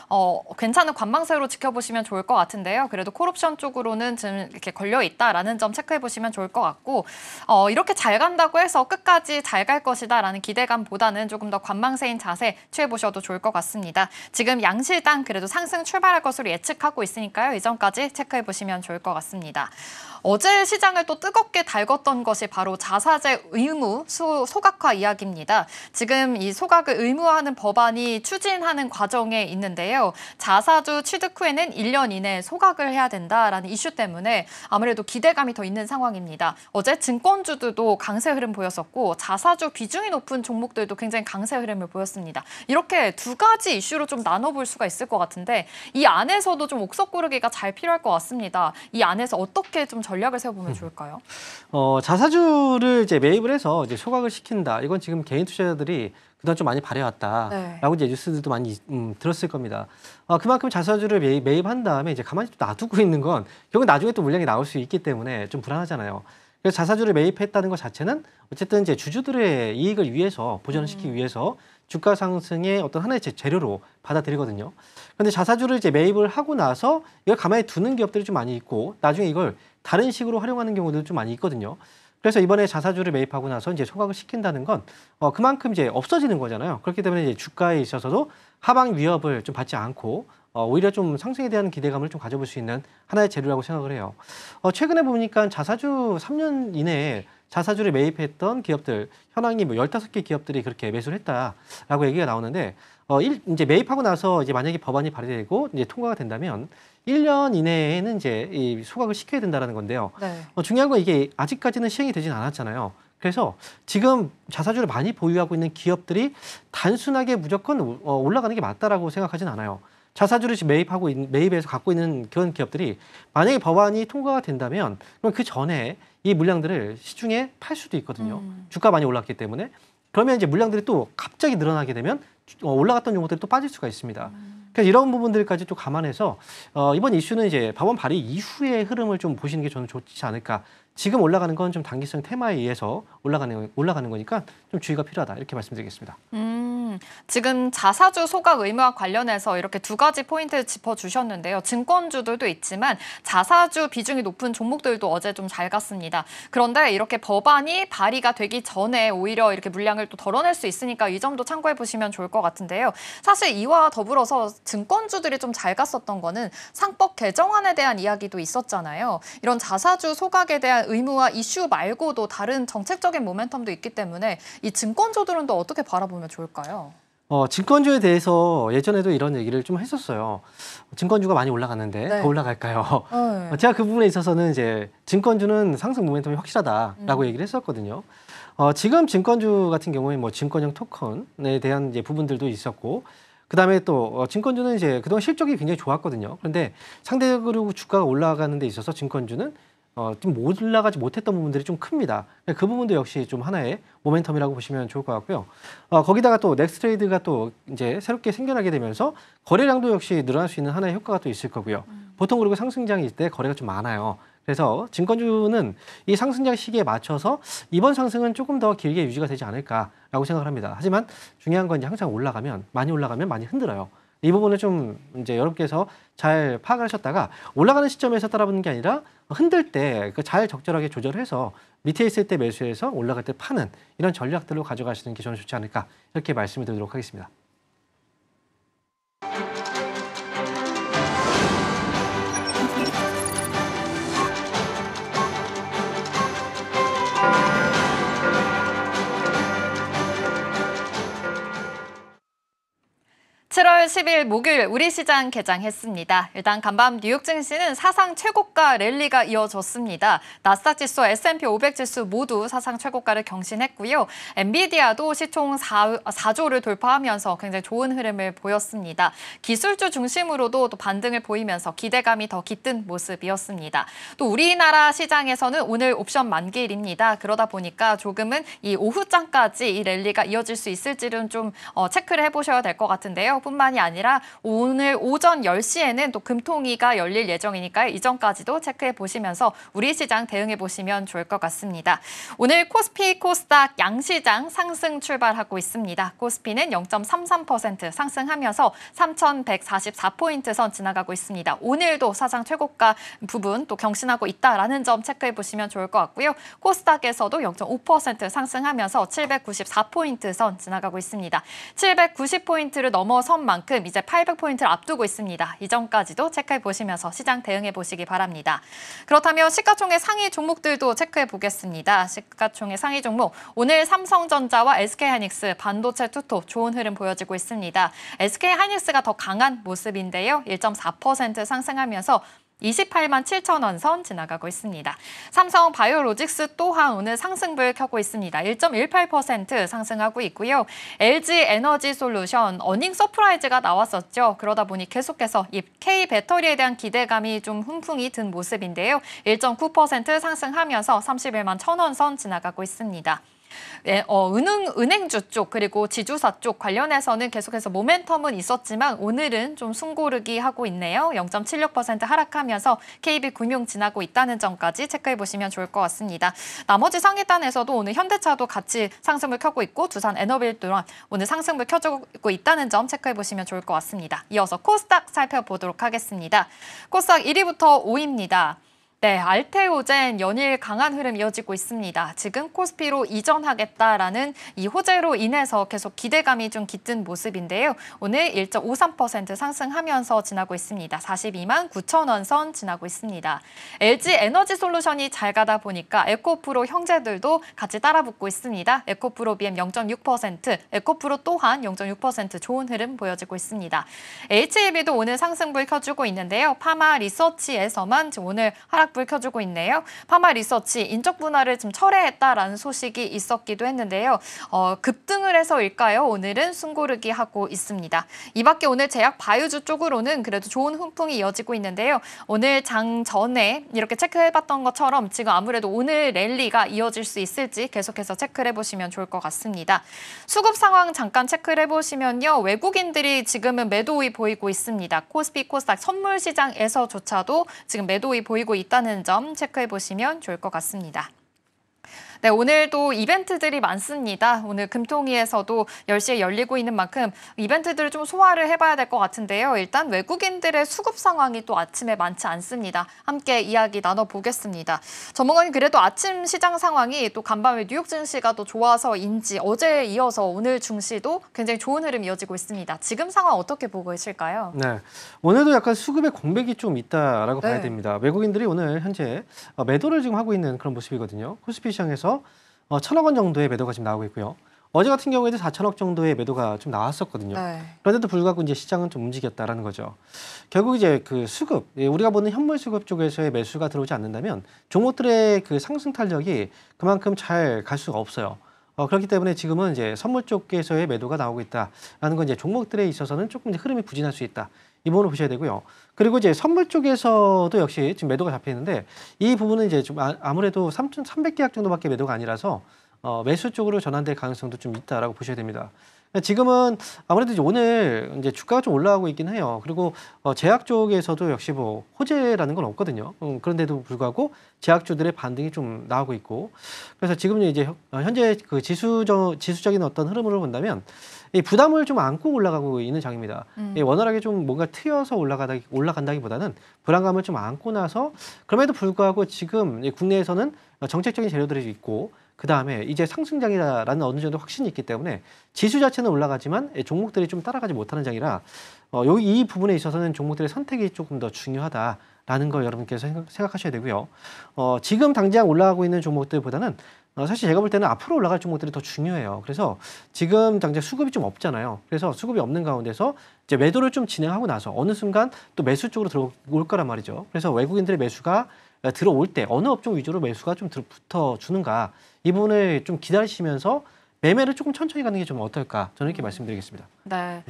괜찮은 관망세로 지켜보시면 좋을 것 같은데요. 그래도 콜옵션 쪽으로는 지금 이렇게 걸려 있다라는 점 체크해 보시면 좋을 것 같고 이렇게 잘 간다고 해서 끝까지 잘 갈 것이다라는 기대감보다는 조금 더 관망세인 자세 취해 보셔도 좋을 것 같습니다. 지금 양실당 그래도 상승 출발할 것으로 예측하고 있으니까요. 이 점까지 체크해 보시면 좋을 것 같습니다. 어제 시장을 또 뜨겁게 달궜던 것이 바로 자사제 의무 소각화 이야기입니다. 지금 이 소각을 의무화하는 법안이 추진하는 과정에 있는데요. 자사주 취득 후에는 1년 이내에 소각을 해야 된다라는 이슈 때문에 아무래도 기대감이 더 있는 상황입니다. 어제 증권주들도 강세 흐름 보였었고 자사주 비중이 높은 종목들도 굉장히 강세 흐름을 보였습니다. 이렇게 두 가지 이슈로 좀 나눠볼 수가 있을 것 같은데 이 안에서도 좀 옥석 고르기가 잘 필요할 것 같습니다. 이 안에서 어떻게 좀 전략을 세워보면 좋을까요? 자사주를 이제 매입을 해서 이제 소각을 시킨다. 이건 지금 개인 투자자들이 그동안 좀 많이 바래왔다라고 이제 뉴스들도 많이 들었을 겁니다. 그만큼 자사주를 매입한 다음에 이제 가만히 또 놔두고 있는 건 결국 나중에 또 물량이 나올 수 있기 때문에 좀 불안하잖아요. 그래서 자사주를 매입했다는 것 자체는 어쨌든 이제 주주들의 이익을 위해서 보전을 시키기 위해서 주가 상승의 어떤 하나의 재료로 받아들이거든요. 그런데 자사주를 이제 매입을 하고 나서 이걸 가만히 두는 기업들이 좀 많이 있고 나중에 이걸 다른 식으로 활용하는 경우도 좀 많이 있거든요. 그래서 이번에 자사주를 매입하고 나서 이제 소각을 시킨다는 건 그만큼 이제 없어지는 거잖아요. 그렇기 때문에 이제 주가에 있어서도 하방 위협을 좀 받지 않고 오히려 좀 상승에 대한 기대감을 좀 가져볼 수 있는 하나의 재료라고 생각을 해요. 최근에 보니까 자사주 3년 이내에 자사주를 매입했던 기업들 현황이 뭐 15개 기업들이 그렇게 매수를 했다라고 얘기가 나오는데 이제 매입하고 나서 이제 만약에 법안이 발의되고 이제 통과가 된다면 1년 이내에는 이제 이 소각을 시켜야 된다라는 건데요. 네. 중요한 건 이게 아직까지는 시행이 되진 않았잖아요. 그래서 지금 자사주를 많이 보유하고 있는 기업들이 단순하게 무조건 올라가는 게 맞다라고 생각하진 않아요. 자사주를 지금 매입해서 갖고 있는 그런 기업들이 만약에 법안이 통과가 된다면 그럼 그 전에 이 물량들을 시중에 팔 수도 있거든요. 주가 많이 올랐기 때문에. 그러면 이제 물량들이 또 갑자기 늘어나게 되면 올라갔던 종목들이 또 빠질 수가 있습니다. 그래서 이런 부분들까지 또 감안해서 이번 이슈는 이제 법안 발의 이후의 흐름을 좀 보시는 게 저는 좋지 않을까. 지금 올라가는 건 좀 단기성 테마에 의해서 올라가는 거니까 좀 주의가 필요하다 이렇게 말씀드리겠습니다. 지금 자사주 소각 의무와 관련해서 이렇게 두 가지 포인트 짚어주셨는데요. 증권주들도 있지만 자사주 비중이 높은 종목들도 어제 좀 잘 갔습니다. 그런데 이렇게 법안이 발의가 되기 전에 오히려 이렇게 물량을 또 덜어낼 수 있으니까 이 점도 참고해 보시면 좋을 것 같은데요. 사실 이와 더불어서 증권주들이 좀 잘 갔었던 거는 상법 개정안에 대한 이야기도 있었잖아요. 이런 자사주 소각에 대한 의무와 이슈 말고도 다른 정책적인 모멘텀도 있기 때문에 이 증권주들은 또 어떻게 바라보면 좋을까요? 증권주에 대해서 예전에도 이런 얘기를 좀 했었어요. 증권주가 많이 올라갔는데 네. 더 올라갈까요? 네. 제가 그 부분에 있어서는 이제 증권주는 상승 모멘텀이 확실하다라고 얘기를 했었거든요. 지금 증권주 같은 경우에 뭐 증권형 토큰에 대한 이제 부분들도 있었고, 그 다음에 또 증권주는 이제 그동안 실적이 굉장히 좋았거든요. 그런데 상대적으로 주가가 올라가는 데 있어서 증권주는 좀 올라가지 못했던 부분들이 좀 큽니다. 그 부분도 역시 좀 하나의 모멘텀이라고 보시면 좋을 것 같고요. 거기다가 또 넥스트레이드가 또 이제 새롭게 생겨나게 되면서 거래량도 역시 늘어날 수 있는 하나의 효과가 또 있을 거고요. 보통 그리고 상승장일 때 거래가 좀 많아요. 그래서 증권주는 이 상승장 시기에 맞춰서 이번 상승은 조금 더 길게 유지가 되지 않을까라고 생각을 합니다. 하지만 중요한 건 이제 항상 많이 올라가면 많이 흔들어요. 이 부분을 좀 이제 여러분께서 잘 파악하셨다가 올라가는 시점에서 따라붙는 게 아니라 흔들 때 그 잘 적절하게 조절해서 밑에 있을 때 매수해서 올라갈 때 파는 이런 전략들로 가져가시는 게 저는 좋지 않을까 이렇게 말씀을 드리도록 하겠습니다. (7월 10일) 목요일 우리 시장 개장했습니다. 일단 간밤 뉴욕 증시는 사상 최고가 랠리가 이어졌습니다. 나스닥 지수, S&P 500 지수 모두 사상 최고가를 경신했고요. 엔비디아도 시총 4조를 돌파하면서 굉장히 좋은 흐름을 보였습니다. 기술주 중심으로도 또 반등을 보이면서 기대감이 더 깃든 모습이었습니다. 또 우리나라 시장에서는 오늘 옵션 만기일입니다. 그러다 보니까 조금은 이 오후장까지 이 랠리가 이어질 수 있을지는 좀 체크를 해보셔야 될 것 같은데요. 뿐만이 아니라 오늘 오전 10시에는 또 금통위가 열릴 예정이니까요. 이전까지도 체크해 보시면서 우리 시장 대응해 보시면 좋을 것 같습니다. 오늘 코스피, 코스닥 양시장 상승 출발하고 있습니다. 코스피는 0.33% 상승하면서 3,144포인트 선 지나가고 있습니다. 오늘도 사상 최고가 부분 또 경신하고 있다라는 점 체크해 보시면 좋을 것 같고요. 코스닥에서도 0.5% 상승하면서 794포인트 선 지나가고 있습니다. 790포인트를 넘어선 만큼 이제 800포인트를 앞두고 있습니다. 이전까지도 체크해 보시면서 시장 대응해 보시기 바랍니다. 그렇다면 시가총액 상위 종목들도 체크해 보겠습니다. 시가총액 상위 종목 오늘 삼성전자와 SK하이닉스 반도체 투톱 좋은 흐름 보여지고 있습니다. SK하이닉스가 더 강한 모습인데요. 1.4% 상승하면서 28만 7천 원 선 지나가고 있습니다. 삼성 바이오로직스 또한 오늘 상승불 켜고 있습니다. 1.18% 상승하고 있고요. LG 에너지 솔루션 어닝 서프라이즈가 나왔었죠. 그러다 보니 계속해서 이 K 배터리에 대한 기대감이 좀 훈풍이 든 모습인데요. 1.9% 상승하면서 31만 1천 원 선 지나가고 있습니다. 예, 은행주 쪽 그리고 지주사 쪽 관련해서는 계속해서 모멘텀은 있었지만 오늘은 좀 숨고르기 하고 있네요. 0.76% 하락하면서 KB금융 지나고 있다는 점까지 체크해 보시면 좋을 것 같습니다. 나머지 상위단에서도 오늘 현대차도 같이 상승을 켜고 있고 두산 에너빌 또한 오늘 상승을 켜주고 있다는 점 체크해 보시면 좋을 것 같습니다. 이어서 코스닥 살펴보도록 하겠습니다. 코스닥 1위부터 5위입니다. 네, 알테오젠 연일 강한 흐름 이어지고 있습니다. 지금 코스피로 이전하겠다라는 이 호재로 인해서 계속 기대감이 좀 깃든 모습인데요. 오늘 1.53% 상승하면서 지나고 있습니다. 42만 9천 원 선 지나고 있습니다. LG 에너지 솔루션이 잘 가다 보니까 에코프로 형제들도 같이 따라붙고 있습니다. 에코프로 BM 0.6%, 에코프로 또한 0.6% 좋은 흐름 보여지고 있습니다. HEB도 오늘 상승불 켜주고 있는데요. 파마 리서치에서만 지금 오늘 하락 불 켜주고 있네요. 파마 리서치 인적 분할을 좀 철회했다라는 소식이 있었기도 했는데요. 급등을 해서일까요? 오늘은 숨고르기 하고 있습니다. 이 밖에 오늘 제약 바이오주 쪽으로는 그래도 좋은 훈풍이 이어지고 있는데요. 오늘 장 전에 이렇게 체크해봤던 것처럼 지금 아무래도 오늘 랠리가 이어질 수 있을지 계속해서 체크를 해보시면 좋을 것 같습니다. 수급 상황 잠깐 체크를 해보시면요. 외국인들이 지금은 매도이 보이고 있습니다. 코스피, 코스닥 선물 시장에서조차도 지금 매도이 보이고 있다는 점 체크해 보시면 좋을 것 같습니다. 네, 오늘도 이벤트들이 많습니다. 오늘 금통위에서도 10시에 열리고 있는 만큼 이벤트들을 좀 소화를 해봐야 될 것 같은데요. 일단 외국인들의 수급 상황이 또 아침에 많지 않습니다. 함께 이야기 나눠보겠습니다. 전문가님, 그래도 아침 시장 상황이 또 간밤에 뉴욕 증시가 또 좋아서인지 어제에 이어서 오늘 증시도 굉장히 좋은 흐름 이어지고 있습니다. 지금 상황 어떻게 보고 계실까요? 네, 오늘도 약간 수급의 공백이 좀 있다라고 봐야 됩니다. 외국인들이 오늘 현재 매도를 지금 하고 있는 그런 모습이거든요. 코스피 시장에서 1,000억 원 정도의 매도가 지금 나오고 있고요. 어제 같은 경우에도 4,000억 정도의 매도가 좀 나왔었거든요. 네. 그런데도 불구하고 이제 시장은 좀 움직였다라는 거죠. 결국 이제 그 수급, 우리가 보는 현물 수급 쪽에서의 매수가 들어오지 않는다면 종목들의 그 상승 탄력이 그만큼 잘 갈 수가 없어요. 그렇기 때문에 지금은 이제 선물 쪽에서의 매도가 나오고 있다라는 건 이제 종목들에 있어서는 조금 이제 흐름이 부진할 수 있다. 이 부분을 보셔야 되고요. 그리고 이제 선물 쪽에서도 역시 지금 매도가 잡혀 있는데 이 부분은 이제 좀 아무래도 3,300계약 정도밖에 매도가 아니라서 매수 쪽으로 전환될 가능성도 좀 있다라고 보셔야 됩니다. 지금은 아무래도 이제 오늘 이제 주가가 좀 올라가고 있긴 해요. 그리고 제약 쪽에서도 역시 뭐 호재라는 건 없거든요. 그런데도 불구하고 제약주들의 반등이 좀 나오고 있고, 그래서 지금 이제 현재 그 지수적인 어떤 흐름으로 본다면 이 부담을 좀 안고 올라가고 있는 장입니다. 원활하게 좀 뭔가 트여서 올라간다기보다는 불안감을 좀 안고 나서, 그럼에도 불구하고 지금 국내에서는 정책적인 재료들이 있고 그 다음에 이제 상승장이라는 어느 정도 확신이 있기 때문에 지수 자체는 올라가지만 종목들이 좀 따라가지 못하는 장이라 이 부분에 있어서는 종목들의 선택이 조금 더 중요하다라는 걸 여러분께서 생각하셔야 되고요. 지금 당장 올라가고 있는 종목들보다는 사실 제가 볼 때는 앞으로 올라갈 종목들이 더 중요해요. 그래서 지금 당장 수급이 좀 없잖아요. 그래서 수급이 없는 가운데서 이제 매도를 좀 진행하고 나서 어느 순간 또 매수 쪽으로 들어올 거란 말이죠. 그래서 외국인들의 매수가 들어올 때 어느 업종 위주로 매수가 좀 붙어주는가, 이 부분을 좀 기다리시면서 매매를 조금 천천히 가는 게 좀 어떨까, 저는 이렇게 말씀드리겠습니다. 네.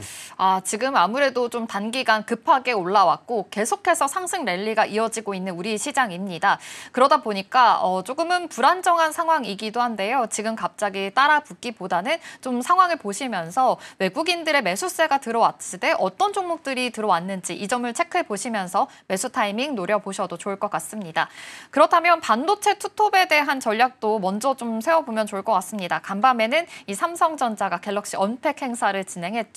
지금 아무래도 좀 단기간 급하게 올라왔고 계속해서 상승 랠리가 이어지고 있는 우리 시장입니다. 그러다 보니까 조금은 불안정한 상황이기도 한데요. 지금 갑자기 따라붙기보다는 좀 상황을 보시면서 외국인들의 매수세가 들어왔을 때 어떤 종목들이 들어왔는지 이 점을 체크해 보시면서 매수 타이밍 노려보셔도 좋을 것 같습니다. 그렇다면 반도체 투톱에 대한 전략도 먼저 좀 세워보면 좋을 것 같습니다. 간밤에는 이 삼성전자가 갤럭시 언팩 행사를 진행했죠.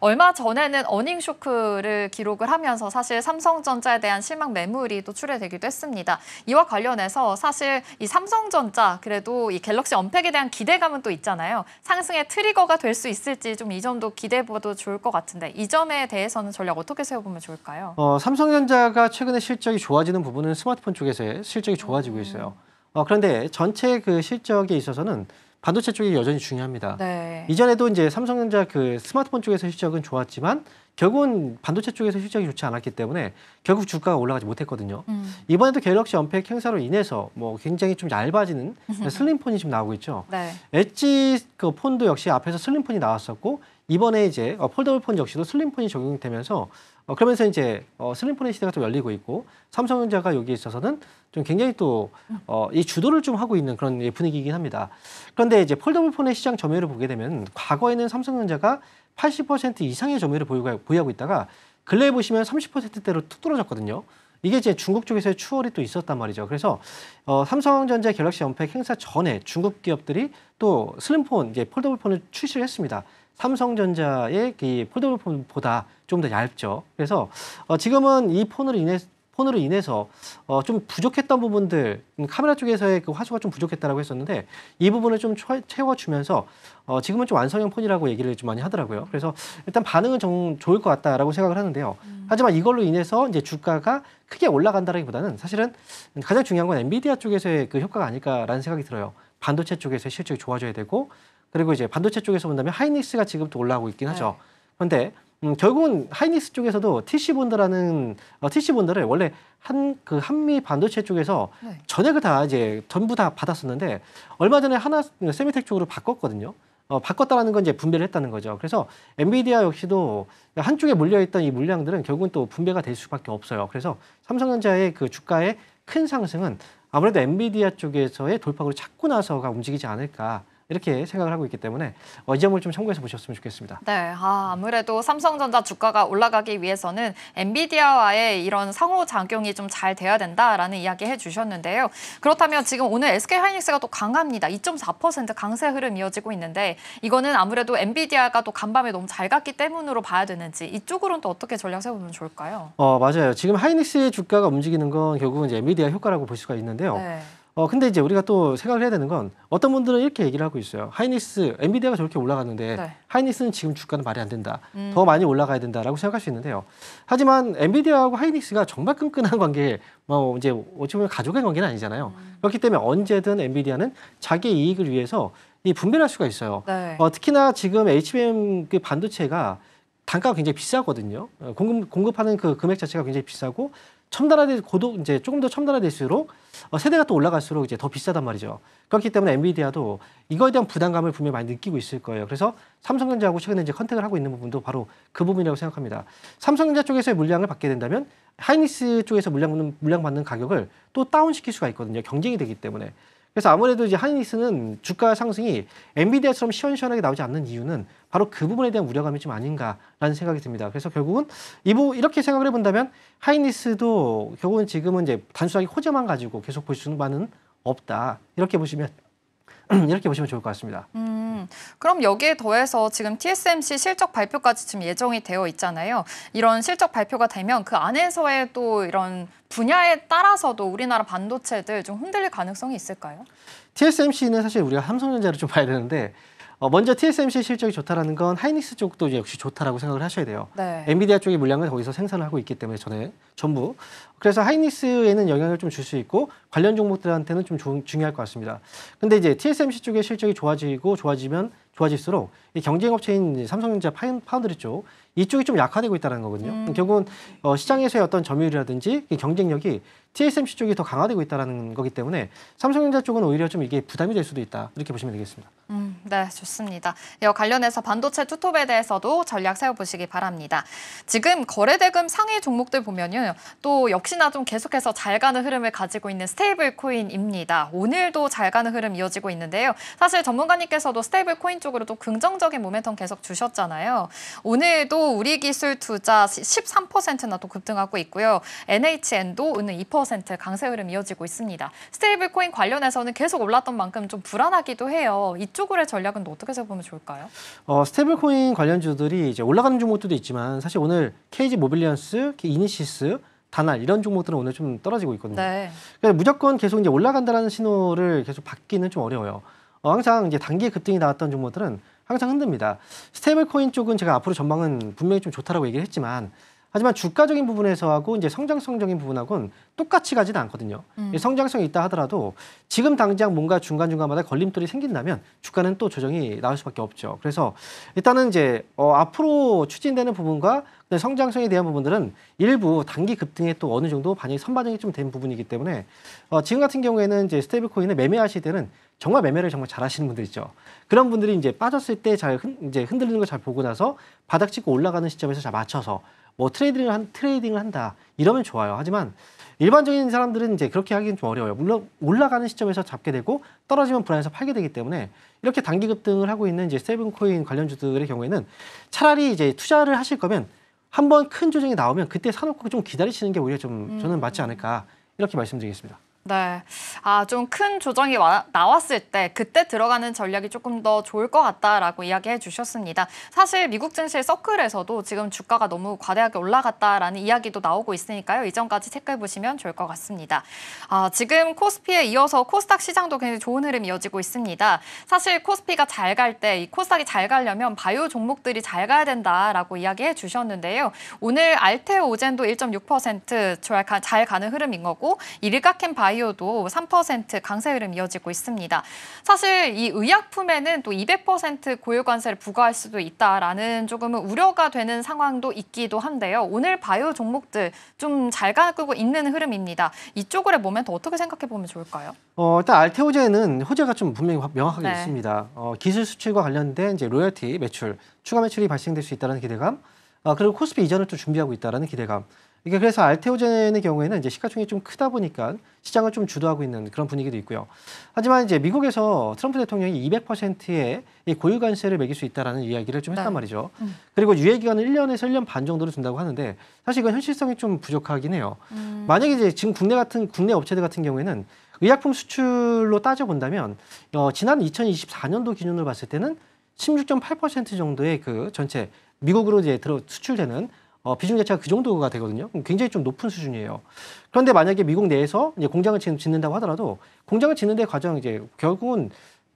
얼마 전에는 어닝 쇼크를 기록을 하면서 사실 삼성전자에 대한 실망 매물이 또 출회되기도 했습니다. 이와 관련해서 사실 이 삼성전자 그래도 이 갤럭시 언팩에 대한 기대감은 또 있잖아요. 상승의 트리거가 될 수 있을지 좀 이 점도 기대해봐도 좋을 것 같은데 이 점에 대해서는 전략 어떻게 세워보면 좋을까요? 삼성전자가 최근에 실적이 좋아지는 부분은 스마트폰 쪽에서의 실적이 좋아지고 있어요. 그런데 전체 그 실적에 있어서는 반도체 쪽이 여전히 중요합니다. 네. 이전에도 이제 삼성전자 그 스마트폰 쪽에서 실적은 좋았지만 결국은 반도체 쪽에서 실적이 좋지 않았기 때문에 결국 주가가 올라가지 못했거든요. 이번에도 갤럭시 언팩 행사로 인해서 뭐 굉장히 좀 얇아지는 슬림폰이 지금 나오고 있죠. 네. 엣지 그 폰도 역시 앞에서 슬림폰이 나왔었고 이번에 이제 폴더블 폰 역시도 슬림폰이 적용되면서 그러면서 이제 슬림폰의 시대가 또 열리고 있고 삼성전자가 여기에 있어서는 좀 굉장히 또 이 주도를 좀 하고 있는 그런 분위기이긴 합니다. 그런데 이제 폴더블 폰의 시장 점유율을 보게 되면 과거에는 삼성전자가 80% 이상의 점유율을 보유하고 있다가 근래에 보시면 30%대로 툭 떨어졌거든요. 이게 이제 중국 쪽에서의 추월이 또 있었단 말이죠. 그래서 삼성전자 갤럭시 언팩 행사 전에 중국 기업들이 또 슬림폰, 이제 폴더블 폰을 출시를 했습니다. 삼성전자의 이 폴더블 폰보다 좀 더 얇죠. 그래서 지금은 이 폰으로 인해서 좀 부족했던 부분들, 카메라 쪽에서의 그 화소가 좀 부족했다라고 했었는데 이 부분을 좀 채워주면서 지금은 좀 완성형 폰이라고 얘기를 좀 많이 하더라고요. 그래서 일단 반응은 좀 좋을 것 같다라고 생각을 하는데요. 하지만 이걸로 인해서 이제 주가가 크게 올라간다라기보다는 사실은 가장 중요한 건 엔비디아 쪽에서의 그 효과가 아닐까라는 생각이 들어요. 반도체 쪽에서의 실적이 좋아져야 되고, 그리고 이제 반도체 쪽에서 본다면 하이닉스가 지금 또 올라오고 있긴 하죠. 그런데 결국은 하이닉스 쪽에서는 TC본드를 원래 한미 반도체 쪽에서 전액을 다 이제 전부 다 받았었는데 얼마 전에 하나 세미텍 쪽으로 바꿨거든요. 바꿨다라는 건 이제 분배를 했다는 거죠. 그래서 엔비디아 역시도 한쪽에 몰려있던 이 물량들은 결국은 또 분배가 될 수밖에 없어요. 그래서 삼성전자의 그 주가의 큰 상승은 아무래도 엔비디아 쪽에서의 돌파구를 찾고 나서가 움직이지 않을까. 이렇게 생각을 하고 있기 때문에 이 점을 좀 참고해서 보셨으면 좋겠습니다. 네, 아무래도 삼성전자 주가가 올라가기 위해서는 엔비디아와의 이런 상호작용이 좀 잘 돼야 된다라는 이야기 해주셨는데요. 그렇다면 지금 오늘 SK하이닉스가 또 강합니다. 2.4% 강세 흐름 이어지고 있는데 이거는 아무래도 엔비디아가 또 간밤에 너무 잘 갔기 때문으로 봐야 되는지 이쪽으로는 또 어떻게 전략 세우면 좋을까요? 맞아요. 지금 하이닉스의 주가가 움직이는 건 결국은 이제 엔비디아 효과라고 볼 수가 있는데요. 네. 근데 이제 우리가 또 생각을 해야 되는 건 어떤 분들은 이렇게 얘기를 하고 있어요. 하이닉스, 엔비디아가 저렇게 올라갔는데 네. 하이닉스는 지금 주가는 말이 안 된다. 더 많이 올라가야 된다라고 생각할 수 있는데요. 하지만 엔비디아하고 하이닉스가 정말 끈끈한 관계, 이제 어찌 보면 가족의 관계는 아니잖아요. 그렇기 때문에 언제든 엔비디아는 자기의 이익을 위해서 이 분배를 할 수가 있어요. 네. 특히나 지금 HBM 그 반도체가 단가가 굉장히 비싸거든요. 공급하는 그 금액 자체가 굉장히 비싸고 이제 조금 더 첨단화될수록 세대가 또 올라갈수록 이제 더 비싸단 말이죠. 그렇기 때문에 엔비디아도 이거에 대한 부담감을 분명히 많이 느끼고 있을 거예요. 그래서 삼성전자하고 최근에 이제 컨택을 하고 있는 부분도 바로 그 부분이라고 생각합니다. 삼성전자 쪽에서의 물량을 받게 된다면 하이닉스 쪽에서 물량 받는 가격을 또 다운시킬 수가 있거든요. 경쟁이 되기 때문에. 그래서 아무래도 이제 하이닉스는 주가 상승이 엔비디아처럼 시원시원하게 나오지 않는 이유는 바로 그 부분에 대한 우려감이 좀 아닌가라는 생각이 듭니다. 그래서 결국은 이렇게 생각을 해본다면 하이닉스도 결국은 지금은 이제 단순하게 호재만 가지고 계속 볼 수만은 없다. 이렇게 보시면 좋을 것 같습니다. 그럼 여기에 더해서 지금 TSMC 실적 발표까지 지금 예정이 되어 있잖아요. 이런 실적 발표가 되면 그 안에서의 또 이런 분야에 따라서도 우리나라 반도체들 좀 흔들릴 가능성이 있을까요? TSMC는 사실 우리가 삼성전자를 좀 봐야 되는데 먼저 TSMC 실적이 좋다라는 건 하이닉스 쪽도 역시 좋다라고 생각을 하셔야 돼요. 네. 엔비디아 쪽의 물량을 거기서 생산을 하고 있기 때문에 전부. 그래서 하이닉스에는 영향을 좀 줄 수 있고 관련 종목들한테는 좀 중요할 것 같습니다. 근데 이제 TSMC 쪽의 실적이 좋아질수록 이 경쟁업체인 삼성전자 파운드리 쪽 이쪽이 좀 약화되고 있다는 거거든요. 결국은 시장에서의 어떤 점유율이라든지 경쟁력이 TSMC 쪽이 더 강화되고 있다는 거기 때문에 삼성전자 쪽은 오히려 좀 이게 부담이 될 수도 있다. 이렇게 보시면 되겠습니다. 네, 좋습니다. 이와 관련해서 반도체 투톱에 대해서도 전략 세워보시기 바랍니다. 지금 거래대금 상위 종목들 보면요. 또 역시나 좀 계속해서 잘 가는 흐름을 가지고 있는 스테이블 코인입니다. 오늘도 잘 가는 흐름 이어지고 있는데요. 사실 전문가님께서도 스테이블 코인 쪽으로 또 긍정적인 모멘텀 계속 주셨잖아요. 오늘도 우리기술투자 13%나 또 급등하고 있고요. NHN도 오늘 2% 강세 흐름 이어지고 있습니다. 스테이블 코인 관련해서는 계속 올랐던 만큼 좀 불안하기도 해요. 이쪽으로의 전략은 또 어떻게 세보면 좋을까요? 스테이블 코인 관련주들이 이제 올라가는 종목들도 있지만 사실 오늘 KG 모빌리언스, 이니시스, 다날 이런 종목들은 오늘 좀 떨어지고 있거든요. 네. 그러니까 무조건 계속 이제 올라간다라는 신호를 계속 받기는 좀 어려워요. 항상 이제 단기에 급등이 나왔던 종목들은 항상 흔듭니다. 스테이블 코인 쪽은 제가 앞으로 전망은 분명히 좀 좋다라고 얘기를 했지만 하지만 주가적인 부분에서 하고 이제 성장성적인 부분하고는 똑같이 가지는 않거든요. 성장성이 있다 하더라도 지금 당장 뭔가 중간중간마다 걸림돌이 생긴다면 주가는 또 조정이 나올 수밖에 없죠. 그래서 일단은 이제 앞으로 추진되는 부분과 성장성에 대한 부분들은 일부 단기 급등에 또 어느 정도 선반영이 좀 된 부분이기 때문에 지금 같은 경우에는 이제 스테이블 코인을 매매하실 때는 정말 매매를 정말 잘하시는 분들 있죠. 그런 분들이 이제 빠졌을 때 이제 흔들리는 걸 잘 보고 나서 바닥 찍고 올라가는 시점에서 잘 맞춰서 뭐 트레이딩을 한다 이러면 좋아요. 하지만 일반적인 사람들은 이제 그렇게 하기는 좀 어려워요. 물론 올라가는 시점에서 잡게 되고 떨어지면 불안해서 팔게 되기 때문에 이렇게 단기 급등을 하고 있는 이제 스테이블코인 관련주들의 경우에는 차라리 이제 투자를 하실 거면 한번 큰 조정이 나오면 그때 사놓고 좀 기다리시는 게 오히려 좀 저는 맞지 않을까 이렇게 말씀드리겠습니다. 네. 좀 큰 조정이 나왔을 때 그때 들어가는 전략이 조금 더 좋을 것 같다라고 이야기해 주셨습니다. 사실 미국 증시 서클에서도 지금 주가가 너무 과대하게 올라갔다라는 이야기도 나오고 있으니까요. 이전까지 체크해 보시면 좋을 것 같습니다. 지금 코스피에 이어서 코스닥 시장도 굉장히 좋은 흐름이 이어지고 있습니다. 사실 코스피가 잘 갈 때, 이 코스닥이 잘 가려면 바이오 종목들이 잘 가야 된다라고 이야기해 주셨는데요. 오늘 알테오젠도 1.6% 잘 가는 흐름인 거고 일가캠 바이오도 3% 강세 흐름 이어지고 있습니다. 사실 이 의약품에는 또 200% 고유 관세를 부과할 수도 있다라는 조금은 우려가 되는 상황도 있기도 한데요. 오늘 바이오 종목들 좀 잘 가고 있는 흐름입니다. 이쪽의 모멘트 어떻게 생각해 보면 좋을까요? 일단 알테오젠은 호재가 좀 분명히 명확하게 네. 있습니다. 기술 수출과 관련된 이제 로열티 매출, 추가 매출이 발생될 수 있다는 기대감, 그리고 코스피 이전을 또 준비하고 있다는 기대감. 이게 그래서 알테오젠의 경우에는 이제 시가총액이 좀 크다 보니까 시장을 좀 주도하고 있는 그런 분위기도 있고요. 하지만 이제 미국에서 트럼프 대통령이 200%의 이 고유 관세를 매길 수 있다라는 이야기를 좀 했단 말이죠. 그리고 유예 기간은 1년에서 1년 반 정도를 둔다고 하는데 사실 이건 현실성이 좀 부족하긴 해요. 만약에 이제 지금 국내 업체들 같은 경우에는 의약품 수출로 따져 본다면 지난 2024년도 기준으로 봤을 때는 16.8% 정도의 그 전체 미국으로 이제 수출되는 비중 자체가 그 정도가 되거든요. 굉장히 좀 높은 수준이에요. 그런데 만약에 미국 내에서 이제 공장을 짓는다고 하더라도 공장을 짓는 데 과정 이제 결국은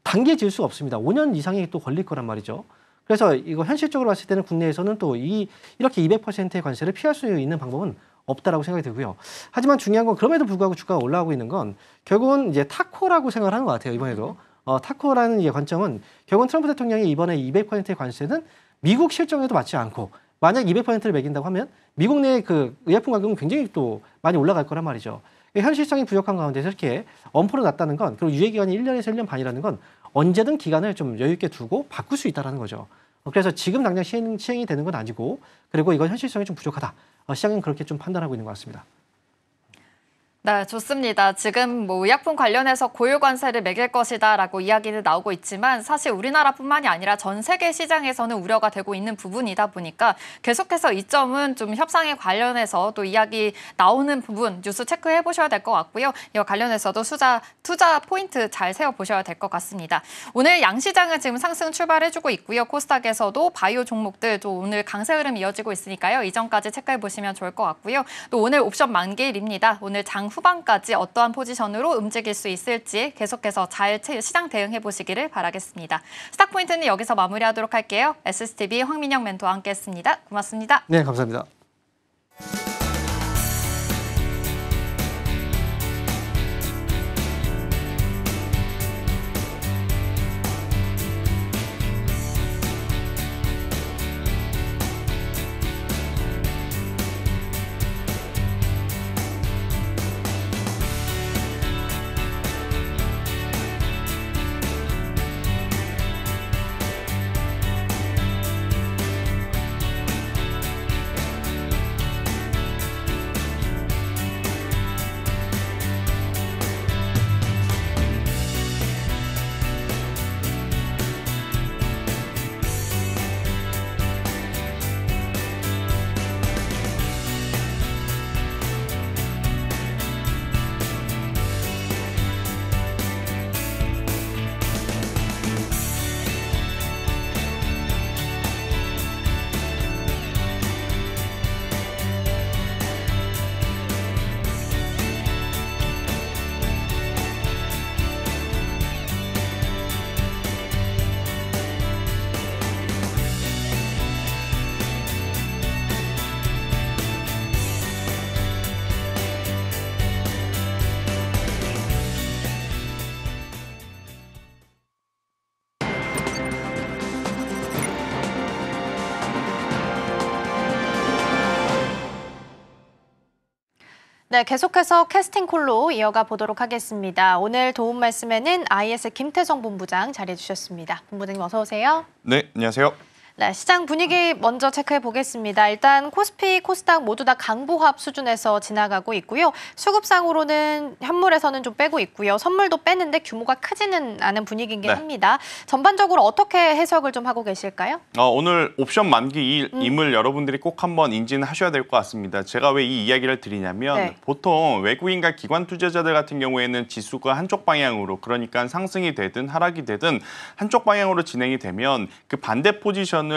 단기에 지을 수가 없습니다. 5년 이상이 또 걸릴 거란 말이죠. 그래서 이거 현실적으로 봤을 때는 국내에서는 또 이렇게 200%의 관세를 피할 수 있는 방법은 없다라고 생각이 들고요. 하지만 중요한 건 그럼에도 불구하고 주가가 올라가고 있는 건 결국은 이제 타코라고 생각을 하는 것 같아요. 이번에도. 타코라는 이제 관점은 결국은 트럼프 대통령이 이번에 200%의 관세는 미국 실정에도 맞지 않고 만약 200%를 매긴다고 하면 미국 내 그 의약품 가격은 굉장히 또 많이 올라갈 거란 말이죠. 현실성이 부족한 가운데서 이렇게 엄포를 놨다는 건 그리고 유예 기간이 1년에서 1년 반이라는 건 언제든 기간을 좀 여유 있게 두고 바꿀 수 있다는 거죠. 그래서 지금 당장 시행이 되는 건 아니고 그리고 이건 현실성이 좀 부족하다. 시장은 그렇게 좀 판단하고 있는 것 같습니다. 네, 좋습니다. 지금 뭐 의약품 관련해서 고유 관세를 매길 것이다라고 이야기는 나오고 있지만 사실 우리나라뿐만이 아니라 전 세계 시장에서는 우려가 되고 있는 부분이다 보니까 계속해서 이 점은 좀 협상에 관련해서 또 이야기 나오는 부분 뉴스 체크해 보셔야 될 것 같고요. 이와 관련해서도 투자 포인트 잘 세워보셔야 될 것 같습니다. 오늘 양시장은 지금 상승 출발해주고 있고요. 코스닥에서도 바이오 종목들 또 오늘 강세 흐름 이어지고 있으니까요. 이전까지 체크해 보시면 좋을 것 같고요. 또 오늘 옵션 만기일입니다. 오늘 장 후반까지 어떠한 포지션으로 움직일 수 있을지 계속해서 잘 시장 대응해 보시기를 바라겠습니다. 스탁포인트는 여기서 마무리하도록 할게요. SCTV 황민영 멘토와 함께했습니다. 고맙습니다. 네, 감사합니다. 네, 계속해서 캐스팅콜로 이어가 보도록 하겠습니다. 오늘 도움 말씀에는 IS 김태성 본부장 자리해 주셨습니다. 본부장님 어서 오세요. 네, 안녕하세요. 네, 시장 분위기 먼저 체크해 보겠습니다. 일단 코스피, 코스닥 모두 다 강보합 수준에서 지나가고 있고요. 수급상으로는 현물에서는 좀 빼고 있고요. 선물도 빼는데 규모가 크지는 않은 분위기이긴 합니다. 전반적으로 어떻게 해석을 좀 하고 계실까요? 오늘 옵션 만기임을 여러분들이 꼭 한번 인지는 하셔야 될 것 같습니다. 제가 왜 이 이야기를 드리냐면 보통 외국인과 기관 투자자들 같은 경우에는 지수가 한쪽 방향으로, 그러니까 상승이 되든 하락이 되든 한쪽 방향으로 진행이 되면 그 반대 포지션을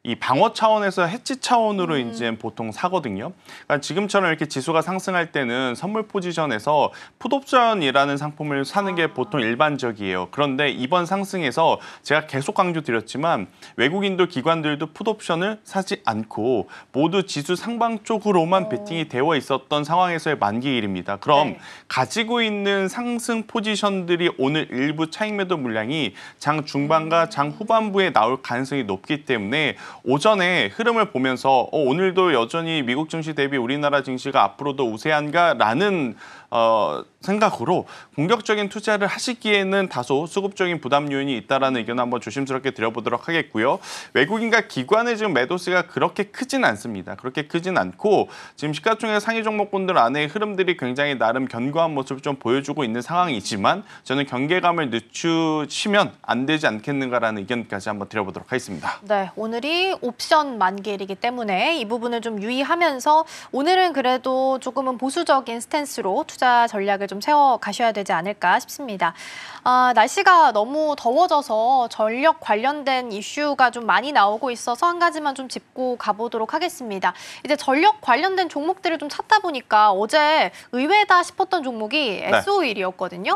이 방어 차원에서 해치 차원으로 이제 보통 사거든요. 그러니까 지금처럼 이렇게 지수가 상승할 때는 선물 포지션에서 풋옵션이라는 상품을 사는 게 보통 일반적이에요. 그런데 이번 상승에서 제가 계속 강조드렸지만 외국인도 기관들도 풋옵션을 사지 않고 모두 지수 상방 쪽으로만 베팅이 되어 있었던 상황에서의 만기일입니다. 그럼 가지고 있는 상승 포지션들이 오늘 일부 차익 매도 물량이 장 중반과 장 후반부에 나올 가능성이 높기 때문에 오전에 흐름을 보면서 오늘도 여전히 미국 증시 대비 우리나라 증시가 앞으로도 우세한가라는 생각으로 공격적인 투자를 하시기에는 다소 수급적인 부담 요인이 있다라는 의견을 한번 조심스럽게 드려보도록 하겠고요. 외국인과 기관의 지금 매도세가 그렇게 크진 않습니다. 그렇게 크진 않고 지금 시가총액 상위 종목군들 안에 흐름들이 굉장히 나름 견고한 모습을 좀 보여주고 있는 상황이지만 저는 경계감을 늦추시면 안 되지 않겠는가라는 의견까지 한번 드려보도록 하겠습니다. 네, 오늘이 옵션 만기일이기 때문에 이 부분을 좀 유의하면서 오늘은 그래도 조금은 보수적인 스탠스로 투자 전략을 좀 세워 가셔야 되지 않을까 싶습니다. 날씨가 너무 더워져서 전력 관련된 이슈가 좀 많이 나오고 있어서 한 가지만 좀 짚고 가보도록 하겠습니다. 이제 전력 관련된 종목들을 좀 찾다 보니까 어제 의외다 싶었던 종목이 S-오일이었거든요.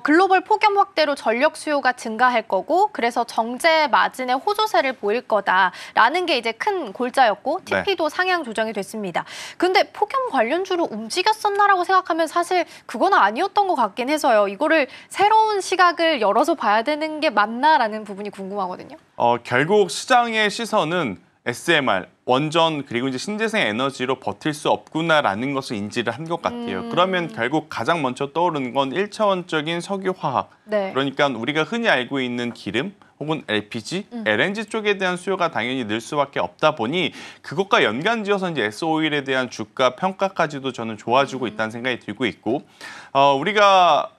글로벌 폭염 확대로 전력 수요가 증가할 거고 그래서 정제 마진의 호조세를 보일 거다라는 게 이제 큰 골자였고 TP도 상향 조정이 됐습니다. 근데 폭염 관련주로 움직였었나라고 생각하면 사실 그건 아니었던 것 같긴 해서요. 이거를 새로운 시각을 열어서 봐야 되는 게 맞나라는 부분이 궁금하거든요. 결국 시장의 시선은 SMR, 원전 그리고 이제 신재생 에너지로 버틸 수 없구나라는 것을 인지를 한 것 같아요. 그러면 결국 가장 먼저 떠오르는 건 1차원적인 석유화학, 그러니까 우리가 흔히 알고 있는 기름, 혹은 LPG, LNG 쪽에 대한 수요가 당연히 늘 수밖에 없다 보니 그것과 연관지어서 이제 S-오일에 대한 주가 평가까지도 저는 좋아지고 있다는 생각이 들고 있고 우리가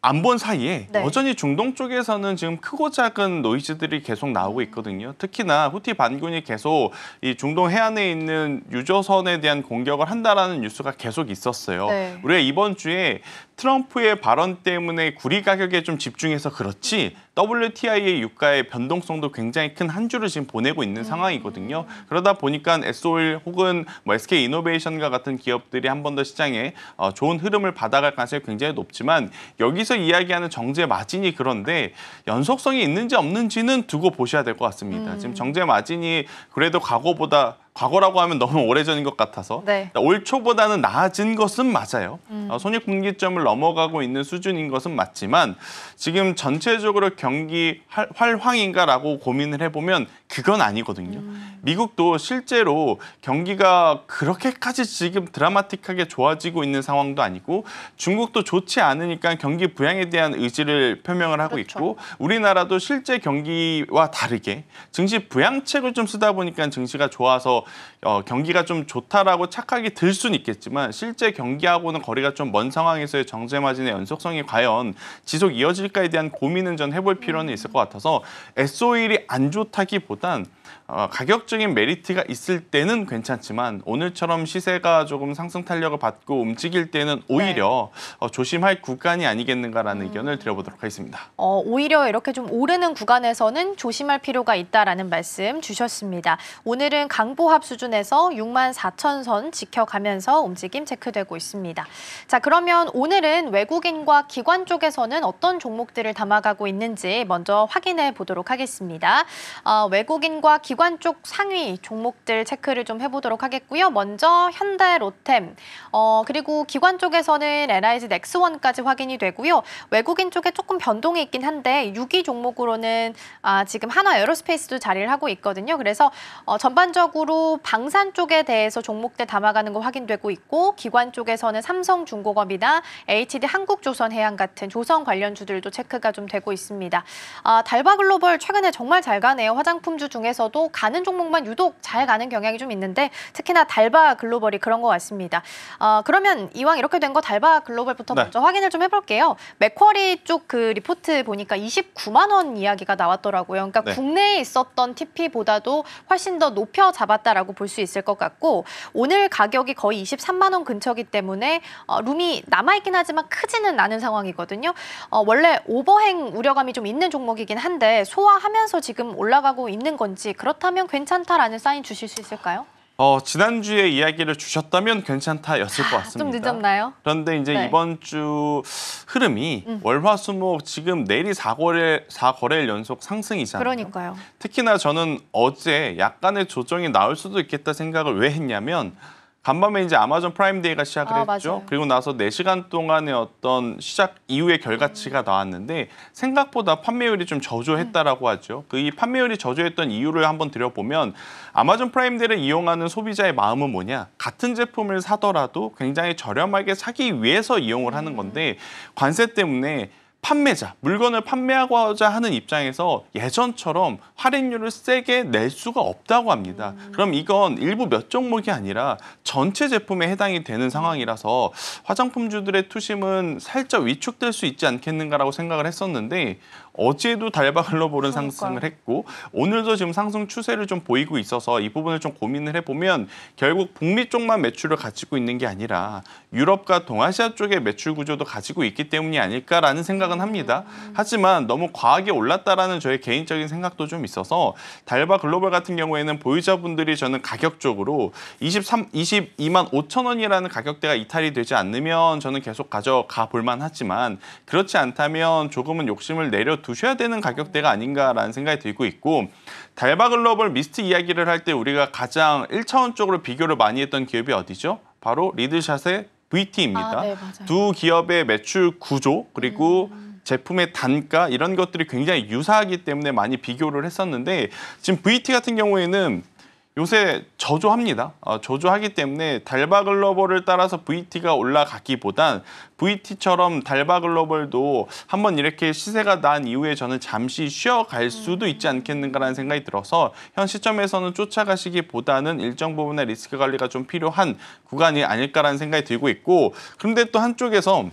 안 본 사이에 여전히 중동 쪽에서는 지금 크고 작은 노이즈들이 계속 나오고 있거든요. 특히나 후티 반군이 계속 이 중동 해안에 있는 유조선에 대한 공격을 한다라는 뉴스가 계속 있었어요. 우리가 이번 주에 트럼프의 발언 때문에 구리 가격에 좀 집중해서 그렇지 WTI의 유가의 변동성도 굉장히 큰 한 주를 지금 보내고 있는 상황이거든요. 그러다 보니까 S-오일 혹은 뭐 SK이노베이션과 같은 기업들이 한 번 더 시장에 좋은 흐름을 받아갈 가능성이 굉장히 높지만 여기서 이야기하는 정제 마진이 그런데 연속성이 있는지 없는지는 두고 보셔야 될 것 같습니다. 지금 정제 마진이 그래도 과거라고 하면 너무 오래전인 것 같아서 올 초보다는 나아진 것은 맞아요. 손익분기점을 넘어가고 있는 수준인 것은 맞지만 지금 전체적으로 경기 활황인가라고 고민을 해보면 그건 아니거든요. 미국도 실제로 경기가 그렇게까지 지금 드라마틱하게 좋아지고 있는 상황도 아니고 중국도 좋지 않으니까 경기 부양에 대한 의지를 표명을 하고 있고 우리나라도 실제 경기와 다르게 증시 부양책을 좀 쓰다 보니까 증시가 좋아서 경기가 좀 좋다라고 착각이 들 수는 있겠지만 실제 경기하고는 거리가 좀 먼 상황에서의 정제 마진의 연속성이 과연 지속 이어질까에 대한 고민은 전 해볼 필요는 있을 것 같아서 S-오일이 안 좋다기보단 가격적인 메리트가 있을 때는 괜찮지만 오늘처럼 시세가 조금 상승 탄력을 받고 움직일 때는 오히려 조심할 구간이 아니겠는가라는 의견을 드려보도록 하겠습니다. 오히려 이렇게 좀 오르는 구간에서는 조심할 필요가 있다라는 말씀 주셨습니다. 오늘은 강보합 수준에서 64,000선 지켜가면서 움직임 체크되고 있습니다. 자, 그러면 오늘은 외국인과 기관 쪽에서는 어떤 종목들을 담아가고 있는지 먼저 확인해 보도록 하겠습니다. 외국인과 기관 기관 쪽 상위 종목들 체크를 좀 해보도록 하겠고요. 먼저 현대, 로템, 그리고 기관 쪽에서는 NIG 넥스원까지 확인이 되고요. 외국인 쪽에 조금 변동이 있긴 한데 6위 종목으로는 지금 한화 에어로스페이스도 자리를 하고 있거든요. 그래서 전반적으로 방산 쪽에 대해서 종목들 담아가는 거 확인되고 있고 기관 쪽에서는 삼성중공업이나 HD 한국조선해양 같은 조선 관련주들도 체크가 좀 되고 있습니다. 달바글로벌 최근에 정말 잘 가네요. 화장품주 중에서도 가는 종목만 유독 잘 가는 경향이 좀 있는데 특히나 달바글로벌이 그런 것 같습니다. 그러면 이왕 이렇게 된 거 달바글로벌부터 네. 먼저 확인을 좀 해볼게요. 맥쿼리 쪽 그 리포트 보니까 29만 원 이야기가 나왔더라고요. 그러니까 네. 국내에 있었던 TP보다도 훨씬 더 높여 잡았다라고 볼 수 있을 것 같고 오늘 가격이 거의 23만 원 근처이기 때문에 룸이 남아있긴 하지만 크지는 않은 상황이거든요. 원래 오버행 우려감이 좀 있는 종목이긴 한데 소화하면서 지금 올라가고 있는 건지 그렇다면 괜찮다라는 사인 주실 수 있을까요? 지난주에 이야기를 주셨다면 괜찮다였을 것 같습니다. 좀 늦었나요? 그런데 이제 네. 이번 주 흐름이 월화수목 지금 내일이 4거래일 연속 상승이잖아요. 그러니까요. 특히나 저는 어제 약간의 조정이 나올 수도 있겠다 생각을 왜 했냐면 간밤에 이제 아마존 프라임데이가 시작을 했죠. 맞아요. 그리고 나서 4시간 동안의 어떤 시작 이후의 결과치가 나왔는데 생각보다 판매율이 좀 저조했다라고 하죠. 이 판매율이 저조했던 이유를 한번 들여보면 아마존 프라임데이를 이용하는 소비자의 마음은 뭐냐? 같은 제품을 사더라도 굉장히 저렴하게 사기 위해서 이용을 하는 건데 관세 때문에 판매자, 물건을 판매하고자 하는 입장에서 예전처럼 할인율을 세게 낼 수가 없다고 합니다. 그럼 이건 일부 몇 종목이 아니라 전체 제품에 해당이 되는 상황이라서 화장품주들의 투심은 살짝 위축될 수 있지 않겠는가라고 생각을 했었는데 어제도 달바글로벌은 상승을 했고 오늘도 지금 상승 추세를 좀 보이고 있어서 이 부분을 좀 고민을 해보면 결국 북미 쪽만 매출을 가지고 있는 게 아니라 유럽과 동아시아 쪽의 매출 구조도 가지고 있기 때문이 아닐까라는 생각은 합니다. 하지만 너무 과하게 올랐다라는 저의 개인적인 생각도 좀 있어서 달바글로벌 같은 경우에는 보유자분들이 저는 가격적으로 22만 5천 원이라는 가격대가 이탈이 되지 않으면 저는 계속 가져가 볼만 하지만 그렇지 않다면 조금은 욕심을 내려두셔야 되는 가격대가 아닌가라는 생각이 들고 있고 달바글로벌 미스트 이야기를 할 때 우리가 가장 1차원적으로 비교를 많이 했던 기업이 어디죠? 바로 리드샷의 VT입니다. 네, 맞아요. 두 기업의 매출 구조 그리고 제품의 단가 이런 것들이 굉장히 유사하기 때문에 많이 비교를 했었는데 지금 VT 같은 경우에는 요새 저조합니다. 저조하기 때문에 달바글로벌을 따라서 VT가 올라가기보단 VT처럼 달바글로벌도 한번 이렇게 시세가 난 이후에 저는 잠시 쉬어갈 수도 있지 않겠는가라는 생각이 들어서 현 시점에서는 쫓아가시기보다는 일정 부분의 리스크 관리가 좀 필요한 구간이 아닐까라는 생각이 들고 있고 그런데 또 한쪽에서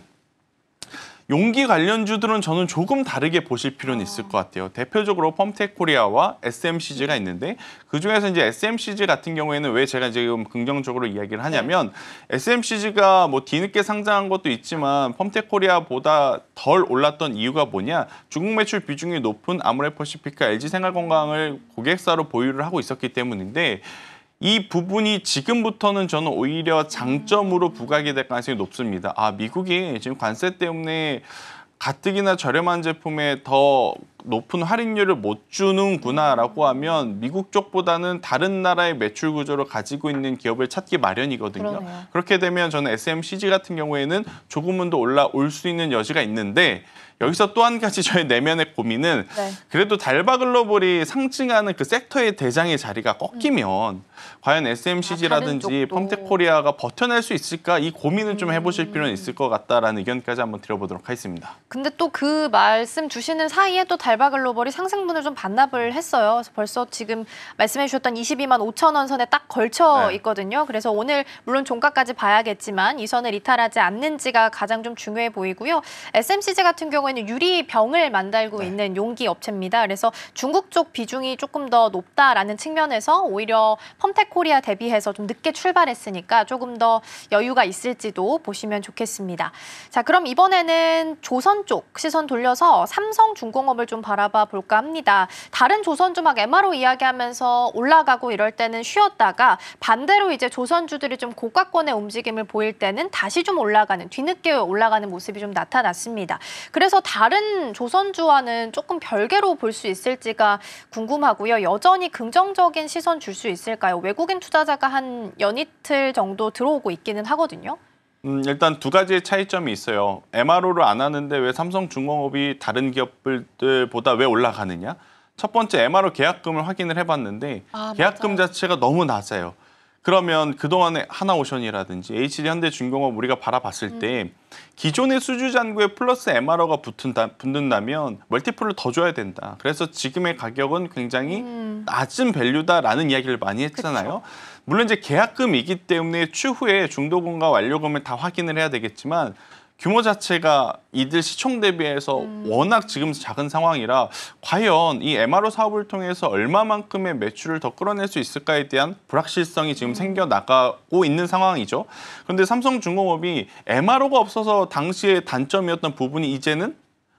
용기 관련주들은 저는 조금 다르게 보실 필요는 있을 것 같아요. 대표적으로 펌텍코리아와 SMCG가 있는데 그중에서 이제 SMCG 같은 경우에는 왜 제가 지금 긍정적으로 이야기를 하냐면 SMCG가 뭐 뒤늦게 상장한 것도 있지만 펌텍코리아보다 덜 올랐던 이유가 뭐냐? 중국 매출 비중이 높은 아모레퍼시픽과 LG생활건강을 고객사로 보유를 하고 있었기 때문인데 이 부분이 지금부터는 저는 오히려 장점으로 부각이 될 가능성이 높습니다. 미국이 지금 관세 때문에 가뜩이나 저렴한 제품에 더 높은 할인율을 못 주는구나라고 하면 미국 쪽보다는 다른 나라의 매출 구조를 가지고 있는 기업을 찾기 마련이거든요. 그러네요. 그렇게 되면 저는 SMCG 같은 경우에는 조금은 더 올라올 수 있는 여지가 있는데 여기서 또 한 가지 저의 내면의 고민은 그래도 달바글로벌이 상징하는 그 섹터의 대장의 자리가 꺾이면 과연 SMCG라든지 펌텍코리아가 버텨낼 수 있을까 이 고민을 좀 해보실 필요는 있을 것 같다라는 의견까지 한번 드려보도록 하겠습니다. 근데 또 그 말씀 주시는 사이에 또 달바글로벌이 상승분을 좀 반납을 했어요. 그래서 벌써 지금 말씀해 주셨던 22만 5천 원 선에 딱 걸쳐 있거든요. 그래서 오늘 물론 종가까지 봐야겠지만 이 선을 이탈하지 않는지가 가장 좀 중요해 보이고요. SMCG 같은 경우에는 유리병을 만들고 있는 용기 업체입니다. 그래서 중국 쪽 비중이 조금 더 높다라는 측면에서 오히려 펌텍코리아 대비해서 좀 늦게 출발했으니까 조금 더 여유가 있을지도 보시면 좋겠습니다. 자, 그럼 이번에는 조선 쪽 시선 돌려서 삼성중공업을 좀 바라봐 볼까 합니다. 다른 조선주 막 MRO 이야기하면서 올라가고 이럴 때는 쉬었다가 반대로 이제 조선주들이 좀 고가권의 움직임을 보일 때는 다시 좀 올라가는, 뒤늦게 올라가는 모습이 좀 나타났습니다. 그래서 다른 조선주와는 조금 별개로 볼 수 있을지가 궁금하고요. 여전히 긍정적인 시선 줄 수 있을까요? 외국인 투자자가 한 연이틀 정도 들어오고 있기는 하거든요. 일단 두 가지의 차이점이 있어요. MRO를 안 하는데 왜 삼성중공업이 다른 기업들보다 왜 올라가느냐? 첫 번째 MRO 계약금을 확인을 해봤는데 계약금 맞아요. 자체가 너무 낮아요. 그러면 그동안에 하나오션이라든지 HD 현대중공업 우리가 바라봤을 때 기존의 수주 잔고에 플러스 MRO가 붙는다면 멀티플을 더 줘야 된다. 그래서 지금의 가격은 굉장히 낮은 밸류다라는 이야기를 많이 했잖아요. 그쵸. 물론 이제 계약금이기 때문에 추후에 중도금과 완료금을 다 확인을 해야 되겠지만 규모 자체가 이들 시총 대비해서 워낙 지금 작은 상황이라 과연 이 MRO 사업을 통해서 얼마만큼의 매출을 더 끌어낼 수 있을까에 대한 불확실성이 지금 생겨나가고 있는 상황이죠. 그런데 삼성중공업이 MRO가 없어서 당시의 단점이었던 부분이 이제는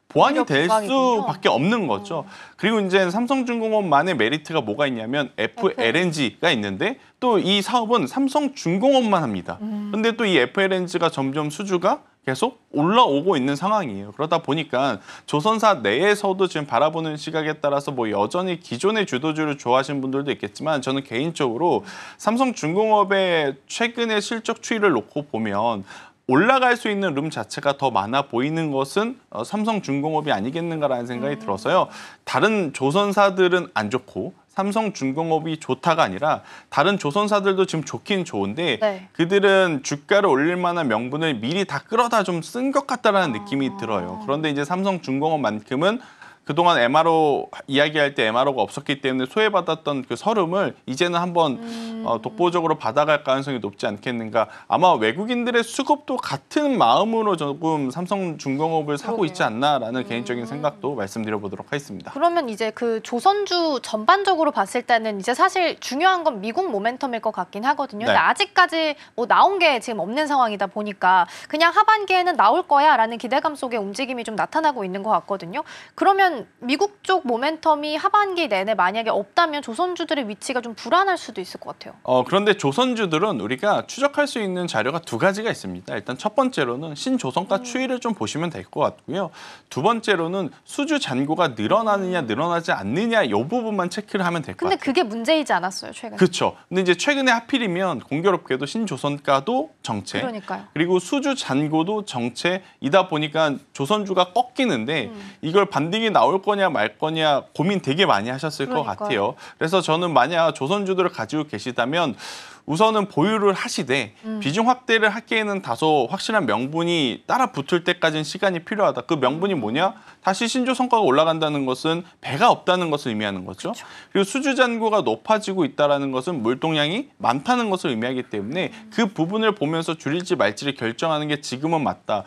보완이 될 수밖에 없는 거죠. 그리고 이제 삼성중공업만의 메리트가 뭐가 있냐면 FLNG가 있는데 또 이 사업은 삼성중공업만 합니다. 근데 또 이 FLNG가 점점 수주가 계속 올라오고 있는 상황이에요. 그러다 보니까 조선사 내에서도 지금 바라보는 시각에 따라서 뭐 여전히 기존의 주도주를 좋아하시는 분들도 있겠지만 저는 개인적으로 삼성중공업의 최근의 실적 추이를 놓고 보면 올라갈 수 있는 룸 자체가 더 많아 보이는 것은 삼성중공업이 아니겠는가라는 생각이 들어서요. 다른 조선사들은 안 좋고 삼성중공업이 좋다가 아니라 다른 조선사들도 지금 좋긴 좋은데 네. 그들은 주가를 올릴 만한 명분을 미리 다 끌어다 좀 쓴 것 같다라는 느낌이 들어요. 그런데 이제 삼성중공업만큼은 그동안 MRO 이야기할 때 MRO가 없었기 때문에 소외받았던 그 서름을 이제는 한번 독보적으로 받아갈 가능성이 높지 않겠는가. 아마 외국인들의 수급도 같은 마음으로 조금 삼성중공업을 사고 있지 않나라는 개인적인 생각도 말씀드려보도록 하겠습니다. 그러면 이제 그 조선주 전반적으로 봤을 때는 이제 사실 중요한 건 미국 모멘텀일 것 같긴 하거든요. 네. 근데 아직까지 뭐 나온 게 지금 없는 상황이다 보니까 그냥 하반기에는 나올 거야라는 기대감 속에 움직임이 좀 나타나고 있는 것 같거든요. 그러면 미국 쪽 모멘텀이 하반기 내내 만약에 없다면 조선주들의 위치가 좀 불안할 수도 있을 것 같아요. 그런데 조선주들은 우리가 추적할 수 있는 자료가 두 가지가 있습니다. 일단 첫 번째로는 신조선가 추이를 좀 보시면 될 것 같고요. 두 번째로는 수주 잔고가 늘어나느냐 늘어나지 않느냐 이 부분만 체크를 하면 될 것 같아요. 근데 그게 문제이지 않았어요, 최근에. 그렇죠. 근데 이제 최근에 하필이면 공교롭게도 신조선가도 정체, 그러니까요. 그리고 수주 잔고도 정체이다 보니까 조선주가 꺾이는데 이걸 반등이 나올 거냐 말 거냐 고민 되게 많이 하셨을 그러니까요. 것 같아요. 그래서 저는 만약 조선주들을 가지고 계시다면 우선은 보유를 하시되 비중 확대를 하기에는 다소 확실한 명분이 따라 붙을 때까지는 시간이 필요하다. 그 명분이 뭐냐? 다시 신조선가가 올라간다는 것은 배가 없다는 것을 의미하는 거죠. 그렇죠. 그리고 수주 잔고가 높아지고 있다는 것은 물동량이 많다는 것을 의미하기 때문에 그 부분을 보면서 줄일지 말지를 결정하는 게 지금은 맞다.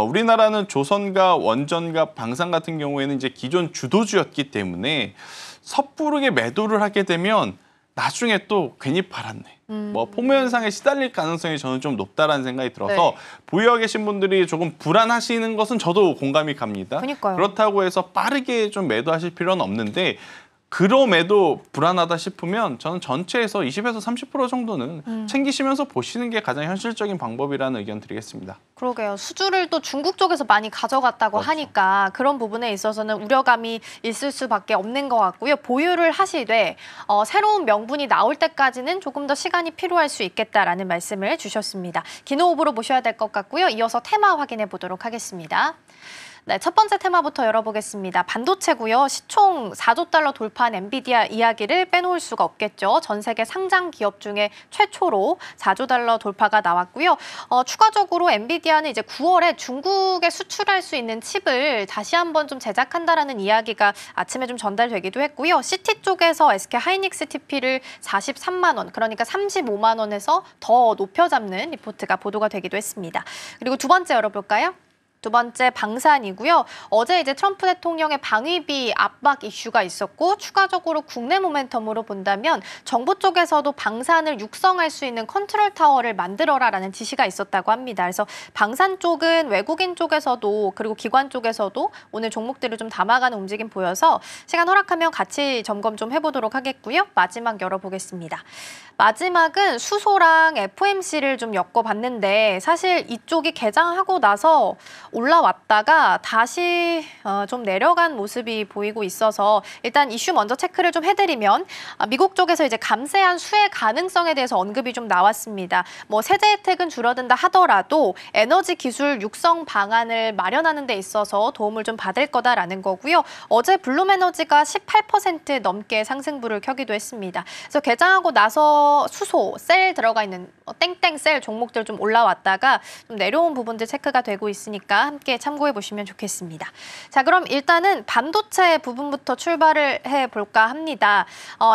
우리나라는 조선가, 원전가, 방산 같은 경우에는 이제 기존 주도주였기 때문에 섣부르게 매도를 하게 되면 나중에 또 괜히 팔았네. 뭐 포모 현상에 시달릴 가능성이 저는 좀 높다라는 생각이 들어서 네. 보유하고 계신 분들이 조금 불안하시는 것은 저도 공감이 갑니다. 그러니까요. 그렇다고 해서 빠르게 좀 매도하실 필요는 없는데 그럼에도 불안하다 싶으면 저는 전체에서 20에서 30% 정도는 챙기시면서 보시는 게 가장 현실적인 방법이라는 의견 드리겠습니다. 그러게요. 수주를 또 중국 쪽에서 많이 가져갔다고 그렇죠. 하니까 그런 부분에 있어서는 우려감이 있을 수밖에 없는 것 같고요. 보유를 하시되 새로운 명분이 나올 때까지는 조금 더 시간이 필요할 수 있겠다라는 말씀을 주셨습니다. 기노호흡으로 보셔야 될 것 같고요. 이어서 테마 확인해 보도록 하겠습니다. 네, 첫 번째 테마부터 열어보겠습니다. 반도체고요. 시총 4조 달러 돌파한 엔비디아 이야기를 빼놓을 수가 없겠죠. 전 세계 상장 기업 중에 최초로 4조 달러 돌파가 나왔고요. 추가적으로 엔비디아는 이제 9월에 중국에 수출할 수 있는 칩을 다시 한번 좀 제작한다라는 이야기가 아침에 좀 전달되기도 했고요. CT 쪽에서 SK 하이닉스 TP를 43만 원, 그러니까 35만 원에서 더 높여 잡는 리포트가 보도가 되기도 했습니다. 그리고 두 번째 열어볼까요? 두 번째 방산이고요. 어제 이제 트럼프 대통령의 방위비 압박 이슈가 있었고 추가적으로 국내 모멘텀으로 본다면 정부 쪽에서도 방산을 육성할 수 있는 컨트롤 타워를 만들어라라는 지시가 있었다고 합니다. 그래서 방산 쪽은 외국인 쪽에서도 그리고 기관 쪽에서도 오늘 종목들을 좀 담아가는 움직임 보여서 시간 허락하면 같이 점검 좀 해보도록 하겠고요. 마지막 열어보겠습니다. 마지막은 수소랑 FOMC를 좀 엮어봤는데 사실 이쪽이 개장하고 나서 올라왔다가 다시 좀 내려간 모습이 보이고 있어서 일단 이슈 먼저 체크를 좀 해드리면 미국 쪽에서 이제 감세한 수혜 가능성에 대해서 언급이 좀 나왔습니다. 뭐 세제 혜택은 줄어든다 하더라도 에너지 기술 육성 방안을 마련하는 데 있어서 도움을 좀 받을 거다라는 거고요. 어제 블룸에너지가 18% 넘게 상승부를 켜기도 했습니다. 그래서 개장하고 나서 수소, 셀 들어가 있는 땡땡 셀 종목들 좀 올라왔다가 좀 내려온 부분들 체크가 되고 있으니까 함께 참고해 보시면 좋겠습니다. 자, 그럼 일단은 반도체 부분부터 출발을 해볼까 합니다.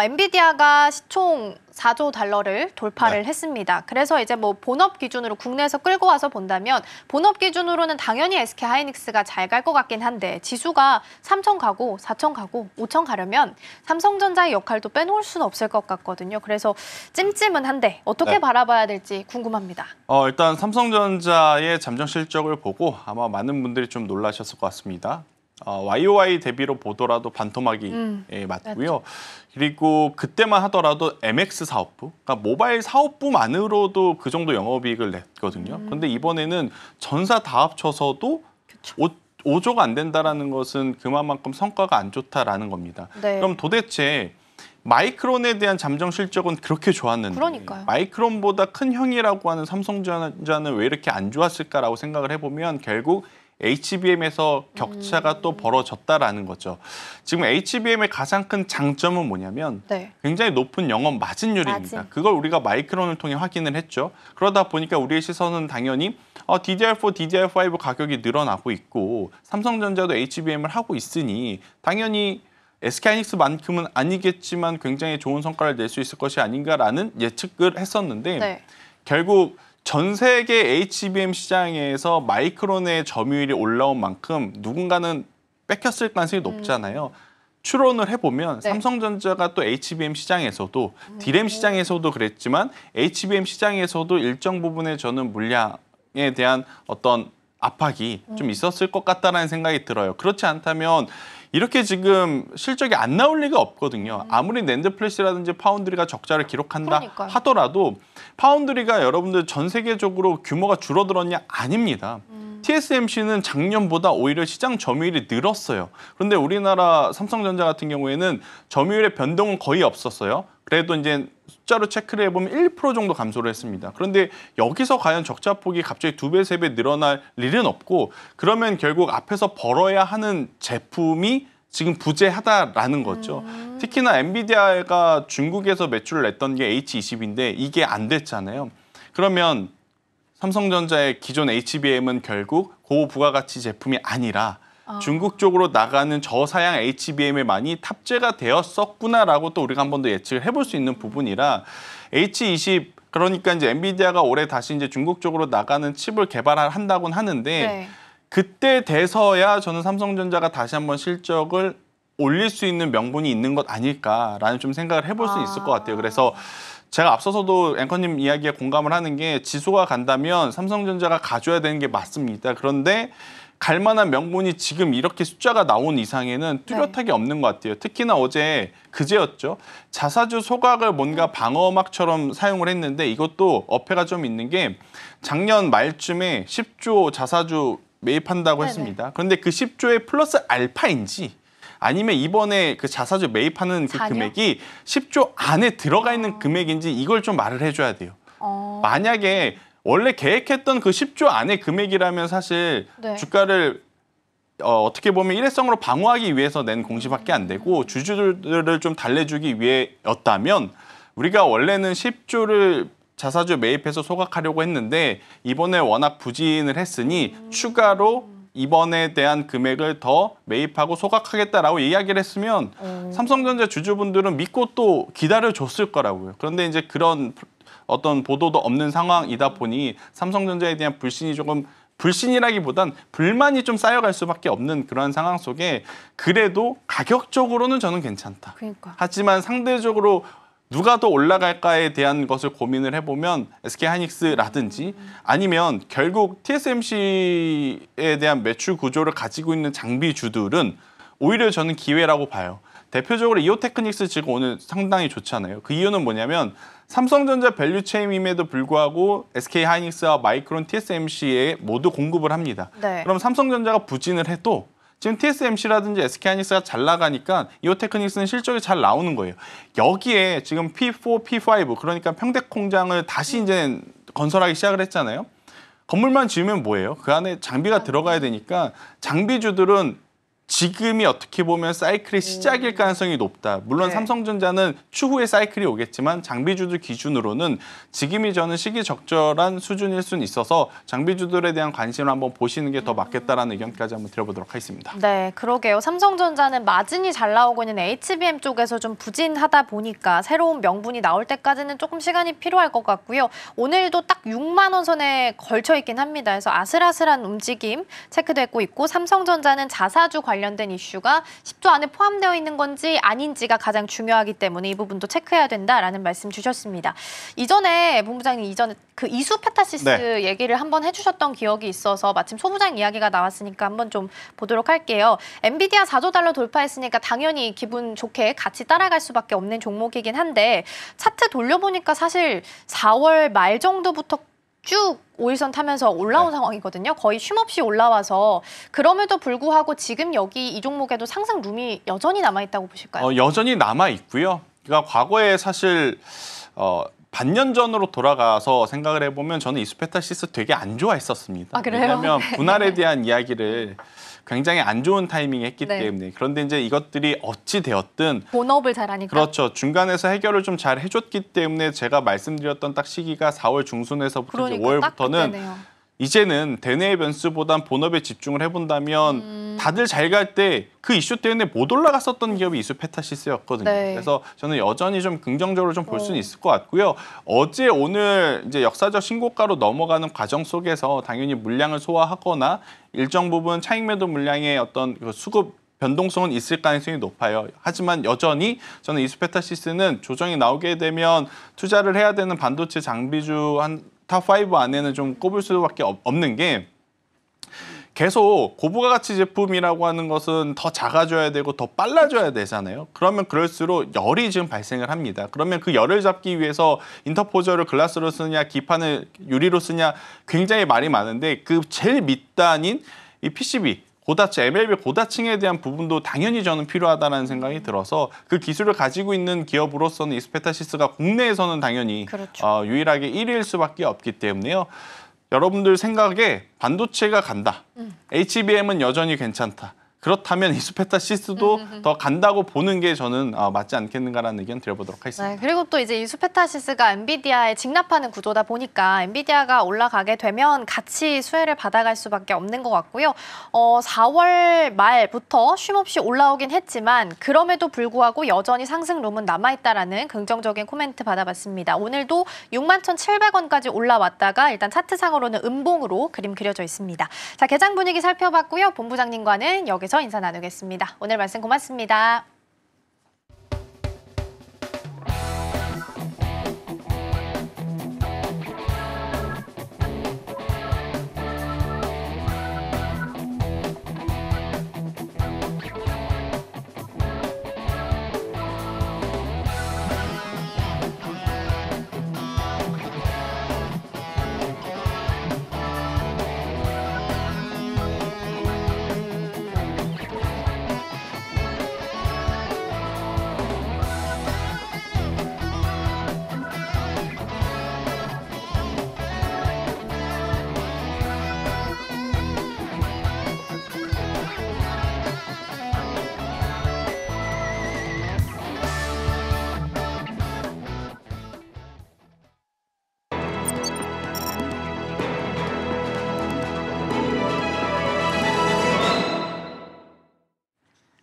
엔비디아가 시총 4조 달러를 돌파를 했습니다. 그래서 이제 뭐 본업 기준으로 국내에서 끌고 와서 본다면 본업 기준으로는 당연히 SK 하이닉스가 잘 갈 것 같긴 한데 지수가 3천 가고 4천 가고 5천 가려면 삼성전자의 역할도 빼놓을 수는 없을 것 같거든요. 그래서 찜찜은 한데 어떻게 바라봐야 될지 궁금합니다. 일단 삼성전자의 잠정 실적을 보고 아마 많은 분들이 좀 놀라셨을 것 같습니다. YOY 대비로 보더라도 반토막이 맞고요. 그리고 그때만 하더라도 MX 사업부, 그러니까 모바일 사업부만으로도 그 정도 영업이익을 냈거든요. 그런데 이번에는 전사 다 합쳐서도 5조가 안 된다라는 것은 그만큼 성과가 안 좋다라는 겁니다. 네. 그럼 도대체 마이크론에 대한 잠정 실적은 그렇게 좋았는데 그러니까요. 마이크론보다 큰 형이라고 하는 삼성전자는 왜 이렇게 안 좋았을까라고 생각을 해보면 결국 HBM에서 격차가 또 벌어졌다라는 거죠. 지금 HBM의 가장 큰 장점은 뭐냐면 굉장히 높은 영업 마진율입니다. 그걸 우리가 마이크론을 통해 확인을 했죠. 그러다 보니까 우리의 시선은 당연히 DDR4, DDR5 가격이 늘어나고 있고 삼성전자도 HBM을 하고 있으니 당연히 SK하이닉스만큼은 아니겠지만 굉장히 좋은 성과를 낼 수 있을 것이 아닌가라는 예측을 했었는데 결국 전 세계 HBM 시장에서 마이크론의 점유율이 올라온 만큼 누군가는 뺏겼을 가능성이 높잖아요. 추론을 해보면 삼성전자가 또 HBM 시장에서도 D램 시장에서도 그랬지만 HBM 시장에서도 일정 부분의 저는 물량에 대한 어떤 압박이 좀 있었을 것 같다는 생각이 들어요. 그렇지 않다면 이렇게 지금 실적이 안 나올 리가 없거든요. 아무리 낸드 플래시라든지 파운드리가 적자를 기록한다 하더라도 파운드리가 여러분들 전 세계적으로 규모가 줄어들었냐? 아닙니다. TSMC는 작년보다 오히려 시장 점유율이 늘었어요. 그런데 우리나라 삼성전자 같은 경우에는 점유율의 변동은 거의 없었어요. 그래도 이제 숫자로 체크를 해보면 1% 정도 감소를 했습니다. 그런데 여기서 과연 적자폭이 갑자기 2배, 3배 늘어날 일은 없고 그러면 결국 앞에서 벌어야 하는 제품이 지금 부재하다라는 거죠. 특히나 엔비디아가 중국에서 매출을 냈던 게 H20인데 이게 안 됐잖아요. 그러면 삼성전자의 기존 HBM은 결국 고부가가치 제품이 아니라 중국 쪽으로 나가는 저사양 HBM에 많이 탑재가 되었었구나라고 또 우리가 한 번 더 예측을 해볼 수 있는 부분이라 H20 그러니까 이제 엔비디아가 올해 다시 이제 중국 쪽으로 나가는 칩을 개발한다고는 하는데 그때 돼서야 저는 삼성전자가 다시 한번 실적을 올릴 수 있는 명분이 있는 것 아닐까라는 좀 생각을 해볼 수 있을 것 같아요. 그래서 제가 앞서서도 앵커님 이야기에 공감을 하는 게 지수가 간다면 삼성전자가 가져야 되는 게 맞습니다. 그런데 갈 만한 명분이 지금 이렇게 숫자가 나온 이상에는 뚜렷하게 없는 것 같아요. 특히나 어제 그제였죠. 자사주 소각을 뭔가 방어막처럼 사용을 했는데 이것도 어폐가 좀 있는 게 작년 말쯤에 10조 자사주 매입한다고 했습니다. 그런데 그 10조의 플러스 알파인지 아니면 이번에 그 자사주 매입하는 그 금액이 10조 안에 들어가 있는 금액인지 이걸 좀 말을 해줘야 돼요. 만약에 원래 계획했던 그 10조 안의 금액이라면 사실 주가를 어떻게 보면 일회성으로 방어하기 위해서 낸 공시밖에 안 되고 주주들을 좀 달래주기 위해였다면 우리가 원래는 10조를 자사주 매입해서 소각하려고 했는데 이번에 워낙 부진을 했으니 추가로 이번에 대한 금액을 더 매입하고 소각하겠다라고 이야기를 했으면 삼성전자 주주분들은 믿고 또 기다려줬을 거라고요. 그런데 이제 그런 어떤 보도도 없는 상황이다 보니 삼성전자에 대한 불신이 조금 불신이라기보단 불만이 좀 쌓여갈 수밖에 없는 그런 상황 속에 그래도 가격적으로는 저는 괜찮다. 그러니까. 하지만 상대적으로 누가 더 올라갈까에 대한 것을 고민을 해보면 SK하이닉스라든지 아니면 결국 TSMC에 대한 매출 구조를 가지고 있는 장비주들은 오히려 저는 기회라고 봐요. 대표적으로 이오테크닉스 지금 오늘 상당히 좋잖아요. 그 이유는 뭐냐면 삼성전자 밸류체인임에도 불구하고 SK하이닉스와 마이크론, TSMC에 모두 공급을 합니다. 네. 그럼 삼성전자가 부진을 해도 지금 TSMC라든지 SK하이닉스가 잘 나가니까 이오테크닉스는 실적이 잘 나오는 거예요. 여기에 지금 P4, P5 그러니까 평택 공장을 다시 이제 건설하기 시작을 했잖아요. 건물만 지으면 뭐예요? 그 안에 장비가 들어가야 되니까 장비주들은 지금이 어떻게 보면 사이클의 시작일 가능성이 높다. 물론 네. 삼성전자는 추후에 사이클이 오겠지만 장비주들 기준으로는 지금이 저는 시기적절한 수준일 수는 있어서 장비주들에 대한 관심을 한번 보시는 게 더 맞겠다라는 의견까지 한번 드려보도록 하겠습니다. 네, 그러게요. 삼성전자는 마진이 잘 나오고 있는 HBM 쪽에서 좀 부진하다 보니까 새로운 명분이 나올 때까지는 조금 시간이 필요할 것 같고요. 오늘도 딱 6만 원 선에 걸쳐 있긴 합니다. 그래서 아슬아슬한 움직임 체크되고 있고 삼성전자는 자사주 관련된 이슈가 10조 안에 포함되어 있는 건지 아닌지가 가장 중요하기 때문에 이 부분도 체크해야 된다라는 말씀 주셨습니다. 이전에 본부장님 그 이수 페타시스 네. 얘기를 한번 해주셨던 기억이 있어서 마침 소부장 이야기가 나왔으니까 한번 좀 보도록 할게요. 엔비디아 4조 달러 돌파했으니까 당연히 기분 좋게 같이 따라갈 수밖에 없는 종목이긴 한데 차트 돌려보니까 사실 4월 말 정도부터 쭉 5일선 타면서 올라온 상황이거든요. 거의 쉼없이 올라와서 그럼에도 불구하고 지금 여기 이 종목에도 상승 룸이 여전히 남아있다고 보실까요? 여전히 남아 있고요. 그러니까 과거에 사실 반년 전으로 돌아가서 생각을 해보면 저는 이수페타시스 되게 안 좋아했었습니다. 아, 그래요? 왜냐하면 분할에 대한 이야기를 굉장히 안 좋은 타이밍에 했기 네. 때문에 그런데 이제 이것들이 어찌 되었든 본업을 잘하니까. 그렇죠. 중간에서 해결을 좀 잘 해줬기 때문에 제가 말씀드렸던 딱 시기가 4월 중순에서부터 이제 그러니까 딱 5월부터는 그때네요. 이제는 대내의 변수보단 본업에 집중을 해본다면 다들 잘 갈 때 그 이슈 때문에 못 올라갔었던 기업이 이수페타시스였거든요. 네. 그래서 저는 여전히 좀 긍정적으로 좀 볼 수는 있을 것 같고요. 어제 오늘 이제 역사적 신고가로 넘어가는 과정 속에서 당연히 물량을 소화하거나 일정 부분 차익 매도 물량의 어떤 그 수급 변동성은 있을 가능성이 높아요. 하지만 여전히 저는 이수페타시스는 조정이 나오게 되면 투자를 해야 되는 반도체 장비주 한 탑5 안에는 좀 꼽을 수밖에 없는 게 계속 고부가 가치 제품이라고 하는 것은 더 작아져야 되고 더 빨라져야 되잖아요. 그러면 그럴수록 열이 지금 발생을 합니다. 그러면 그 열을 잡기 위해서 인터포저를 글라스로 쓰냐 기판을 유리로 쓰냐 굉장히 말이 많은데 그 제일 밑단인 이 PCB 고다층, MLB 고다층에 대한 부분도 당연히 저는 필요하다는 생각이 들어서 그 기술을 가지고 있는 기업으로서는 이수페타시스가 국내에서는 당연히 그렇죠. 유일하게 1위일 수밖에 없기 때문에요. 여러분들 생각에 반도체가 간다. HBM은 여전히 괜찮다. 그렇다면 이수페타시스도 더 간다고 보는 게 저는 맞지 않겠는가라는 의견 드려보도록 하겠습니다. 네, 그리고 또 이제 이수페타시스가 엔비디아에 직납하는 구조다 보니까 엔비디아가 올라가게 되면 같이 수혜를 받아갈 수밖에 없는 것 같고요. 4월 말부터 쉼없이 올라오긴 했지만 그럼에도 불구하고 여전히 상승룸은 남아있다라는 긍정적인 코멘트 받아봤습니다. 오늘도 61,700원까지 올라왔다가 일단 차트상으로는 음봉으로 그림 그려져 있습니다. 자, 개장 분위기 살펴봤고요. 본부장님과는 여기서 인사 나누겠습니다. 오늘 말씀 고맙습니다.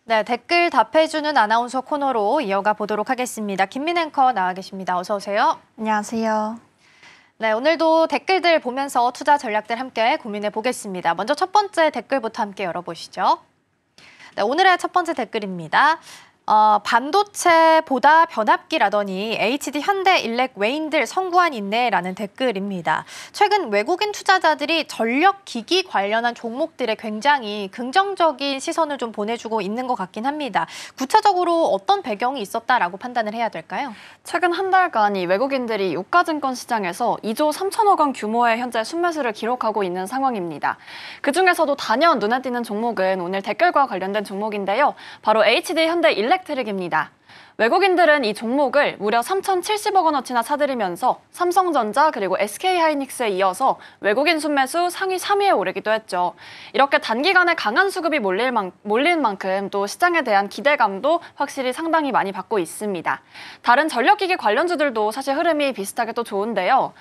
네, 댓글 답해주는 아나운서 코너로 이어가 보도록 하겠습니다. 김민 앵커 나와 계십니다. 어서 오세요. 안녕하세요. 네, 오늘도 댓글들 보면서 투자 전략들 함께 고민해 보겠습니다. 먼저 첫 번째 댓글부터 함께 열어보시죠. 네, 오늘의 첫 번째 댓글입니다. 반도체보다 변압기라더니 HD 현대 일렉 외인들 선구안 있네라는 댓글입니다. 최근 외국인 투자자들이 전력 기기 관련한 종목들에 굉장히 긍정적인 시선을 좀 보내주고 있는 것 같긴 합니다. 구체적으로 어떤 배경이 있었다라고 판단을 해야 될까요? 최근 한 달간 이 외국인들이 유가증권 시장에서 2조 3천억 원 규모의 현재 순매수를 기록하고 있는 상황입니다. 그중에서도 단연 눈에 띄는 종목은 오늘 댓글과 관련된 종목인데요. 바로 HD 현대 일렉트릭입니다. 외국인들은 이 종목을 무려 3,070억 원어치나 사들이면서 삼성전자 그리고 SK하이닉스에 이어서 외국인 순매수 상위 3위에 오르기도 했죠. 이렇게 단기간에 강한 수급이 몰린 만큼 또 시장에 대한 기대감도 확실히 상당히 많이 받고 있습니다. 다른 전력기기 관련주들도 사실 흐름이 비슷하게 또 좋은데요.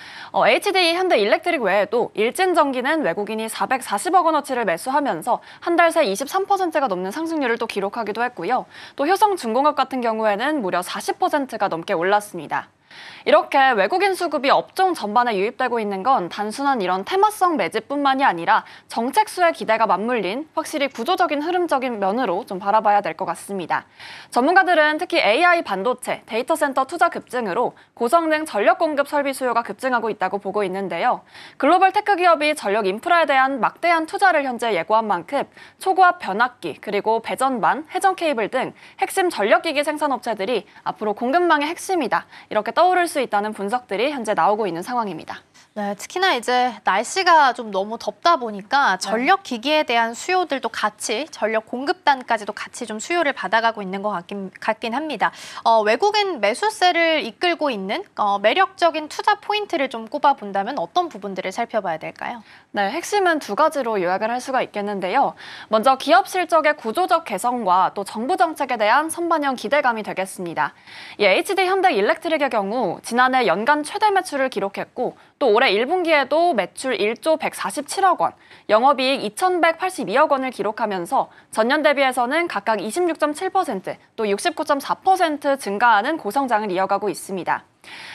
HD 현대 일렉트릭 외에도 일진전기는 외국인이 440억 원어치를 매수하면서 한 달 새 23%가 넘는 상승률을 또 기록하기도 했고요. 또 효성중공업 같은 경우에는 무려 40%가 넘게 올랐습니다. 이렇게 외국인 수급이 업종 전반에 유입되고 있는 건 단순한 이런 테마성 매집뿐만이 아니라 정책 수의 기대가 맞물린 확실히 구조적인 흐름적인 면으로 좀 바라봐야 될 것 같습니다. 전문가들은 특히 AI 반도체, 데이터 센터 투자 급증으로 고성능 전력 공급 설비 수요가 급증하고 있다고 보고 있는데요. 글로벌 테크 기업이 전력 인프라에 대한 막대한 투자를 현재 예고한 만큼 초고압 변압기, 그리고 배전반, 해전 케이블 등 핵심 전력기기 생산업체들이 앞으로 공급망의 핵심이다. 이렇게 떠오를 수 있다는 분석들이 현재 나오고 있는 상황입니다. 네, 특히나 이제 날씨가 좀 너무 덥다 보니까 전력 기기에 대한 수요들도 같이 전력 공급단까지도 같이 좀 수요를 받아가고 있는 것 같긴 합니다. 외국인 매수세를 이끌고 있는 매력적인 투자 포인트를 좀 꼽아본다면 어떤 부분들을 살펴봐야 될까요? 네, 핵심은 두 가지로 요약을 할 수가 있겠는데요. 먼저 기업 실적의 구조적 개선과 또 정부 정책에 대한 선반영 기대감이 되겠습니다. 이 HD 현대 일렉트릭의 경우 지난해 연간 최대 매출을 기록했고 또 올해 1분기에도 매출 1조 147억 원, 영업이익 2,182억 원을 기록하면서 전년 대비해서는 각각 26.7%, 또 69.4% 증가하는 고성장을 이어가고 있습니다.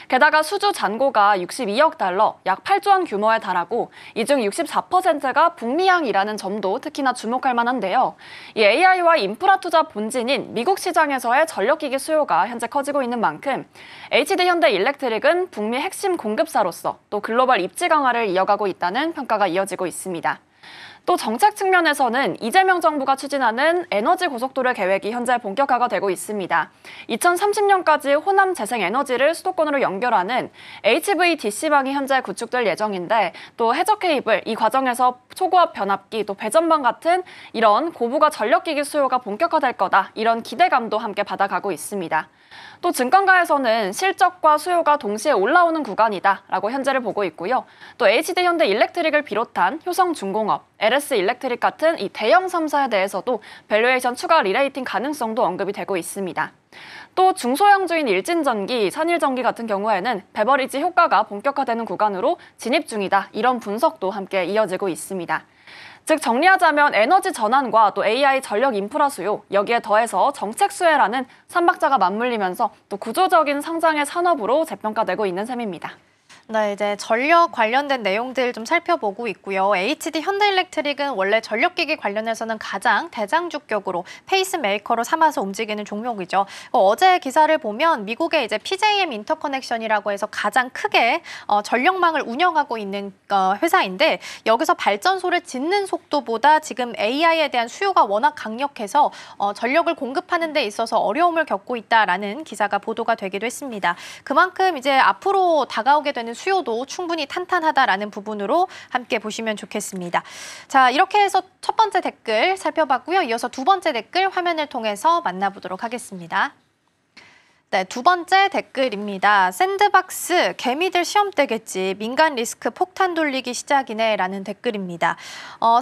게다가 수주 잔고가 62억 달러, 약 8조 원 규모에 달하고 이 중 64%가 북미향이라는 점도 특히나 주목할 만한데요. 이 AI와 인프라 투자 본진인 미국 시장에서의 전력기기 수요가 현재 커지고 있는 만큼 HD 현대 일렉트릭은 북미 핵심 공급사로서 또 글로벌 입지 강화를 이어가고 있다는 평가가 이어지고 있습니다. 또 정책 측면에서는 이재명 정부가 추진하는 에너지 고속도로 계획이 현재 본격화가 되고 있습니다. 2030년까지 호남 재생에너지를 수도권으로 연결하는 HVDC망이 현재 구축될 예정인데 또 해저 케이블, 이 과정에서 초고압 변압기, 또 배전방 같은 이런 고부가 전력기기 수요가 본격화될 거다. 이런 기대감도 함께 받아가고 있습니다. 또 증권가에서는 실적과 수요가 동시에 올라오는 구간이다라고 현재를 보고 있고요. 또 HD 현대 일렉트릭을 비롯한 효성중공업, LS 일렉트릭 같은 이 대형 3사에 대해서도 밸류에이션 추가 리레이팅 가능성도 언급이 되고 있습니다. 또 중소형주인 일진전기, 산일전기 같은 경우에는 배버리지 효과가 본격화되는 구간으로 진입 중이다. 이런 분석도 함께 이어지고 있습니다. 즉 정리하자면 에너지 전환과 또 AI 전력 인프라 수요, 여기에 더해서 정책 수혜라는 삼박자가 맞물리면서 또 구조적인 성장의 산업으로 재평가되고 있는 셈입니다. 네, 이제 전력 관련된 내용들 좀 살펴보고 있고요. HD 현대일렉트릭은 원래 전력기기 관련해서는 가장 대장주격으로 페이스메이커로 삼아서 움직이는 종목이죠. 어제 기사를 보면 미국의 이제 PJM 인터커넥션이라고 해서 가장 크게 전력망을 운영하고 있는 회사인데 여기서 발전소를 짓는 속도보다 지금 AI에 대한 수요가 워낙 강력해서 전력을 공급하는 데 있어서 어려움을 겪고 있다라는 기사가 보도가 되기도 했습니다. 그만큼 이제 앞으로 다가오게 되는 수요도 충분히 탄탄하다라는 부분으로 함께 보시면 좋겠습니다. 자, 이렇게 해서 첫 번째 댓글 살펴봤고요. 이어서 두 번째 댓글 화면을 통해서 만나보도록 하겠습니다. 네, 두 번째 댓글입니다. 샌드박스, 개미들 시험대겠지. 민간 리스크 폭탄 돌리기 시작이네라는 댓글입니다.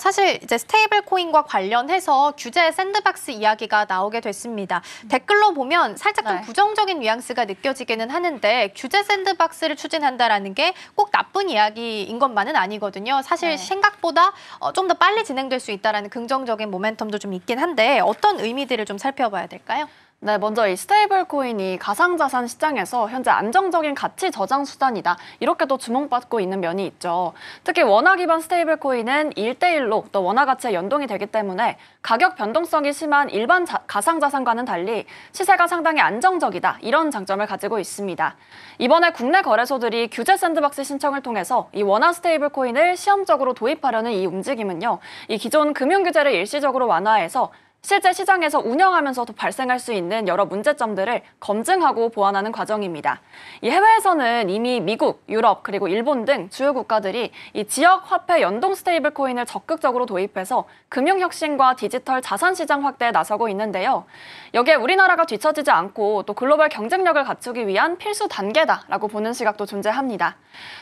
사실 이제 스테이블 코인과 관련해서 규제 샌드박스 이야기가 나오게 됐습니다. 댓글로 보면 살짝 좀 부정적인 뉘앙스가 느껴지기는 하는데 규제 샌드박스를 추진한다라는 게 꼭 나쁜 이야기인 것만은 아니거든요. 사실 생각보다 좀 더 빨리 진행될 수 있다라는 긍정적인 모멘텀도 좀 있긴 한데 어떤 의미들을 좀 살펴봐야 될까요? 네, 먼저 이 스테이블 코인이 가상자산 시장에서 현재 안정적인 가치 저장 수단이다. 이렇게 또 주목받고 있는 면이 있죠. 특히 원화 기반 스테이블 코인은 1대1로 또 원화 가치에 연동이 되기 때문에 가격 변동성이 심한 일반 가상자산과는 달리 시세가 상당히 안정적이다. 이런 장점을 가지고 있습니다. 이번에 국내 거래소들이 규제 샌드박스 신청을 통해서 이 원화 스테이블 코인을 시험적으로 도입하려는 이 움직임은요. 이 기존 금융 규제를 일시적으로 완화해서 실제 시장에서 운영하면서도 발생할 수 있는 여러 문제점들을 검증하고 보완하는 과정입니다. 이 해외에서는 이미 미국, 유럽, 그리고 일본 등 주요 국가들이 이 지역 화폐 연동 스테이블 코인을 적극적으로 도입해서 금융 혁신과 디지털 자산 시장 확대에 나서고 있는데요. 여기에 우리나라가 뒤처지지 않고 또 글로벌 경쟁력을 갖추기 위한 필수 단계다라고 보는 시각도 존재합니다.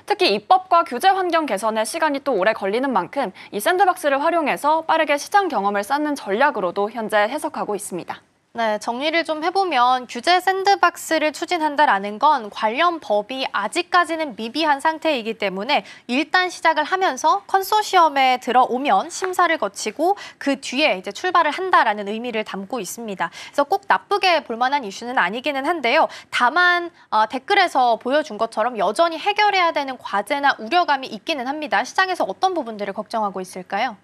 특히 입법과 규제 환경 개선에 시간이 또 오래 걸리는 만큼 이 샌드박스를 활용해서 빠르게 시장 경험을 쌓는 전략으로도 현재 해석하고 있습니다. 네, 정리를 좀 해보면 규제 샌드박스를 추진한다라는 건 관련 법이 아직까지는 미비한 상태이기 때문에 일단 시작을 하면서 컨소시엄에 들어오면 심사를 거치고 그 뒤에 이제 출발을 한다라는 의미를 담고 있습니다. 그래서 꼭 나쁘게 볼 만한 이슈는 아니기는 한데요. 다만 댓글에서 보여준 것처럼 여전히 해결해야 되는 과제나 우려감이 있기는 합니다. 시장에서 어떤 부분들을 걱정하고 있을까요?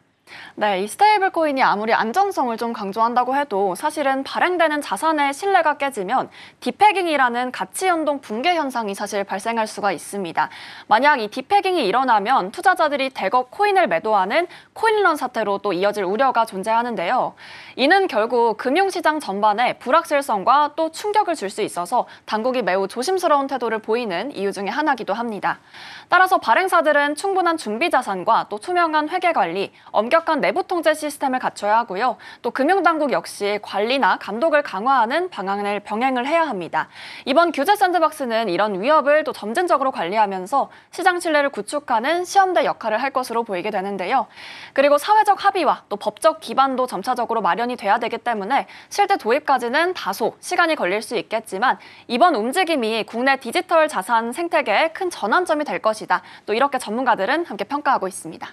네, 이 스테이블 코인이 아무리 안정성을 좀 강조한다고 해도 사실은 발행되는 자산의 신뢰가 깨지면 디패깅이라는 가치 연동 붕괴 현상이 사실 발생할 수가 있습니다. 만약 이 디패깅이 일어나면 투자자들이 대거 코인을 매도하는 코인런 사태로 또 이어질 우려가 존재하는데요. 이는 결국 금융시장 전반에 불확실성과 또 충격을 줄 수 있어서 당국이 매우 조심스러운 태도를 보이는 이유 중에 하나이기도 합니다. 따라서 발행사들은 충분한 준비 자산과 또 투명한 회계 관리, 엄격한 내부 통제 시스템을 갖춰야 하고요. 또 금융당국 역시 관리나 감독을 강화하는 방안을 병행을 해야 합니다. 이번 규제 샌드박스는 이런 위협을 또 점진적으로 관리하면서 시장 신뢰를 구축하는 시험대 역할을 할 것으로 보이게 되는데요. 그리고 사회적 합의와 또 법적 기반도 점차적으로 마련이 돼야 되기 때문에 실제 도입까지는 다소 시간이 걸릴 수 있겠지만 이번 움직임이 국내 디지털 자산 생태계에 큰 전환점이 될 것이다. 또 이렇게 전문가들은 함께 평가하고 있습니다.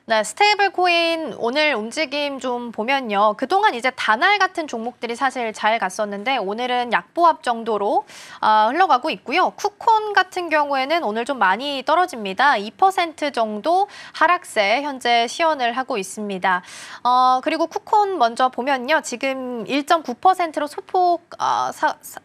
네, 스테이블 코인 오늘 움직임 좀 보면요. 그동안 이제 다날 같은 종목들이 사실 잘 갔었는데 오늘은 약보합 정도로 흘러가고 있고요. 쿠콘 같은 경우에는 오늘 좀 많이 떨어집니다. 2% 정도 하락세 현재 시연을 하고 있습니다. 그리고 쿠콘 먼저 보면요. 지금 1.9%로 소폭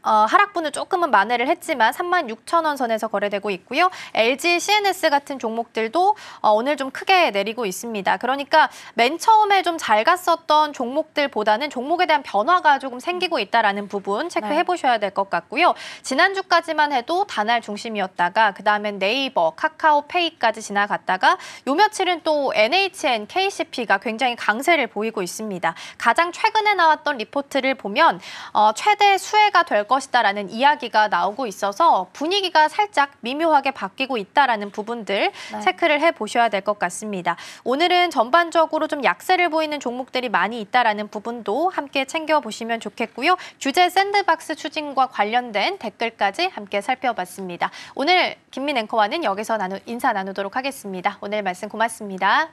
하락분을 조금은 만회를 했지만 36,000원 선에서 거래되고 있고요. LG CNS 같은 종목들도 오늘 좀 크게 내리고 있습니다. 그러니까 맨 처음에 좀 잘 갔었던 종목들보다는 종목에 대한 변화가 조금 생기고 있다라는 부분 체크해 보셔야 될 것 같고요. 지난주까지만 해도 다날 중심이었다가 그다음엔 네이버, 카카오페이까지 지나갔다가 요 며칠은 또 NHN, KCP가 굉장히 강세를 보이고 있습니다. 가장 최근에 나왔던 리포트를 보면 최대 수혜가 될 것이다라는 이야기가 나오고 있어서 분위기가 살짝 미묘하게 바뀌고 있다라는 부분들 체크를 해 보셔야 될 것 같습니다. 오늘은 전반적으로 좀 약세를 보이는 종목들이 많이 있다라는 부분도 함께 챙겨보시면 좋겠고요. 규제 샌드박스 추진과 관련된 댓글까지 함께 살펴봤습니다. 오늘 김민 앵커와는 여기서 인사 나누도록 하겠습니다. 오늘 말씀 고맙습니다.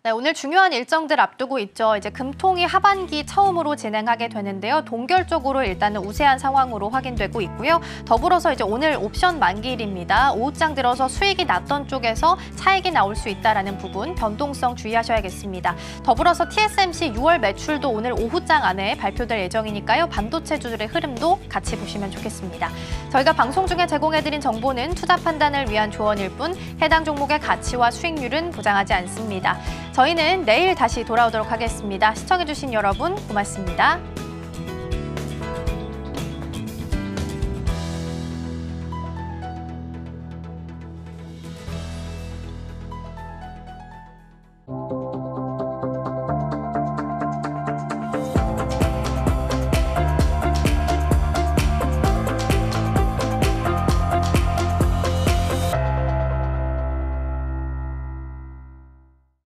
네, 오늘 중요한 일정들 앞두고 있죠. 이제 금통이 하반기 처음으로 진행하게 되는데요. 동결적으로 일단은 우세한 상황으로 확인되고 있고요. 더불어서 이제 오늘 옵션 만기일입니다. 오후장 들어서 수익이 났던 쪽에서 차익이 나올 수 있다라는 부분 변동성 주의하셔야겠습니다. 더불어서 TSMC 6월 매출도 오늘 오후장 안에 발표될 예정이니까요. 반도체주들의 흐름도 같이 보시면 좋겠습니다. 저희가 방송 중에 제공해드린 정보는 투자 판단을 위한 조언일 뿐 해당 종목의 가치와 수익률은 보장하지 않습니다. 저희는 내일 다시 돌아오도록 하겠습니다. 시청해주신 여러분 고맙습니다.